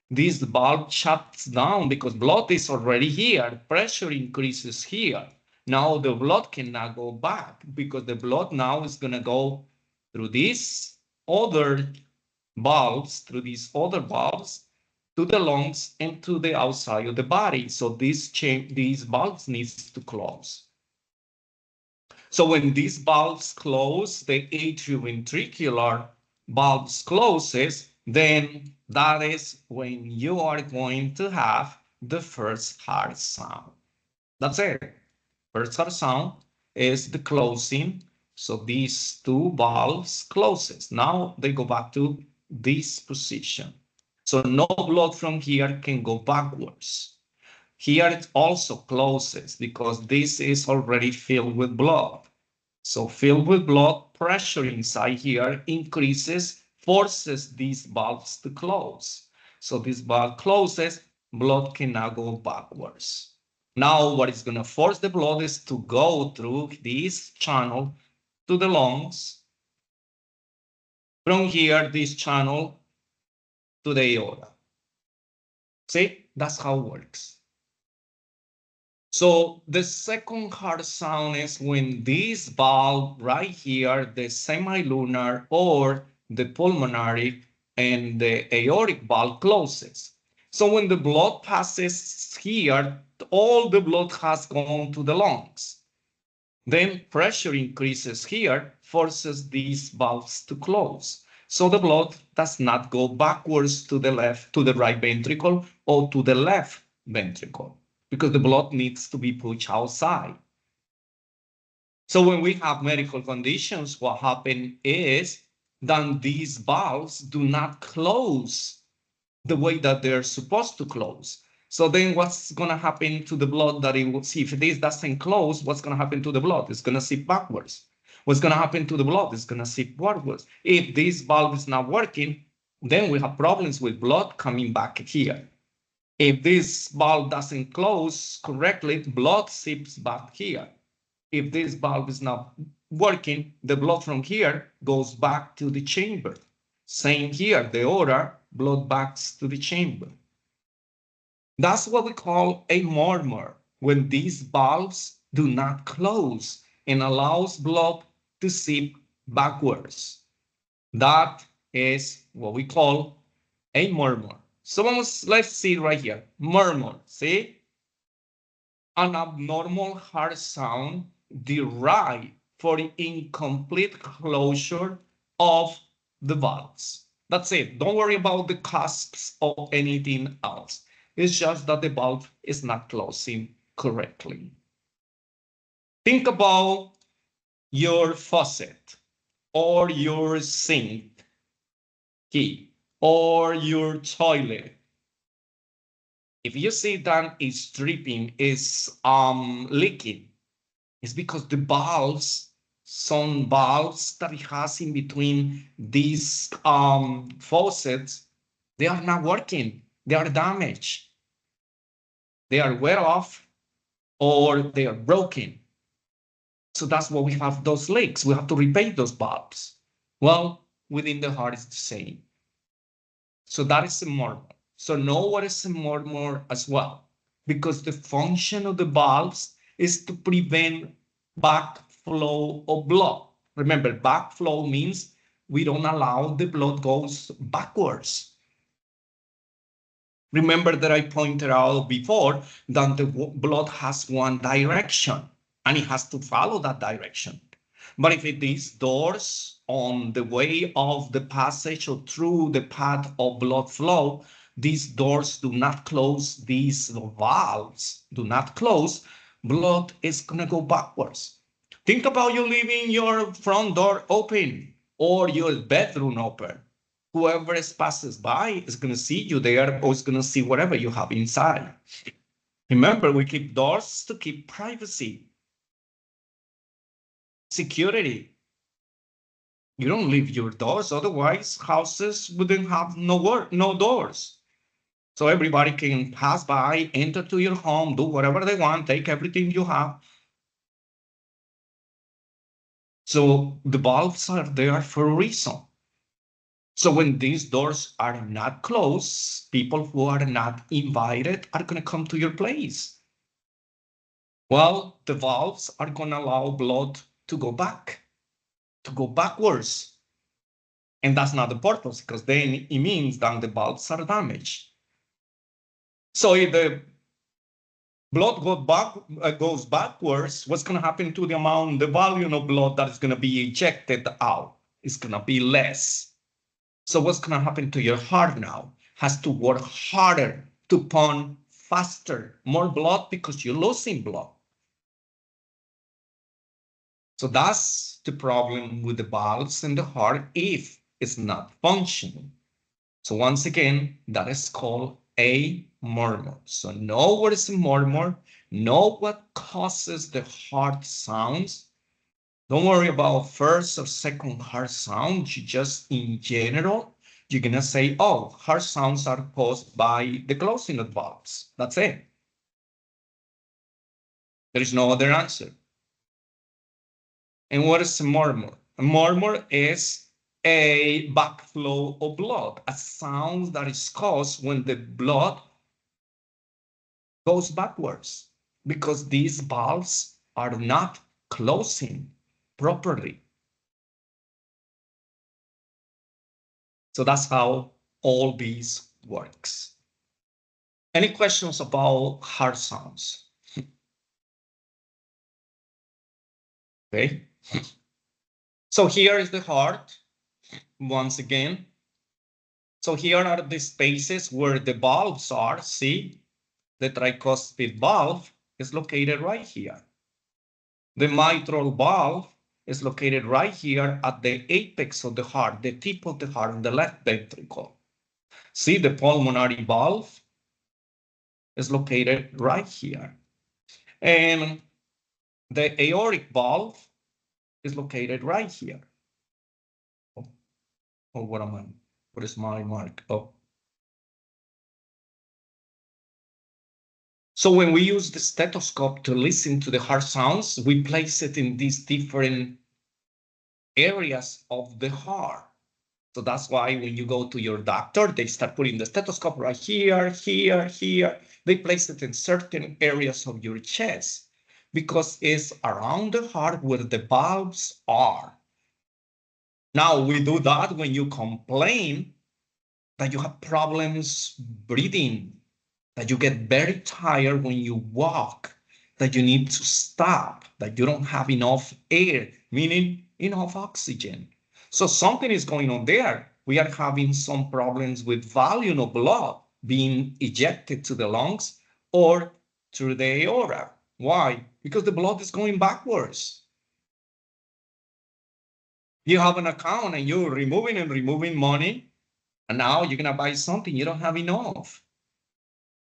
This valve shuts down because blood is already here. Pressure increases here. Now the blood cannot go back because the blood now is going to go through these other valves, to the lungs and to the outside of the body. So these valves needs to close. So when these valves close, the atrioventricular valves closes, then that is when you are going to have the first heart sound. That's it. First heart sound is the closing. So these two valves closes. Now they go back to this position. So no blood from here can go backwards. Here it also closes because this is already filled with blood. So filled with blood, pressure inside here increases, forces these valves to close. So this valve closes, blood cannot go backwards. Now what is going to force the blood is to go through this channel to the lungs. From here, this channel to the aorta. See, that's how it works. So the second heart sound is when this valve right here, the semilunar or the pulmonary and the aortic valve closes. So when the blood passes here, all the blood has gone to the lungs. Then pressure increases here, forces these valves to close. So the blood does not go backwards to the left, to the right ventricle or to the left ventricle, because the blood needs to be pushed outside. So when we have medical conditions, what happens is that these valves do not close the way that they're supposed to close. So then what's going to happen to the blood that it will see? If this doesn't close, what's going to happen to the blood? It's going to seep backwards. What's going to happen to the blood? It's going to seep backwards. If this valve is not working, then we have problems with blood coming back here. If this valve doesn't close correctly, blood seeps back here. If this valve is not working, the blood from here goes back to the chamber. Same here, the aorta, blood backs to the chamber. That's what we call a murmur, when these valves do not close and allows blood to seep backwards. That is what we call a murmur. So let's see right here, murmur, see? An abnormal heart sound derived for incomplete closure of the valves. That's it. Don't worry about the cusps or anything else. It's just that the valve is not closing correctly. Think about your faucet or your sink key or your toilet. If you see that it's dripping, it's leaking, it's because the valves, some valves that it has in between these faucets, they are not working. They are damaged. They are wear off or they are broken. So that's why we have those leaks. We have to repaint those valves. Well, within the heart is the same. So that is a murmur. So know what is a murmur as well, because the function of the valves is to prevent backflow of blood. Remember, backflow means we don't allow the blood goes backwards. Remember that I pointed out before that the blood has one direction and it has to follow that direction. But if it is doors on the way of the passage or through the path of blood flow, these doors do not close, these valves do not close, blood is going to go backwards. Think about you leaving your front door open or your bedroom open. Whoever passes by is going to see you there or is going to see whatever you have inside. Remember, we keep doors to keep privacy, security. You don't leave your doors, otherwise houses wouldn't have no doors. So everybody can pass by, enter to your home, do whatever they want, take everything you have. So the valves are there for a reason. So when these doors are not closed, people who are not invited are going to come to your place. Well, the valves are going to allow blood to go backwards. And that's not the purpose, because then it means that the valves are damaged. So if the blood goes backwards, what's going to happen to the amount, the volume of blood that is going to be ejected out? It's going to be less. So what's going to happen to your heart now? Has to work harder to pump faster, more blood, because you're losing blood. So that's the problem with the valves in the heart if it's not functioning. So once again, that is called a murmur. So know what is a murmur, know what causes the heart sounds. Don't worry about first or second heart sound. You just, in general, you're going to say, oh, heart sounds are caused by the closing of valves. That's it. There is no other answer. And what is a murmur? A murmur is a backflow of blood, a sound that is caused when the blood goes backwards, because these valves are not closing properly. So that's how all these works. Any questions about heart sounds? Okay. So here is the heart once again. So here are the spaces where the valves are. See, the tricuspid valve is located right here. The mitral valve is located right here at the apex of the heart, the tip of the heart in the left ventricle. See, the pulmonary valve is located right here. And the aortic valve is located right here. Oh, what is my mark? Oh. So when we use the stethoscope to listen to the heart sounds, we place it in these different areas of the heart. So that's why when you go to your doctor, they start putting the stethoscope right here, here, here. They place it in certain areas of your chest because it's around the heart where the valves are. Now, we do that when you complain that you have problems breathing, that you get very tired when you walk, that you need to stop, that you don't have enough air, meaning enough oxygen. So something is going on there. We are having some problems with volume of blood being ejected to the lungs or through the aorta. Why? Because the blood is going backwards. You have an account and you're removing and removing money, and now you're going to buy something you don't have enough.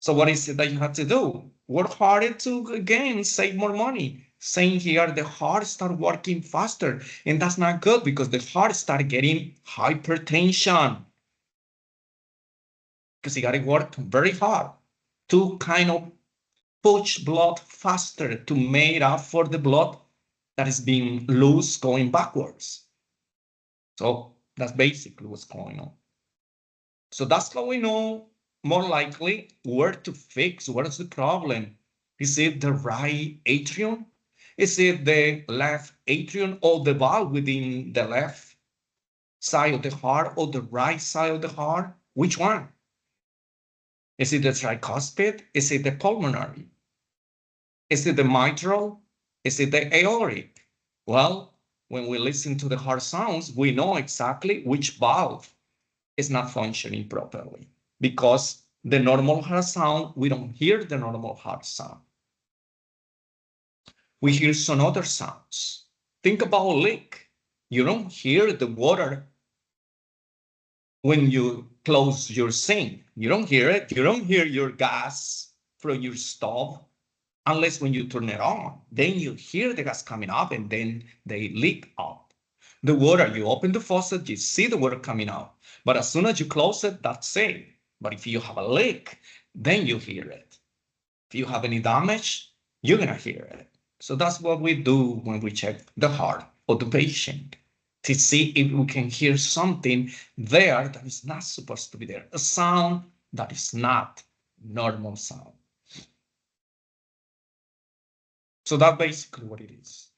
So what is it that you have to do? Work harder to, again, save more money. Same here, the heart start working faster, and that's not good because the heart start getting hypertension because you got to work very hard to kind of push blood faster to make up for the blood that is being loose going backwards. So that's basically what's going on. So that's how we know more likely where to fix. What is the problem? Is it the right atrium? Is it the left atrium or the valve within the left side of the heart or the right side of the heart? Which one? Is it the tricuspid? Is it the pulmonary? Is it the mitral? Is it the aortic? Well, when we listen to the heart sounds, we know exactly which valve is not functioning properly, because the normal heart sound, we don't hear the normal heart sound. We hear some other sounds. Think about a leak. You don't hear the water when you close your sink. You don't hear it. You don't hear your gas from your stove unless when you turn it on. Then you hear the gas coming up and then they leak up. The water, you open the faucet, you see the water coming out. But as soon as you close it, that's it. But if you have a leak, then you hear it. If you have any damage, you're going to hear it. So that's what we do when we check the heart of the patient, to see if we can hear something there that is not supposed to be there, a sound that is not normal sound. So that's basically what it is.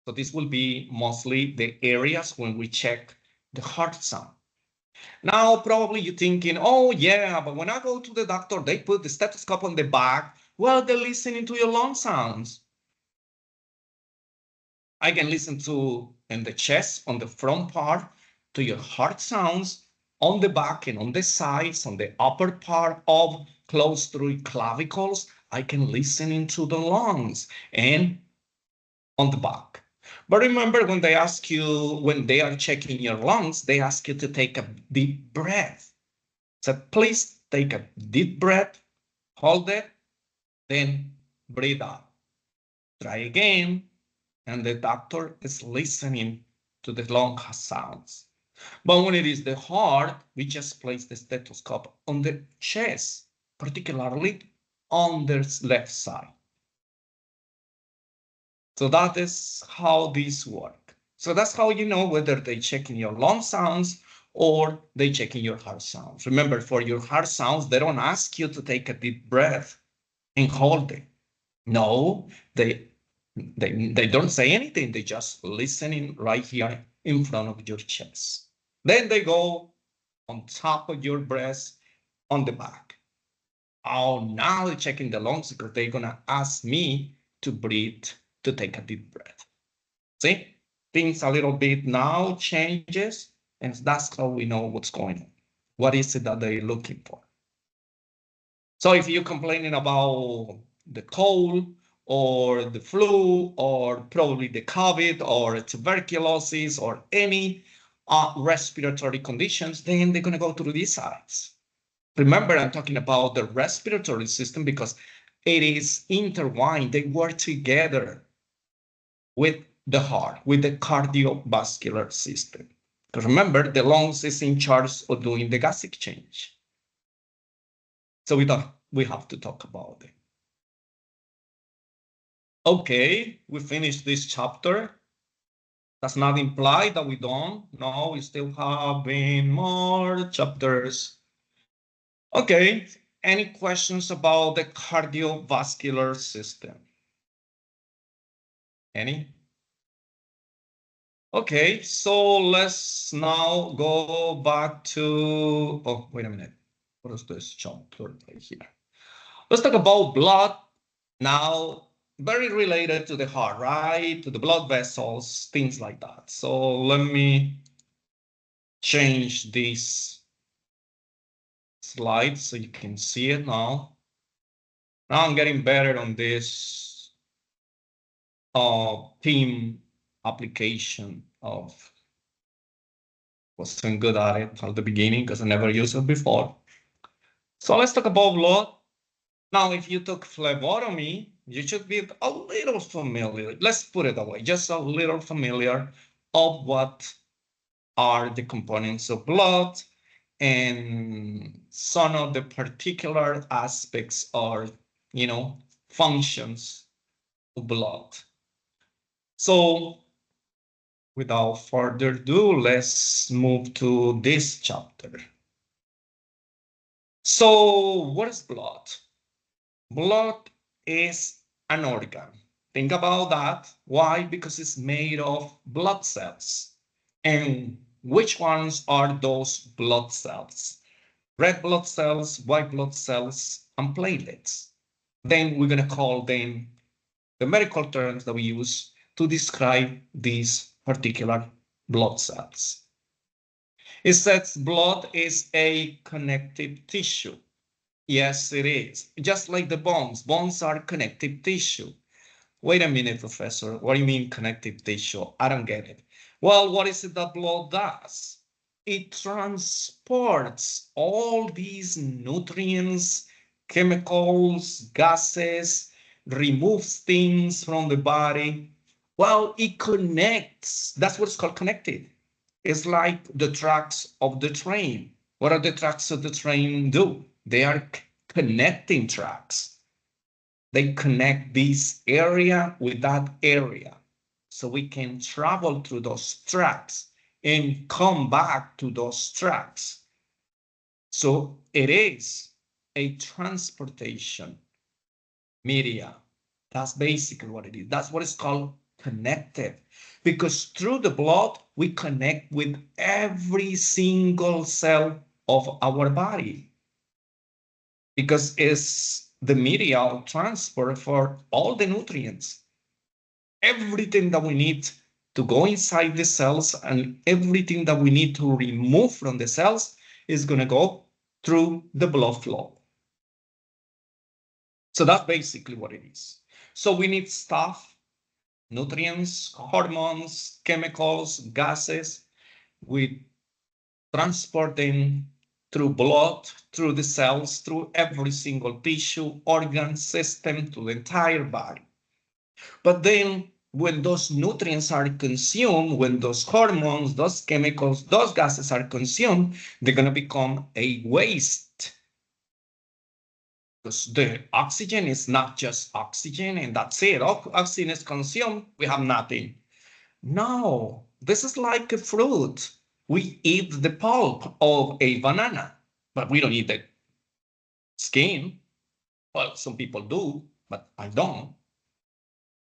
So this will be mostly the areas when we check the heart sound. Now, probably you're thinking, oh yeah, but when I go to the doctor, they put the stethoscope on the back. Well, they're listening to your lung sounds. I can listen to in the chest, on the front part, to your heart sounds, on the back and on the sides, on the upper part of close to the clavicles. I can listen into the lungs and on the back. But remember, when they ask you, when they are checking your lungs, they ask you to take a deep breath. So please take a deep breath, hold it, then breathe out. Try again, and the doctor is listening to the lung sounds. But when it is the heart, we just place the stethoscope on the chest, particularly on the left side. So that is how these work. So that's how you know whether they checking your lung sounds or they checking your heart sounds. Remember, for your heart sounds, they don't ask you to take a deep breath and hold it. No, they don't say anything. They just listening right here in front of your chest. Then they go on top of your breast on the back. Oh, now they're checking the lungs because they're gonna ask me to breathe, to take a deep breath. See, things a little bit now changes, and that's how we know what's going on. What is it that they're looking for? So if you're complaining about the cold or the flu or probably the COVID or tuberculosis or any respiratory conditions, then they're going to go through these sites. Remember, I'm talking about the respiratory system because it is intertwined. They work together with the heart, with the cardiovascular system. Because remember, the lungs is in charge of doing the gas exchange. So we have to talk about it. Okay, we finished this chapter. Does not imply that we don't. No, we still having more chapters. Okay, any questions about the cardiovascular system? Any? Okay, so let's now go back to, oh, wait a minute. What is this chapter right here? Let's talk about blood. Now, very related to the heart, right? To the blood vessels, things like that. So let me change this slide so you can see it now. Now I'm getting better on this team application of, wasn't good at it at the beginning because I never used it before. So let's talk about blood. Now, if you took phlebotomy, you should be a little familiar. Let's put it away, just a little familiar of what are the components of blood and some of the particular aspects or, functions of blood. So without further ado, let's move to this chapter. So what is blood? Blood is an organ. Think about that. Why? Because it's made of blood cells. And which ones are those blood cells? Red blood cells, white blood cells, and platelets. Then we're going to call them the medical terms that we use to describe these particular blood cells. It says blood is a connective tissue. Yes, it is. Just like the bones. Bones are connective tissue. Wait a minute, professor. What do you mean connective tissue? I don't get it. Well, what is it that blood does? It transports all these nutrients, chemicals, gases, removes things from the body. Well, it connects. That's what's called connected. It's like the tracks of the train. What are the tracks of the train do? They are connecting tracks. They connect this area with that area. So we can travel through those tracks and come back to those tracks. So it is a transportation media. That's basically what it is. That's what it's called connected. Because through the blood, we connect with every single cell of our body. Because it's the medial transport for all the nutrients. Everything that we need to go inside the cells and everything that we need to remove from the cells is going to go through the blood flow. So that's basically what it is. So we need stuff, nutrients, hormones, chemicals, gases. We transport them through blood, through the cells, through every single tissue, organ, system, to the entire body. But then when those nutrients are consumed, when those hormones, those chemicals, those gases are consumed, they're going to become a waste. Because the oxygen is not just oxygen and that's it. Oxygen is consumed, we have nothing. No, this is like a fruit. We eat the pulp of a banana, but we don't eat the skin. Well, some people do, but I don't.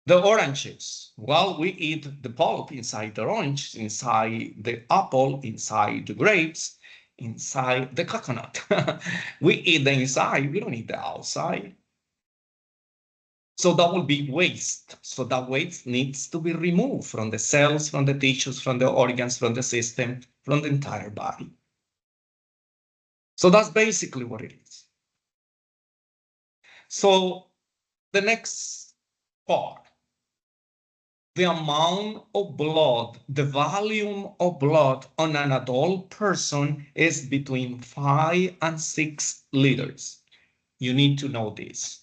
The oranges, well, we eat the pulp inside the orange, inside the apple, inside the grapes, inside the coconut. We eat the inside, we don't eat the outside. So that will be waste. So that waste needs to be removed from the cells, from the tissues, from the organs, from the system, from the entire body. So that's basically what it is. So the next part, the amount of blood, the volume of blood on an adult person is between 5 and 6 liters. You need to know this.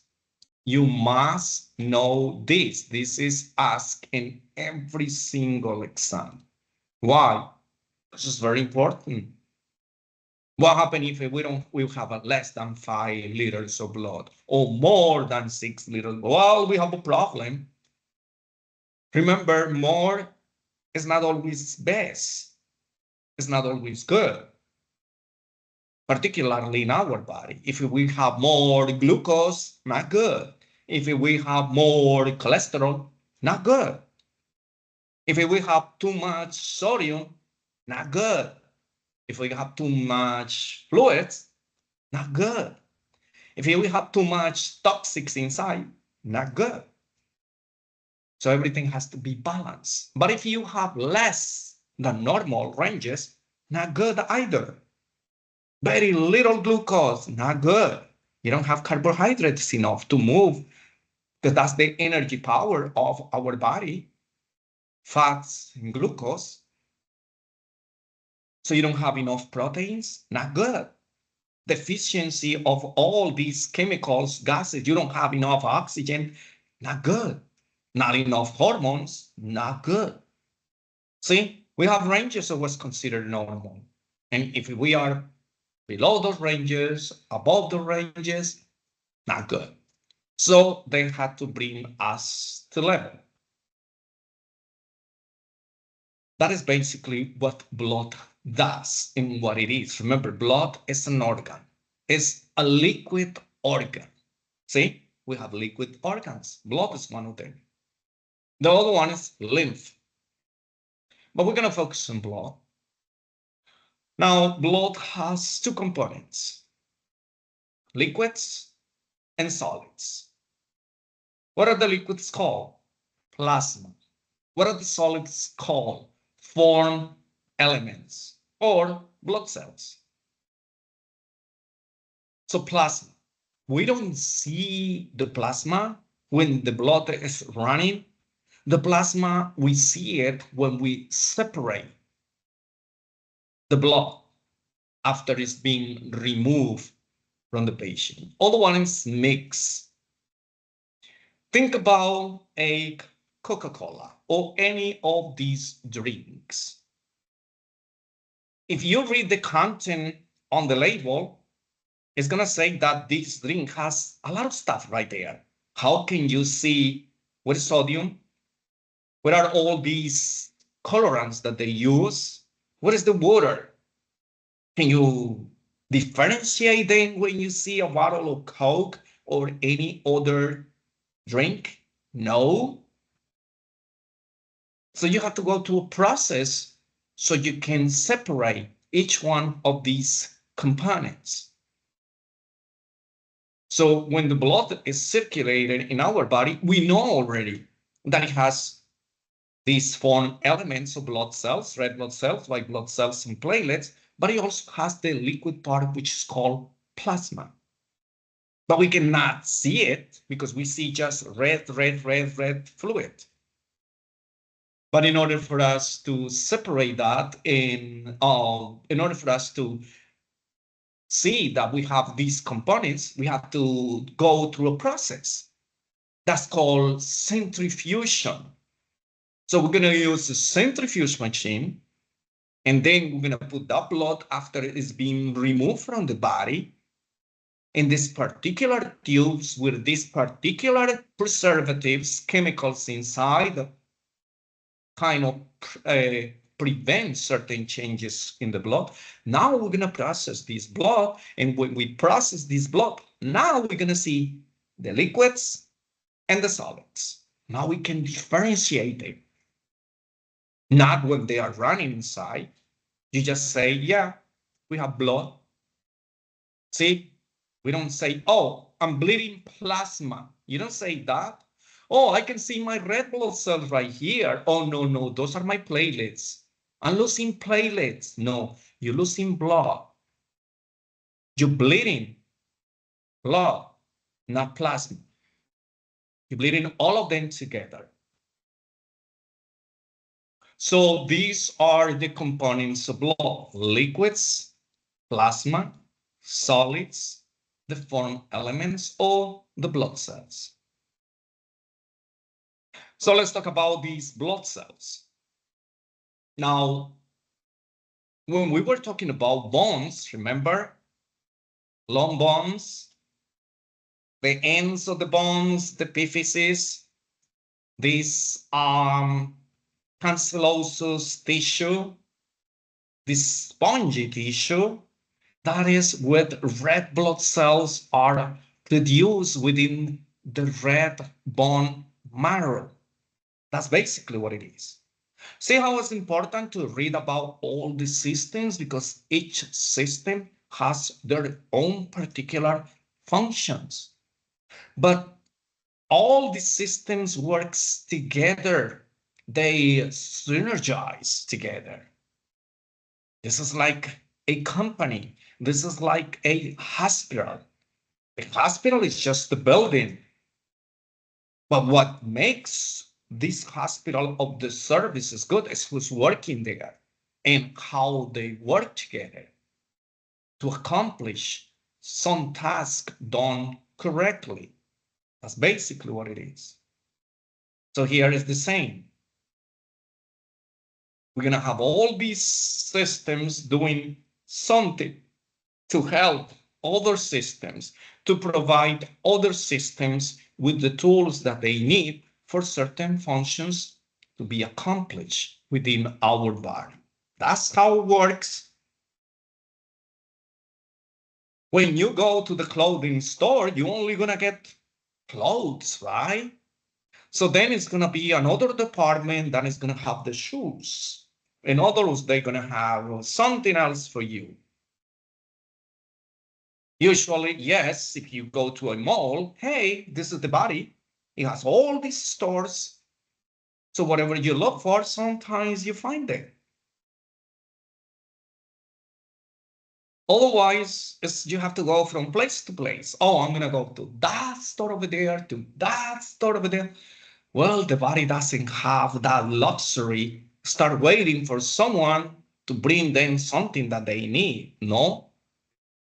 You must know this. This is asked in every single exam. Why? This is very important. What happens if we have less than 5 liters of blood or more than 6 liters? Well, we have a problem. Remember, more is not always best. It's not always good, particularly in our body. If we have more glucose, not good. If we have more cholesterol, not good. If we have too much sodium, not good. If we have too much fluids, not good. If we have too much toxics inside, not good. So everything has to be balanced. But if you have less than normal ranges, not good either. Very little glucose, not good. You don't have carbohydrates enough to move because that's the energy power of our body, fats and glucose. So you don't have enough proteins, not good. Deficiency of all these chemicals, gases, you don't have enough oxygen, not good. Not enough hormones, not good. See, we have ranges of what's considered normal. And if we are below those ranges, above the ranges, not good. So they had to bring us to level. That is basically what blood does and what it is. Remember, blood is an organ. It's a liquid organ. See, we have liquid organs. Blood is one of them. The other one is lymph. But we're going to focus on blood. Now, blood has two components, liquids and solids. What are the liquids called? Plasma. What are the solids called? Form elements or blood cells. So plasma. We don't see the plasma when the blood is running. The plasma, we see it when we separate the blood after it's being removed from the patient. Other ones mix. Think about a Coca-Cola or any of these drinks. If you read the content on the label, it's going to say that this drink has a lot of stuff right there. How can you see what is sodium? What are all these colorants that they use? What is the water? Can you differentiate them when you see a bottle of Coke or any other drink? No. So you have to go through a process so you can separate each one of these components. So when the blood is circulated in our body, we know already that it has these form elements of blood cells, red blood cells, white blood cells, and platelets, but it also has the liquid part, which is called plasma. But we cannot see it because we see just red fluid. But in order for us to separate that, in order for us to see that we have these components, we have to go through a process that's called centrifugation. So we're going to use a centrifuge machine, and then we're going to put that blood after it is being removed from the body in these particular tubes with these particular preservatives, chemicals inside, kind of prevent certain changes in the blood. Now we're going to process this blood, and when we process this blood, now we're going to see the liquids and the solids. Now we can differentiate them. Not when they are running inside. You just say, yeah, we have blood. See, we don't say, oh, I'm bleeding plasma. You don't say that. Oh, I can see my red blood cells right here. Oh, no, those are my platelets. I'm losing platelets. No, you're losing blood. You're bleeding blood, not plasma. You're bleeding all of them together. So these are the components of blood: liquids, plasma, solids, the form elements, or the blood cells. So let's talk about these blood cells. Now, when we were talking about bonds, remember, long bonds, the ends of the bonds, the epiphysis, this cancellous tissue, this spongy tissue, that is what red blood cells are produced within the red bone marrow. That's basically what it is. See how it's important to read about all the systems, because each system has their own particular functions. But all the systems works together. They synergize together. This is like a company. This is like a hospital. The hospital is just the building. But what makes this hospital of the services good is who's working there and how they work together to accomplish some task done correctly. That's basically what it is. So here is the same. We're going to have all these systems doing something to help other systems, to provide other systems with the tools that they need for certain functions to be accomplished within our body. That's how it works. When you go to the clothing store, you're only going to get clothes, right? So then it's going to be another department that is going to have the shoes. In others, they're going to have something else for you. Usually, yes, if you go to a mall, hey, this is the body. It has all these stores. So whatever you look for, sometimes you find it. Otherwise, you have to go from place to place. Oh, I'm going to go to that store over there, to that store over there. Well, the body doesn't have that luxury. Start waiting for someone to bring them something that they need. No,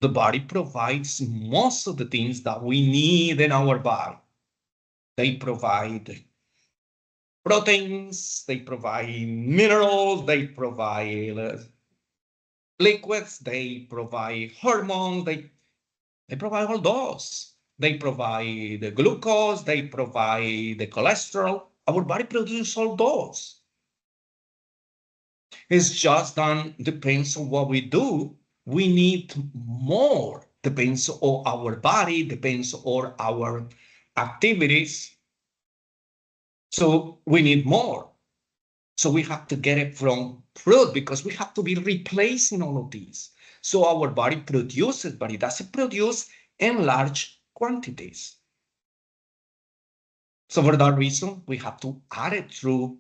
the body provides most of the things that we need in our body. They provide proteins, they provide minerals, they provide liquids, they provide hormones, they provide all those. They provide the glucose, they provide the cholesterol. Our body produces all those. It's just that depends on what we do. We need more. Depends on our body, depends on our activities. So we need more. So we have to get it from fruit because we have to be replacing all of these. So our body produces, but it doesn't produce in large quantities. So for that reason, we have to add it through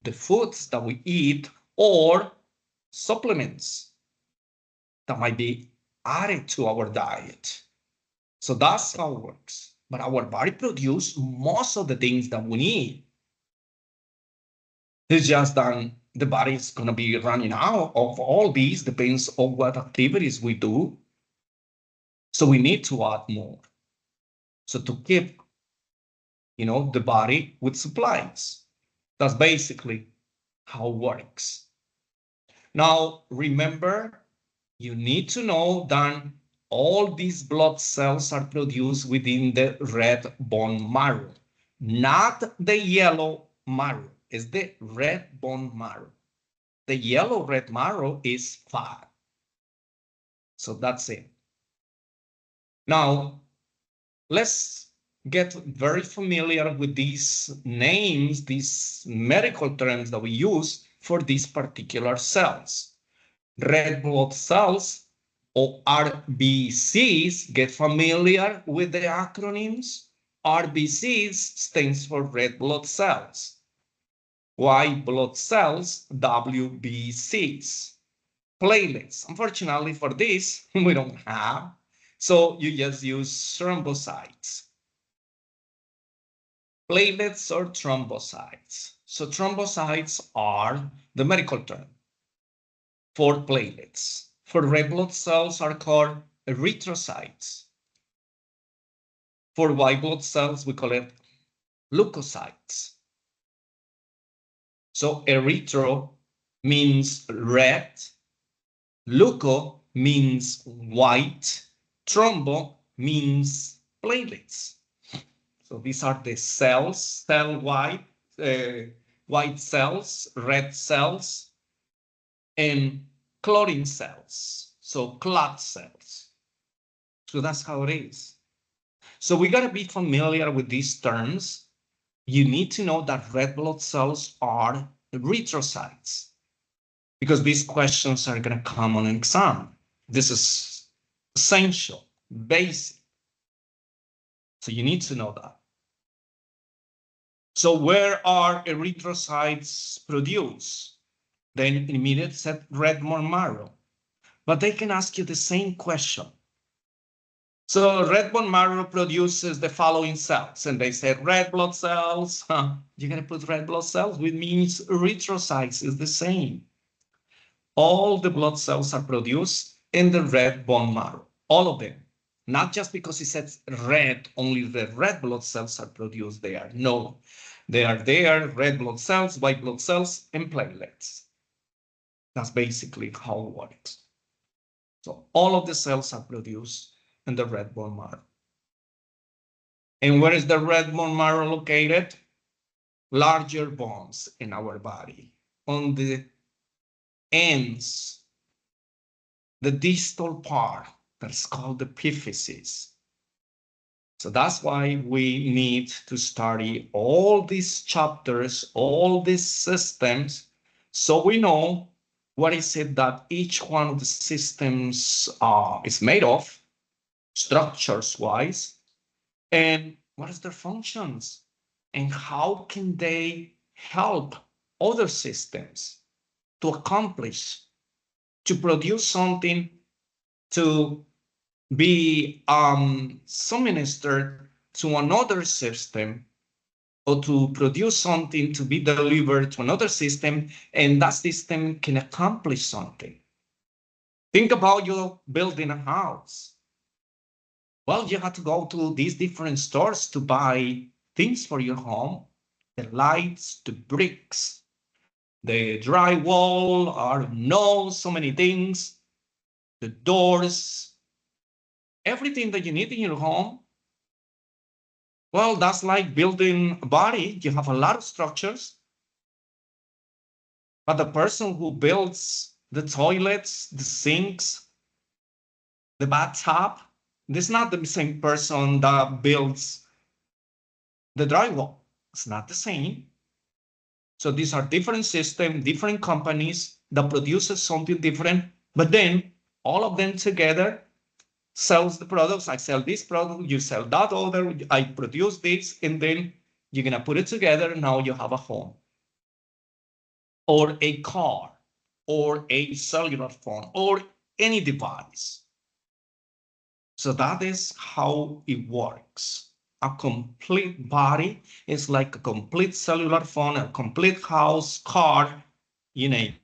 the foods that we eat or supplements that might be added to our diet. So that's how it works. But our body produces most of the things that we need. It's just that the body is going to be running out of all these, depends on what activities we do. So we need to add more. So to keep, the body with supplies. That's basically how it works. Now, remember, you need to know that all these blood cells are produced within the red bone marrow, not the yellow marrow. It's the red bone marrow. The yellow red marrow is fat. So that's it. Now, let's get very familiar with these names, these medical terms that we use for these particular cells. Red blood cells, or RBCs, get familiar with the acronyms. RBCs stands for red blood cells. White blood cells, WBCs. Platelets, unfortunately for this, we don't have. So you just use thrombocytes. Platelets or thrombocytes. So thrombocytes are the medical term for platelets. For red blood cells are called erythrocytes. For white blood cells, we call it leukocytes. So erythro means red, leuko means white, thrombo means platelets. So these are the cells, white cells, red cells, and clotting cells, so clot cells. So that's how it is. So we got to be familiar with these terms. You need to know that red blood cells are erythrocytes because these questions are going to come on an exam. This is essential, basic. So you need to know that. So where are erythrocytes produced? Then immediately said red bone marrow. But they can ask you the same question. So red bone marrow produces the following cells, and they said red blood cells. You're gonna put red blood cells, which means erythrocytes is the same. All the blood cells are produced in the red bone marrow, all of them. Not just because it says red, only the red blood cells are produced there. No, they are there, red blood cells, white blood cells, and platelets. That's basically how it works. So all of the cells are produced in the red bone marrow. And where is the red bone marrow located? Larger bones in our body, on the ends, the distal part that's called the epiphysis. So that's why we need to study all these chapters, all these systems, so we know what is it that each one of the systems is made of, structures-wise, and what is their functions, and how can they help other systems to accomplish, to produce something, to be administered to another system, or to produce something to be delivered to another system, and that system can accomplish something. Think about you building a house. Well, you have to go to these different stores to buy things for your home, the lights, the bricks, the drywall, I don't know, so many things, the doors, everything that you need in your home. Well, that's like building a body. You have a lot of structures, but the person who builds the toilets, the sinks, the bathtub, this is not the same person that builds the drywall. It's not the same. So these are different systems, different companies that produces something different, but then all of them together sells the products. I sell this product, you sell that other, I produce this, and then you're gonna put it together, and now you have a home, or a car, or a cellular phone, or any device. So that is how it works. A complete body is like a complete cellular phone, a complete house, car, you name.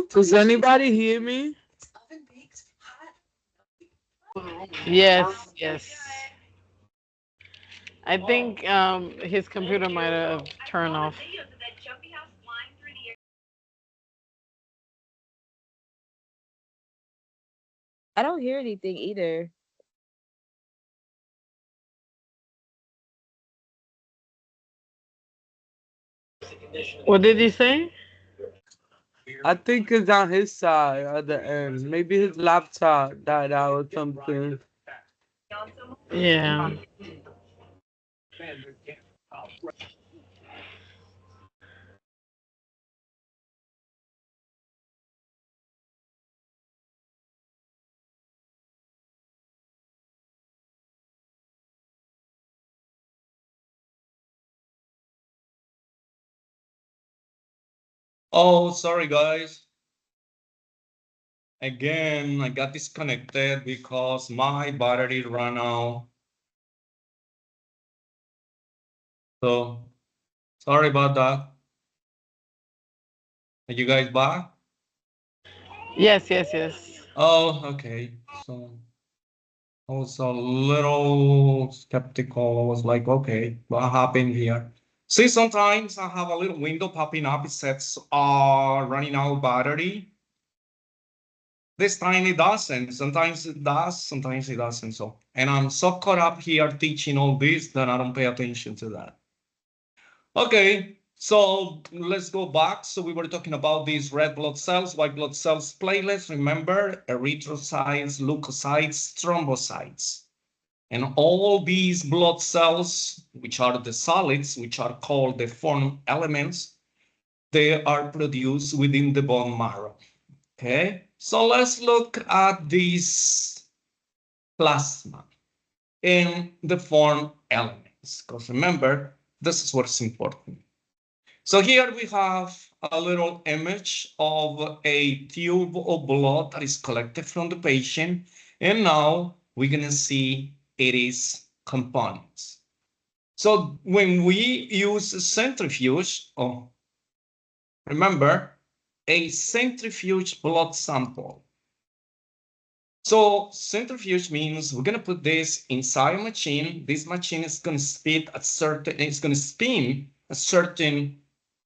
Does anybody hear me? Yes, yes. I think his computer might have turned off. I don't hear anything either. What did he say? I think it's on his side at the end. Maybe his laptop died out or something. Yeah. Oh, sorry guys. Again, I got disconnected because my battery ran out. So sorry about that. Are you guys back? Yes, yes, yes. Oh, okay. So I was a little skeptical. I was like, okay, what happened here? See, sometimes I have a little window popping up. It says, running out of battery. This time it doesn't. Sometimes it does, sometimes it doesn't. So, and I'm so caught up here teaching all this that I don't pay attention to that. Okay, so let's go back. So we were talking about these red blood cells, white blood cells, platelets. Remember, erythrocytes, leukocytes, thrombocytes. And all these blood cells, which are the solids, which are called the foreign elements, they are produced within the bone marrow. Okay, so let's look at this plasma in the foreign elements, because remember, this is what's important. So here we have a little image of a tube of blood that is collected from the patient. And now we're going to see its components. So when we use a centrifuge, remember, a centrifuge blood sample. So centrifuge means we're going to put this inside a machine. This machine is going to spin a certain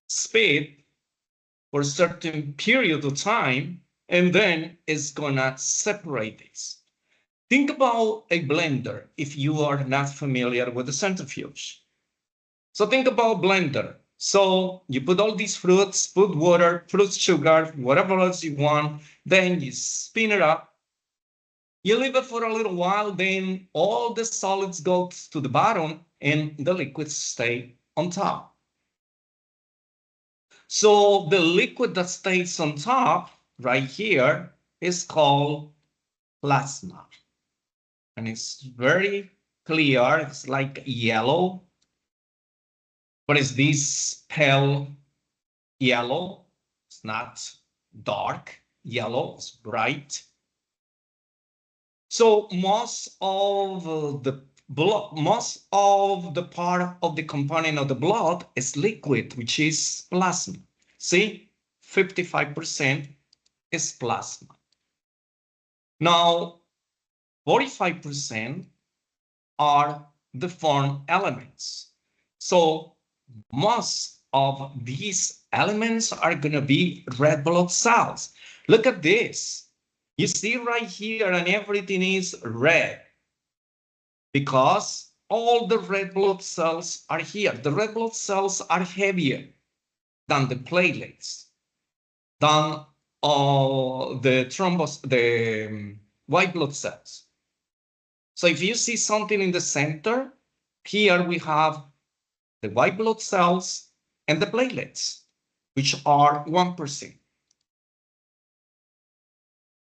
speed for a certain period of time, and then it's gonna separate this. Think about a blender if you are not familiar with the centrifuge. So think about blender. So you put all these fruits, put water, fruit sugar, whatever else you want, then you spin it up. You leave it for a little while, then all the solids go to the bottom and the liquids stay on top. So the liquid that stays on top right here is called plasma. And it's very clear. It's like yellow, but it's this pale yellow. It's not dark yellow, it's bright. So most of the blood, most of the part of the component of the blood is liquid, which is plasma. See, 55% is plasma. Now, 45% are the foreign elements. So most of these elements are going to be red blood cells. Look at this. You see right here, and everything is red because all the red blood cells are here. The red blood cells are heavier than the platelets, than the white blood cells. So if you see something in the center, here we have the white blood cells and the platelets, which are 1%.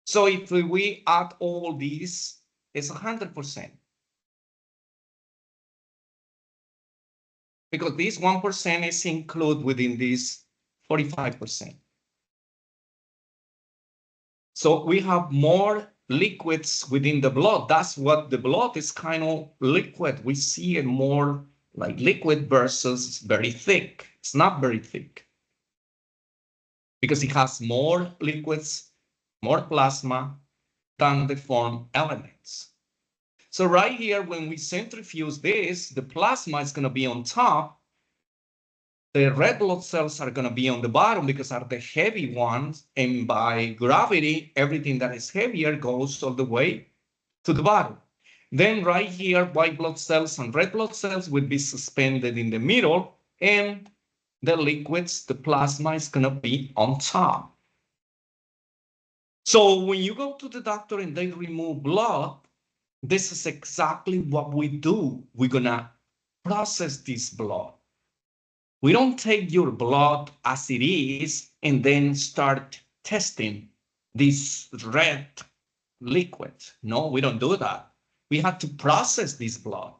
So if we add all these, it's 100%. Because this 1% is included within this 45%. So we have more liquids within the blood. That's what the blood is kind of liquid. We see it more like liquid versus very thick. It's not very thick because it has more liquids, more plasma than the foreign elements. So right here, when we centrifuge this, the plasma is going to be on top. The red blood cells are going to be on the bottom because are the heavy ones. And by gravity, everything that is heavier goes all the way to the bottom. Then right here, white blood cells and red blood cells will be suspended in the middle, and the liquids, the plasma is going to be on top. So when you go to the doctor and they remove blood, this is exactly what we do. We're gonna process this blood. We don't take your blood as it is and then start testing this red liquid. No, we don't do that. We have to process this blood.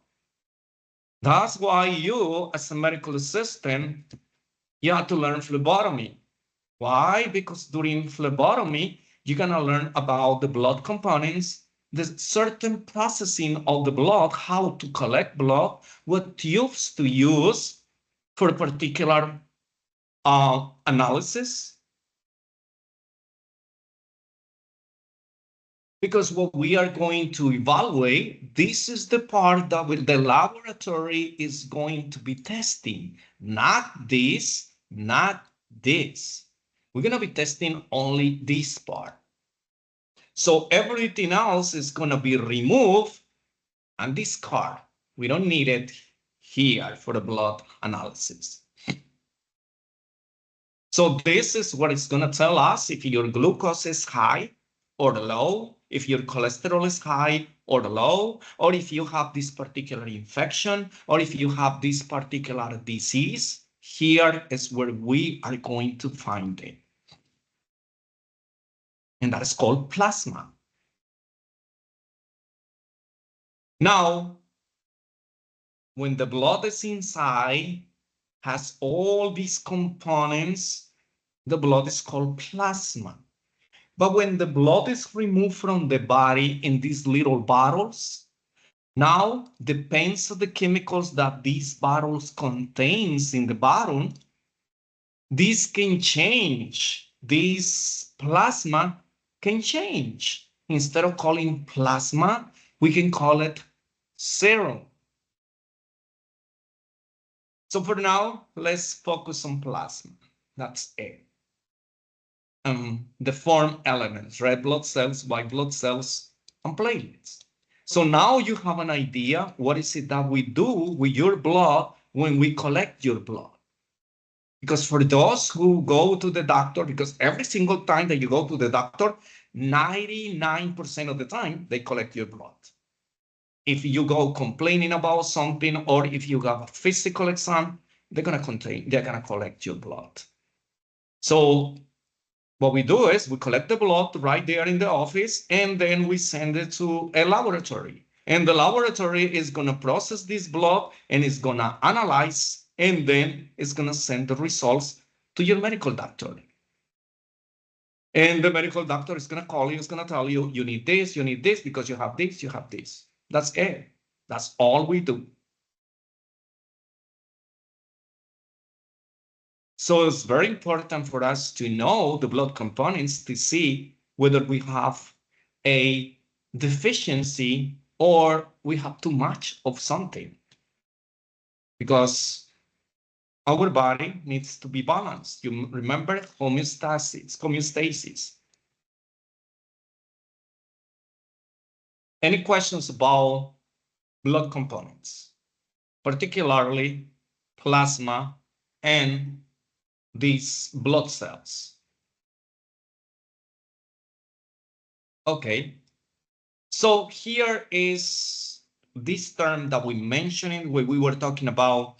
That's why you, as a medical assistant, you have to learn phlebotomy. Why? Because during phlebotomy, you're gonna learn about the blood components, the certain processing of the blood, how to collect blood, what tubes to use for a particular analysis. Because what we are going to evaluate, this is the part that the laboratory is going to be testing, not this, not this. We're going to be testing only this part. So everything else is going to be removed and discarded. We don't need it here for the blood analysis. So this is what it's going to tell us if your glucose is high or low, if your cholesterol is high or low, or if you have this particular infection, or if you have this particular disease. Here is where we are going to find it. And that is called plasma. Now, when the blood is inside, has all these components, the blood is called plasma. But when the blood is removed from the body in these little bottles, now depends on the chemicals that these bottles contains in the bottle, this can change. This plasma can change. Instead of calling plasma, we can call it serum. So for now, let's focus on plasma. That's it. The form elements, red blood cells, white blood cells, and platelets. So now you have an idea what is it that we do with your blood when we collect your blood. Because for those who go to the doctor, because every single time that you go to the doctor, 99% of the time, they collect your blood. If you go complaining about something, or if you have a physical exam, they're gonna collect your blood. So what we do is we collect the blood right there in the office, and then we send it to a laboratory. And the laboratory is going to process this blood and is going to analyze, and then it's going to send the results to your medical doctor. And the medical doctor is going to call you, is going to tell you, you need this because you have this, you have this. That's it. That's all we do. So it's very important for us to know the blood components to see whether we have a deficiency or we have too much of something. Because our body needs to be balanced. You remember homeostasis. Any questions about blood components, particularly plasma and these blood cells? Okay, so here is this term that we mentioned when we were talking about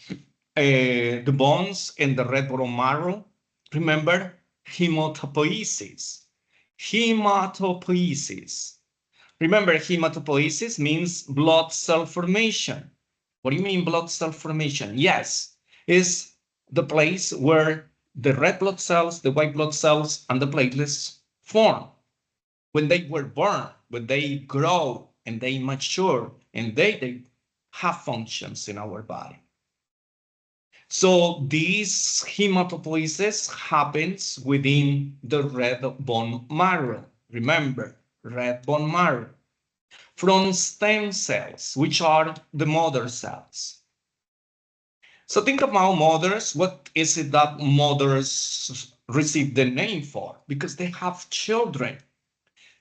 the bones and the red bone marrow. Remember, hematopoiesis. Hematopoiesis. Remember, hematopoiesis means blood cell formation. What do you mean blood cell formation? Yes, is the place where the red blood cells, the white blood cells, and the platelets form. When they were born, when they grow and they mature, and they have functions in our body. So this hematopoiesis happens within the red bone marrow. Remember, red bone marrow. From stem cells, which are the mother cells. So think about mothers. What is it that mothers receive the name for? Because they have children.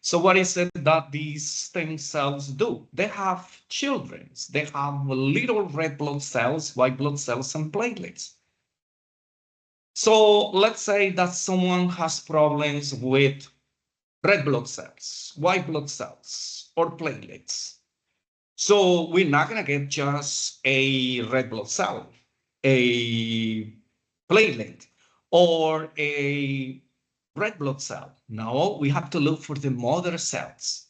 So what is it that these stem cells do? They have children. They have little red blood cells, white blood cells, and platelets. So let's say that someone has problems with red blood cells, white blood cells, or platelets. So we're not going to get just a red blood cell, a platelet, or a red blood cell. No, we have to look for the mother cells.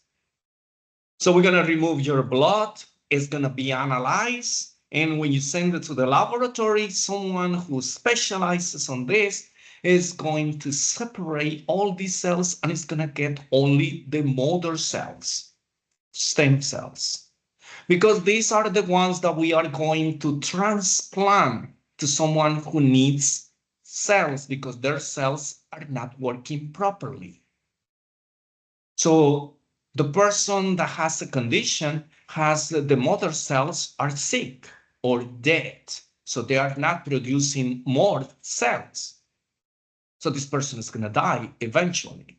So we're going to remove your blood. It's going to be analyzed. And when you send it to the laboratory, someone who specializes on this is going to separate all these cells and it's going to get only the mother cells, stem cells, because these are the ones that we are going to transplant to someone who needs cells because their cells are not working properly. So the person that has a condition has the mother cells are sick or dead. So they are not producing more cells. So this person is going to die eventually.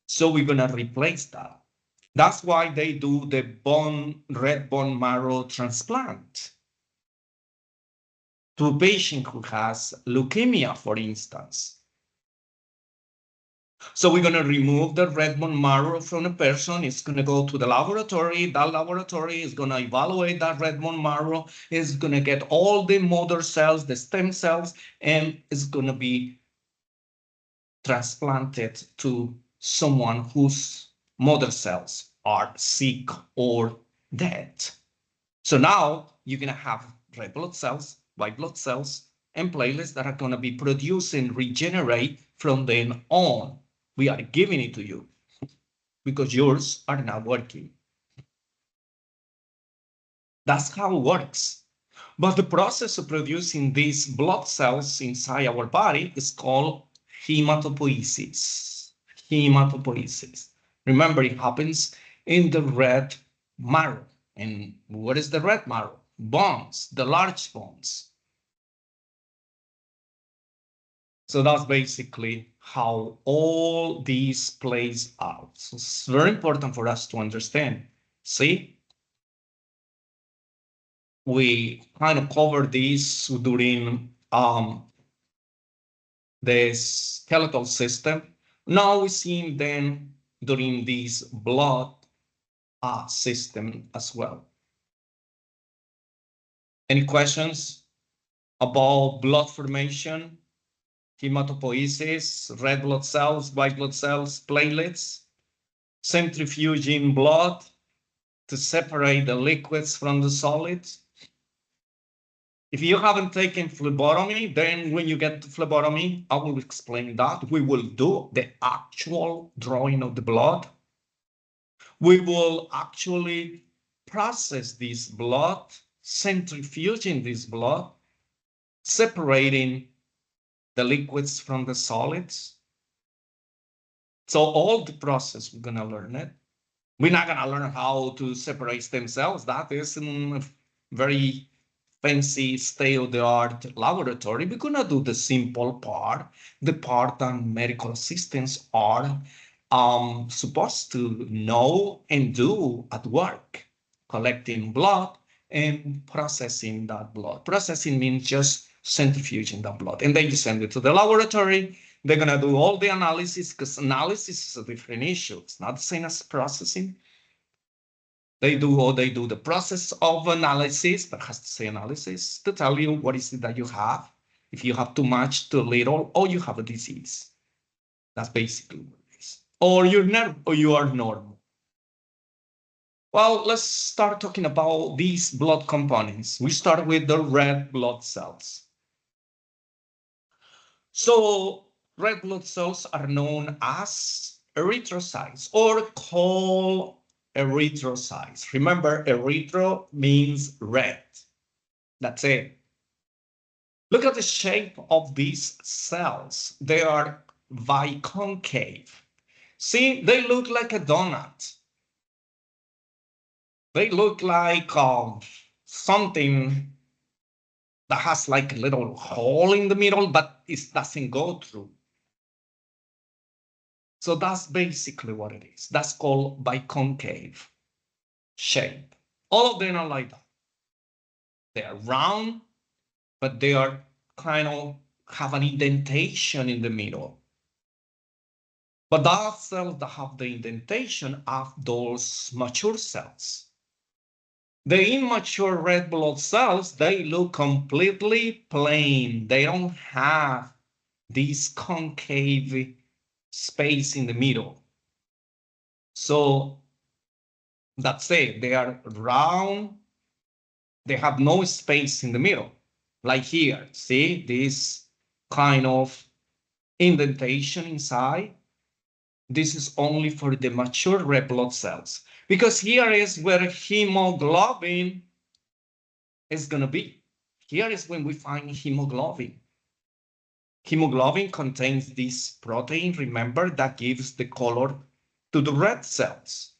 So we're going to replace that. That's why they do the red bone marrow transplant to a patient who has leukemia, for instance. So we're going to remove the red bone marrow from a person. It's going to go to the laboratory. That laboratory is going to evaluate that red bone marrow. It's going to get all the mother cells, the stem cells, and it's going to be transplanted to someone whose mother cells are sick or dead. So now you're going to have red blood cells, white blood cells, and platelets that are going to be produced and regenerate from then on. We are giving it to you because yours are not working. That's how it works. But the process of producing these blood cells inside our body is called hematopoiesis. Hematopoiesis. Remember, it happens in the red marrow. And what is the red marrow? Bones, the large bones. So that's basically how all these plays out. So it's very important for us to understand. See, we kind of covered this during the skeletal system. Now we see then during this blood system as well. Any questions about blood formation, hematopoiesis, red blood cells, white blood cells, platelets, centrifuging blood to separate the liquids from the solids? If you haven't taken phlebotomy, then when you get to phlebotomy, I will explain that. We will do the actual drawing of the blood. We will actually process this blood, centrifuging this blood, separating the liquids from the solids. So all the process, we're gonna learn it. We're not gonna learn how to separate stem cells. That is a very fancy state-of-the-art laboratory. We're gonna do the simple part, the part that medical assistants are supposed to know and do at work, collecting blood and processing that blood. Processing means just centrifuging the blood. And then you send it to the laboratory. They're going to do all the analysis because analysis is a different issue. It's not the same as processing. They do the process of analysis, but has to say analysis to tell you what is it that you have. If you have too much, too little, or you have a disease. That's basically what it is. Or you are normal. Well, let's start talking about these blood components. We start with the red blood cells. So red blood cells are known as erythrocytes or called erythrocytes. Remember, erythro means red. That's it. Look at the shape of these cells. They are biconcave. See, they look like a donut. They look like something that has like a little hole in the middle, but it doesn't go through. So that's basically what it is. That's called biconcave shape. All of them are like that. They are round, but they are kind of have an indentation in the middle. But those cells that have the indentation are those mature cells. The immature red blood cells, they look completely plain. They don't have this concave space in the middle. So that's it. They are round. They have no space in the middle. Like here, see this kind of indentation inside. This is only for the mature red blood cells, because here is where hemoglobin is going to be. Here is when we find hemoglobin. Hemoglobin contains this protein, remember, that gives the color to the red cells.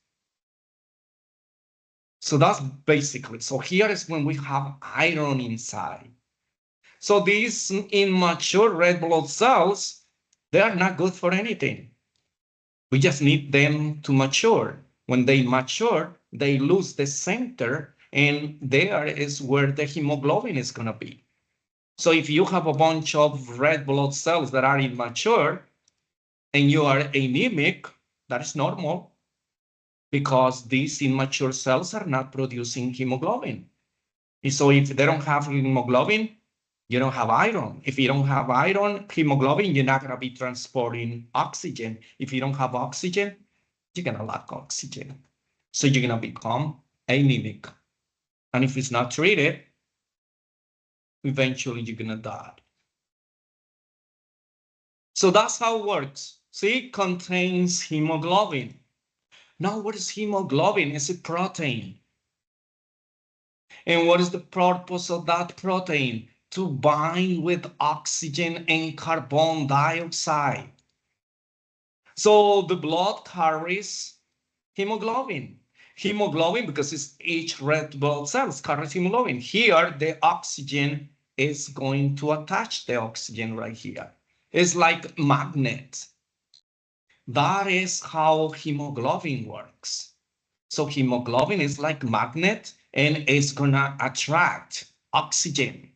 So that's basically, so here is when we have iron inside. So these immature red blood cells, they are not good for anything. We just need them to mature. When they mature, they lose the center, and there is where the hemoglobin is going to be. So if you have a bunch of red blood cells that are immature and you are anemic, that is normal, because these immature cells are not producing hemoglobin. And so if they don't have hemoglobin, you don't have iron. If you don't have iron, hemoglobin, you're not going to be transporting oxygen. If you don't have oxygen, you're going to lack oxygen. So you're going to become anemic. And if it's not treated, eventually you're going to die. So that's how it works. See, it contains hemoglobin. Now, what is hemoglobin? It's a protein. And what is the purpose of that protein? To bind with oxygen and carbon dioxide. So the blood carries hemoglobin. Hemoglobin, because it's each red blood cells carries hemoglobin. Here, the oxygen is going to attach the oxygen right here. It's like magnet. That is how hemoglobin works. So hemoglobin is like magnet, and it's gonna attract oxygen.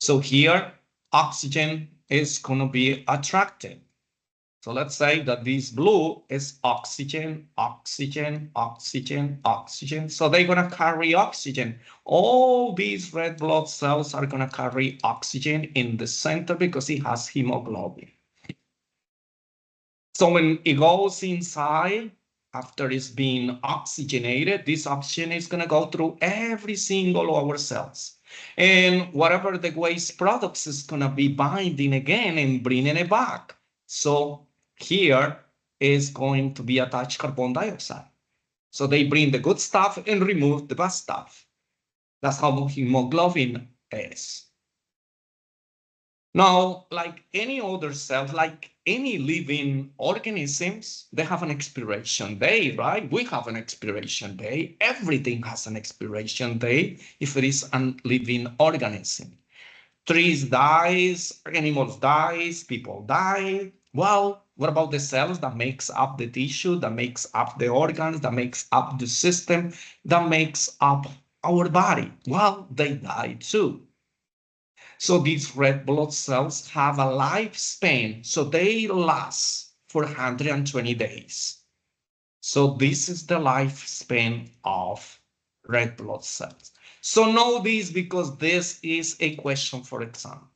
So here, oxygen is gonna be attracted. So let's say that this blue is oxygen, oxygen, oxygen, oxygen. So they're gonna carry oxygen. All these red blood cells are gonna carry oxygen in the center because it has hemoglobin. So when it goes inside, after it's being oxygenated, this oxygen is going to go through every single of our cells. And whatever the waste products is going to be binding again and bringing it back. So here is going to be attached carbon dioxide. So they bring the good stuff and remove the bad stuff. That's how hemoglobin is. Now, like any other cells, like any living organisms, they have an expiration day, right? We have an expiration day. Everything has an expiration day if it is a living organism. Trees dies, animals dies, people die. Well, what about the cells that makes up the tissue, that makes up the organs, that makes up the system, that makes up our body? Well, they die too. So these red blood cells have a lifespan, so they last for 120 days. So this is the lifespan of red blood cells. So know this because this is a question for exam.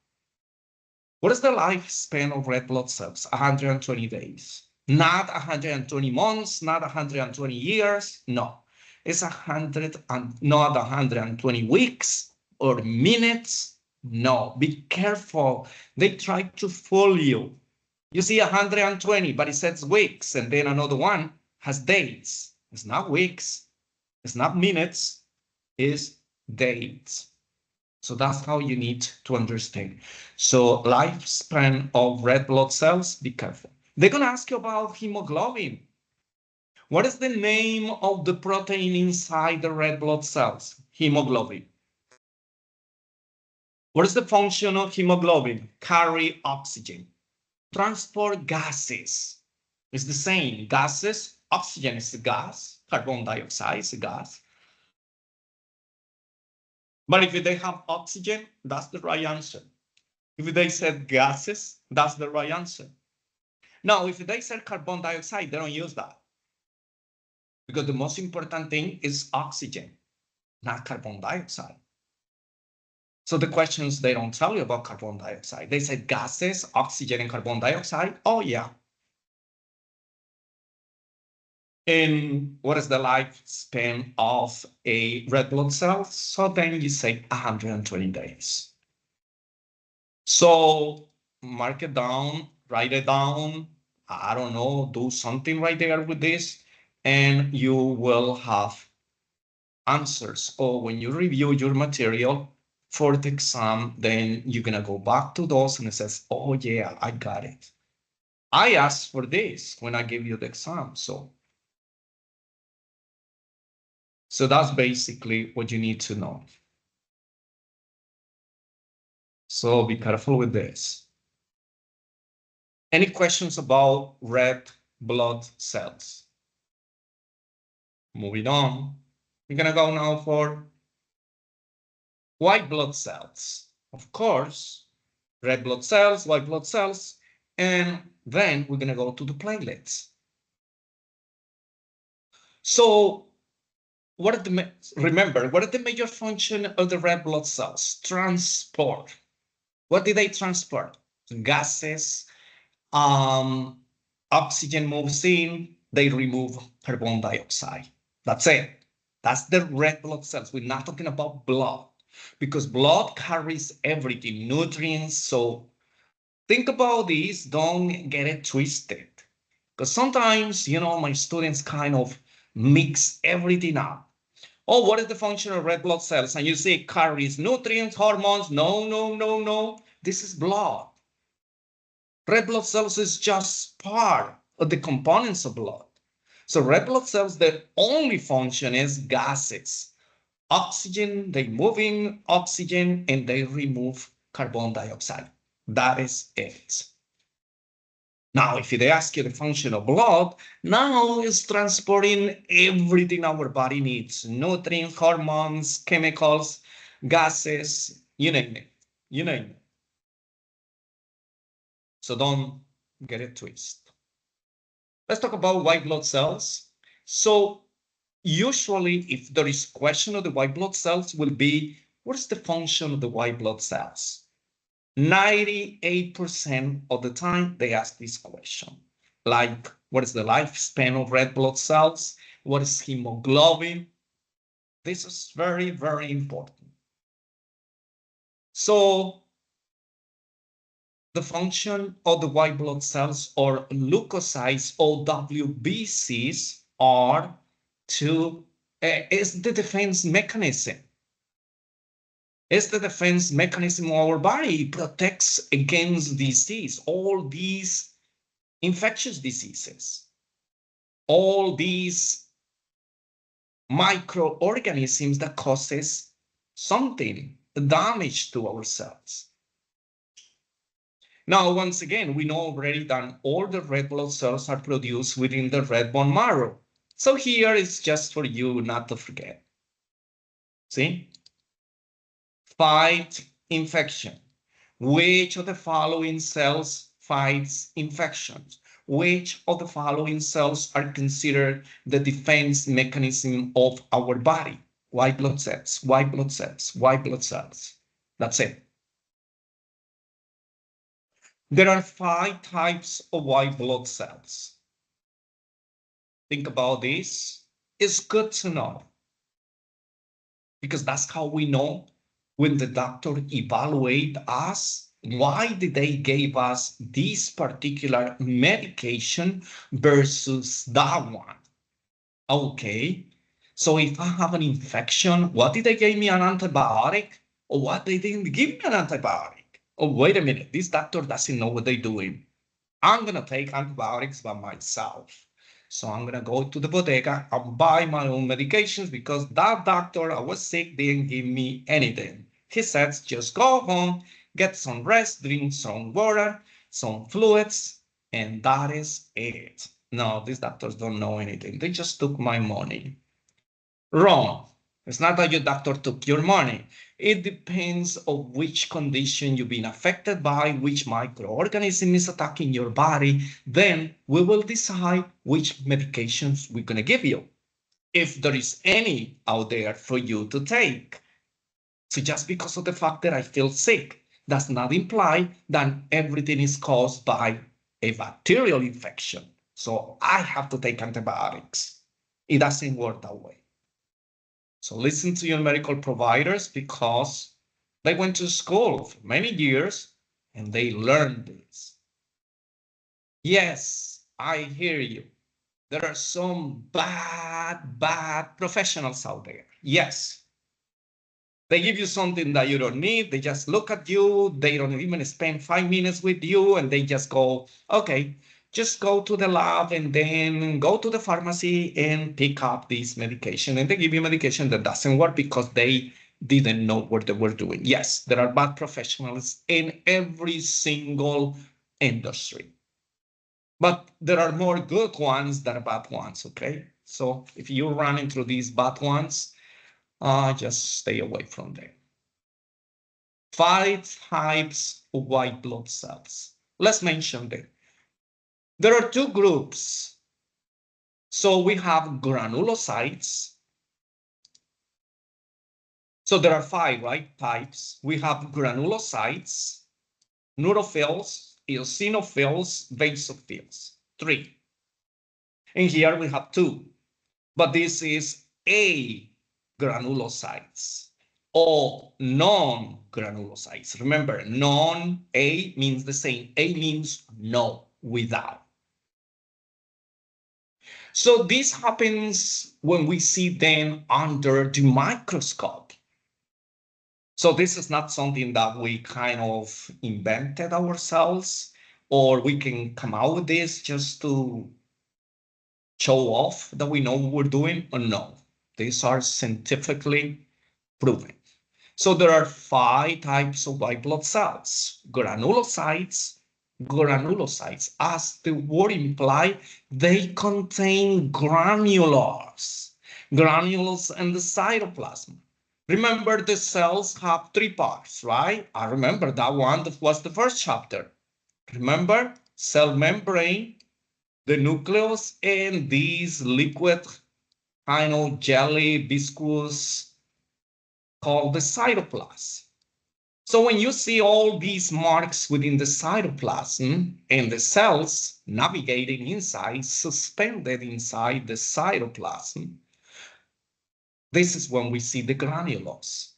What is the lifespan of red blood cells? 120 days. Not 120 months, not 120 years. No, it's 100 and not 120 weeks or minutes. No, be careful. They try to fool you. You see 120, but it says weeks, and then another one has dates. It's not weeks, it's not minutes, it's dates. So that's how you need to understand. So lifespan of red blood cells, be careful. They're going to ask you about hemoglobin. What is the name of the protein inside the red blood cells? Hemoglobin. What is the function of hemoglobin? Carry oxygen. Transport gases. It's the same. Gases, oxygen is a gas, carbon dioxide is a gas. But if they have oxygen, that's the right answer. If they said gases, that's the right answer. Now, if they say carbon dioxide, they don't use that because the most important thing is oxygen, not carbon dioxide. So the questions they don't tell you about carbon dioxide. They say gases, oxygen, and carbon dioxide. Oh, yeah. And what is the lifespan of a red blood cell? So then you say 120 days. So mark it down, write it down. I don't know, do something right there with this, and you will have answers. Or when you review your material for the exam, then you're gonna go back to those and it says, oh yeah, I got it. I asked for this when I gave you the exam. So that's basically what you need to know. So be careful with this. Any questions about red blood cells? Moving on, we're gonna go now for white blood cells. Of course, red blood cells, white blood cells, and then we're gonna go to the platelets. So remember, what are the major function of the red blood cells? Transport. What did they transport? Gases, oxygen moves in, they remove carbon dioxide. That's it. That's the red blood cells. We're not talking about blood because blood carries everything, nutrients. So think about this, don't get it twisted. Because sometimes, my students kind of mix everything up. Oh, what is the function of red blood cells? And you say it carries nutrients, hormones. No, no, no, no. This is blood. Red blood cells is just part of the components of blood. So red blood cells, their only function is gases. Oxygen, they move in oxygen and they remove carbon dioxide. That is it. Now, if they ask you the function of blood, now it's transporting everything our body needs: nutrients, hormones, chemicals, gases, you name it. You name it. So don't get it twisted. Let's talk about white blood cells. So usually if there is question of the white blood cells will be, what is the function of the white blood cells? 98% of the time they ask this question. Like, what is the lifespan of red blood cells? What is hemoglobin? This is very, very important. So the function of the white blood cells or leukocytes or WBCs are is the defense mechanism. It's the defense mechanism of our body. It protects against disease, all these infectious diseases, all these microorganisms that causes something, damage to our cells. Now, once again, we know already that all the red blood cells are produced within the red bone marrow. So here is just for you not to forget. See? Fight infection. Which of the following cells fights infections? Which of the following cells are considered the defense mechanism of our body? White blood cells, white blood cells, white blood cells. That's it. There are 5 types of white blood cells. Think about this. It's good to know because that's how we know when the doctor evaluate us, why did they give us this particular medication versus that one? Okay, so if I have an infection, what did they give me an antibiotic? Or what they didn't give me an antibiotic? Oh, wait a minute, this doctor doesn't know what they're doing. I'm gonna take antibiotics by myself. So I'm gonna go to the bodega and buy my own medications because that doctor, I was sick, didn't give me anything. He says, just go home, get some rest, drink some water, some fluids, and that is it. No, these doctors don't know anything. They just took my money. Wrong. It's not that your doctor took your money. It depends on which condition you've been affected by, which microorganism is attacking your body. Then we will decide which medications we're going to give you, if there is any out there for you to take. So just because of the fact that I feel sick does not imply that everything is caused by a bacterial infection. So I have to take antibiotics. It doesn't work that way. So listen to your medical providers because they went to school for many years and they learned this. Yes, I hear you. There are some bad professionals out there. Yes. They give you something that you don't need. They just look at you. They don't even spend 5 minutes with you and they just go, okay, just go to the lab and then go to the pharmacy and pick up this medication. And they give you medication that doesn't work because they didn't know what they were doing. Yes, there are bad professionals in every single industry. But there are more good ones than bad ones, okay? So if you're running through these bad ones, just stay away from them. 5 types of white blood cells. Let's mention them. There are 2 groups. So we have granulocytes. So there are 5, right, types. We have granulocytes, neutrophils, eosinophils, basophils. 3. And here we have 2. But this is agranulocytes or non-granulocytes. Remember, non-A means the same. A means no, without. So this happens when we see them under the microscope. So this is not something that we kind of invented ourselves, or we can come out with this just to show off that we know what we're doing, or no. These are scientifically proven. So there are 5 types of white blood cells. Granulocytes, as the word implies, they contain granules and the cytoplasm. Remember, the cells have 3 parts, right? I remember that one. That was the first chapter. Remember, cell membrane, the nucleus, and these liquid kind of jelly, viscous, called the cytoplasm. So when you see all these marks within the cytoplasm and the cells navigating inside, suspended inside the cytoplasm, this is when we see the granules.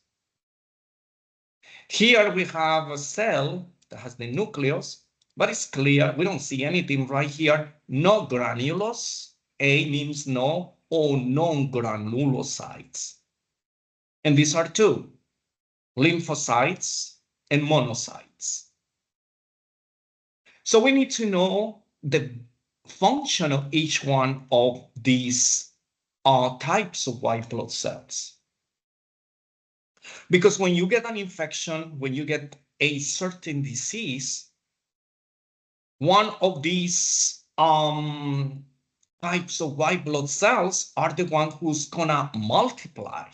Here we have a cell that has the nucleus, but it's clear, we don't see anything right here. No granules, A means no, or non-granulocytes. And these are 2, lymphocytes and monocytes. So we need to know the function of each one of these types of white blood cells. Because when you get an infection, when you get a certain disease, one of these types of white blood cells are the one who's gonna multiply.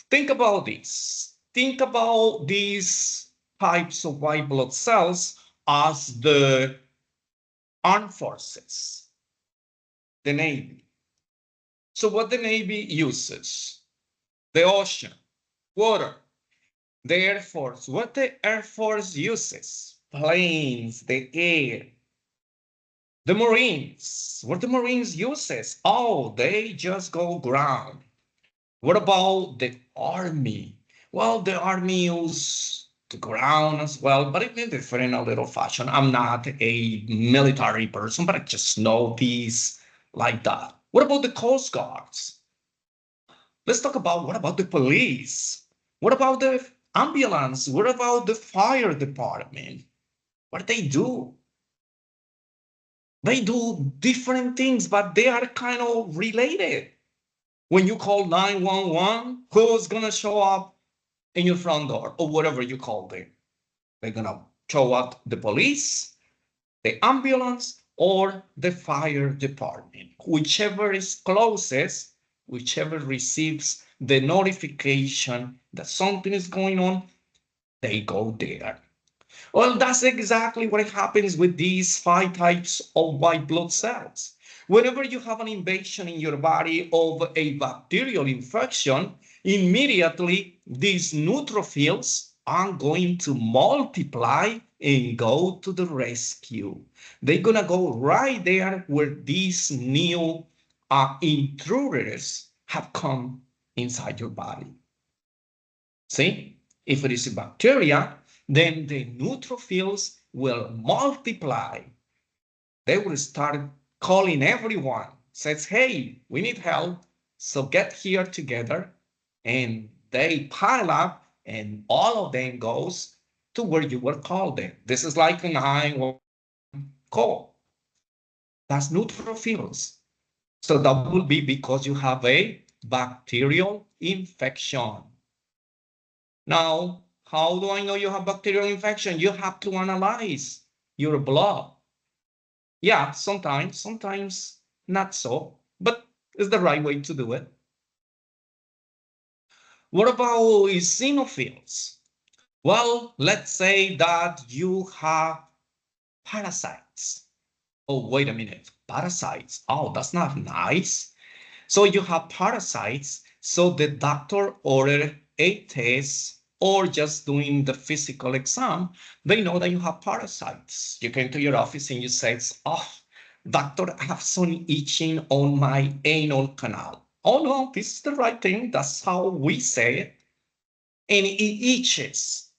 Think about this. Think about these types of white blood cells as the armed forces, the Navy. So what the Navy uses, the ocean, water, the Air Force, what the Air Force uses, planes, the air, the Marines, what the Marines uses, oh, they just go ground. What about the Army? Well, the Army uses the ground as well, but in a different, a little fashion. I'm not a military person, but I just know these like that. What about the Coast Guards? Let's talk about what about the police? What about the ambulance? What about the fire department? What they do? They do different things, but they are kind of related. When you call 911, who's gonna show up in your front door or whatever you call them? They're gonna show up the police, the ambulance, or the fire department. Whichever is closest whichever receives the notification that something is going on, they go there. Well, that's exactly what happens with these 5 types of white blood cells. Whenever you have an invasion in your body of a bacterial infection, immediately these neutrophils are going to multiply and go to the rescue. They're going to go right there where these new intruders have come inside your body. See, if it is a bacteria, then the neutrophils will multiply. They will start calling everyone, says, hey, we need help. So get here together. And they pile up and all of them goes to where you were called in. This is like an 911 call. That's neutrophils. So that will be because you have a bacterial infection. Now, how do I know you have bacterial infection? You have to analyze your blood. Yeah, sometimes not so, but it's the right way to do it. What about eosinophils? Well, let's say that you have parasites. Oh, wait a minute, parasites. Oh, that's not nice. So you have parasites. So the doctor ordered a test or just doing the physical exam, they know that you have parasites. You came to your office and you say, oh, doctor, I have some itching on my anal canal. Oh no, this is the right thing. That's how we say it. And it itches.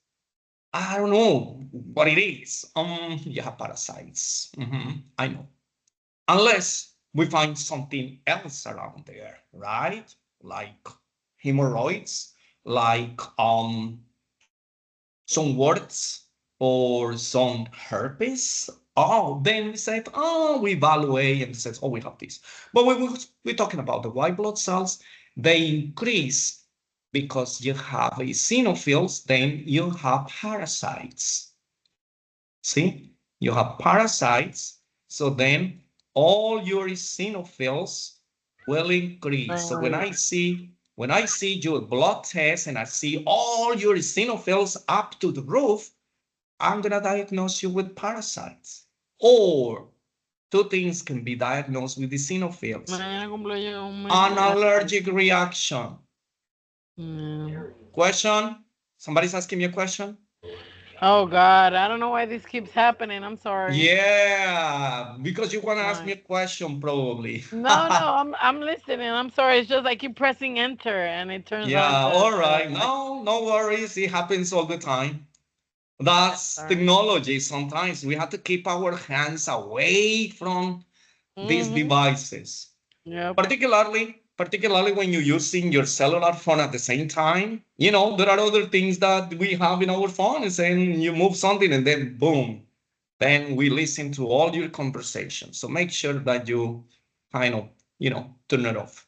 I don't know what it is. You have parasites. I know. Unless we find something else around there, right? Like hemorrhoids, like some warts or some herpes. Oh, then we said, oh, we evaluate and says, oh, we have this. But we're talking about the white blood cells. They increase because you have eosinophils, then you have parasites. See, you have parasites, so then all your eosinophils will increase. So when I see your blood test and I see all your eosinophils up to the roof, I'm gonna diagnose you with parasites. Or two things can be diagnosed with eosinophils. An allergic reaction. Question? Somebody's asking me a question? Oh God, I don't know why this keeps happening. I'm sorry. Yeah, because you want to ask me a question, probably. No, no, I'm listening. I'm sorry. It's just I keep pressing enter and it turns on Yeah, all right. like, No worries. It happens all the time. That's sorry. technology. Sometimes we have to keep our hands away from these devices. Yep. Particularly when you're using your cellular phone at the same time. You know, there are other things that we have in our phones, and you move something and then boom, then we listen to all your conversations. So make sure that you kind of, turn it off.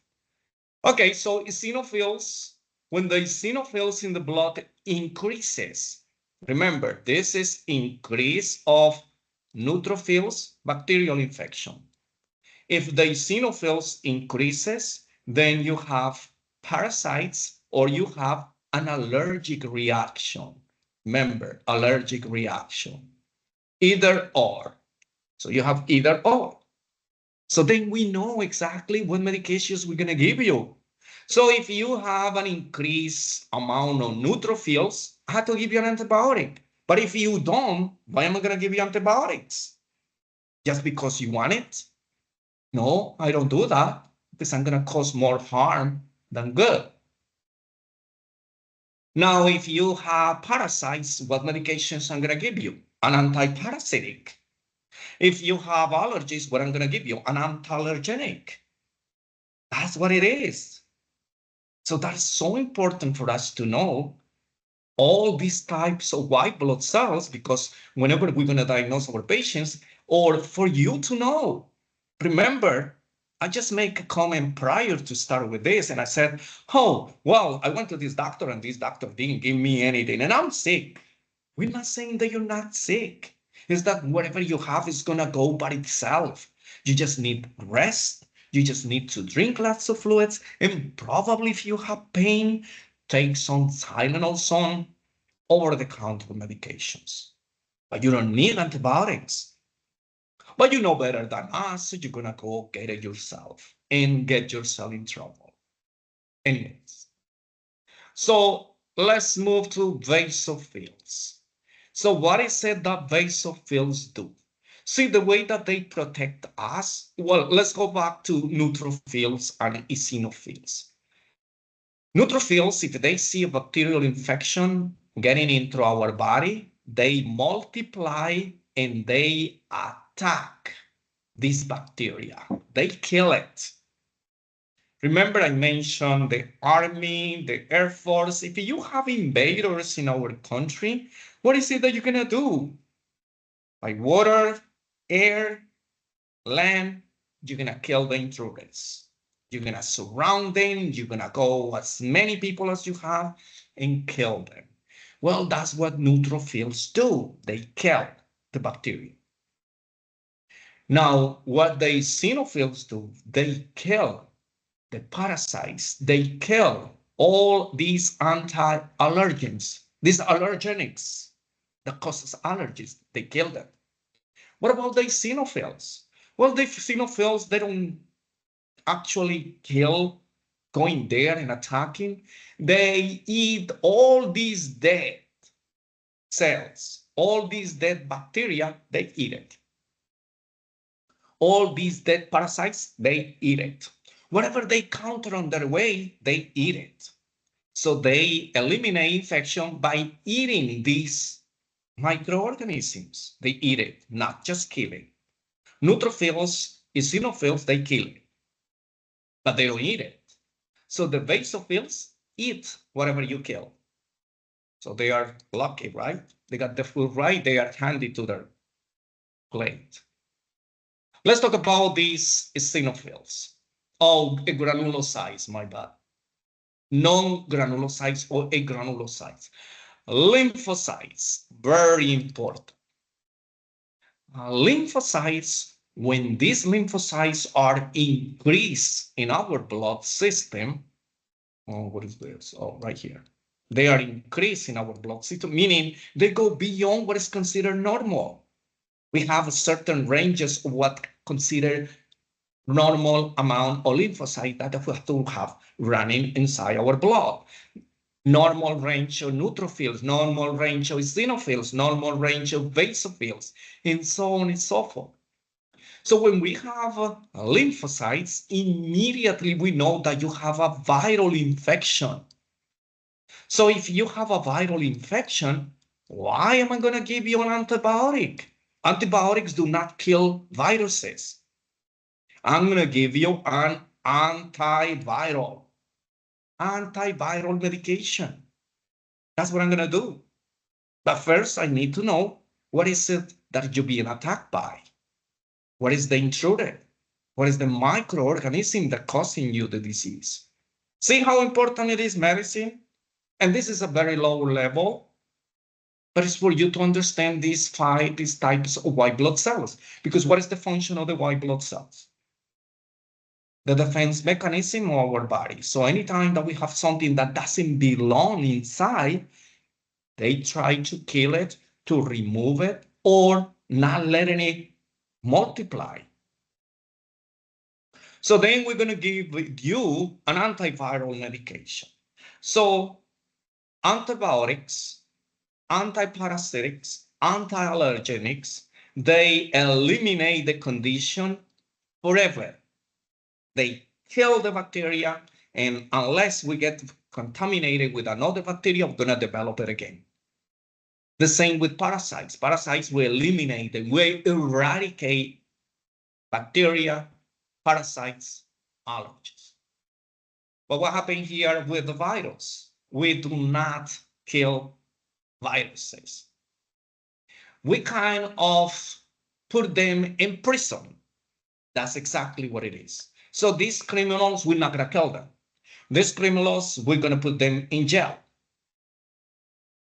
Okay, so eosinophils, when the eosinophils in the blood increases, remember, this is increase of neutrophils, bacterial infection. If the eosinophils increases, then you have parasites or you have an allergic reaction. Remember, allergic reaction. Either or. So you have either or. So then we know exactly what medications we're going to give you. So if you have an increased amount of neutrophils, I have to give you an antibiotic. But if you don't, why am I going to give you antibiotics? Just because you want it? No, I don't do that because I'm going to cause more harm than good. Now, if you have parasites, what medications I'm going to give you? An antiparasitic. If you have allergies, what I'm going to give you? An anti-allergenic. That's what it is. So that's so important for us to know all these types of white blood cells, because whenever we're going to diagnose our patients, or for you to know, remember, I just make a comment prior to start with this, and I said, oh, well, I went to this doctor and this doctor didn't give me anything and I'm sick. We're not saying that you're not sick. It's that whatever you have is going to go by itself. You just need rest. You just need to drink lots of fluids, and probably if you have pain, take some Tylenol, some over-the-counter medications. But you don't need antibiotics. But you know better than us, so you're gonna go get it yourself and get yourself in trouble. Anyways, so let's move to basophils. So what is it that basophils do? See the way that they protect us? Well, let's go back to neutrophils and eosinophils. Neutrophils, if they see a bacterial infection getting into our body, they multiply and they attack this bacteria. They kill it. Remember, I mentioned the Army, the Air Force. If you have invaders in our country, what is it that you're going to do? By water, air, land, you're going to kill the intruders. You're going to surround them. You're going to go as many people as you have and kill them. Well, that's what neutrophils do. They kill the bacteria. Now, what the eosinophils do, they kill the parasites. They kill all these anti-allergens, these allergenics that causes allergies. They kill them. What about the eosinophils? Well, the eosinophils, they don't actually kill going there and attacking. They eat all these dead cells, all these dead bacteria, they eat it. All these dead parasites, they eat it. Whatever they counter on their way, they eat it. So they eliminate infection by eating these microorganisms. They eat it, not just kill it. Neutrophils, eosinophils, they kill it, but they don't eat it. So the basophils eat whatever you kill. So they are lucky, right? They got the food right. They are handy to their plate. Let's talk about these eosinophils. Oh, granulocytes, my bad. Non-granulocytes or agranulocytes. Lymphocytes, very important. Lymphocytes, when these lymphocytes are increased in our blood system, oh, what is this? Oh, right here. They are increased in our blood system, meaning they go beyond what is considered normal. We have certain ranges of what considered normal amount of lymphocyte that we have to have running inside our blood. Normal range of neutrophils, normal range of eosinophils, normal range of basophils, and so on and so forth. So when we have lymphocytes, immediately we know that you have a viral infection. So if you have a viral infection, why am I going to give you an antibiotic? Antibiotics do not kill viruses. I'm going to give you an antiviral medication. That's what I'm going to do. But first, I need to know what is it that you're being attacked by? What is the intruder? What is the microorganism that causing you the disease? See how important it is, medicine? And this is a very low level, but it's for you to understand these types of white blood cells. Because what is the function of the white blood cells? The defense mechanism of our body. So anytime that we have something that doesn't belong inside, they try to kill it, to remove it, or not letting it multiply. So then we're going to give you an antiviral medication. So antibiotics, antiparasitics, anti-allergenics, they eliminate the condition forever. They kill the bacteria, and unless we get contaminated with another bacteria, we're going to develop it again. The same with parasites. Parasites will eliminate, they will eradicate bacteria, parasites, allergens. But what happened here with the virus? We do not kill viruses. We kind of put them in prison. That's exactly what it is. So these criminals, we're not going to kill them. These criminals, we're going to put them in jail.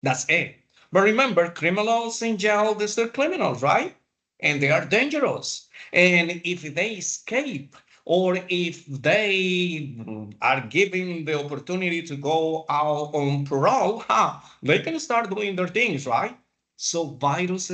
That's it. But remember, criminals in jail, they're still criminals, right? And they are dangerous. And if they escape or if they are given the opportunity to go out on parole, they can start doing their things, right? So viruses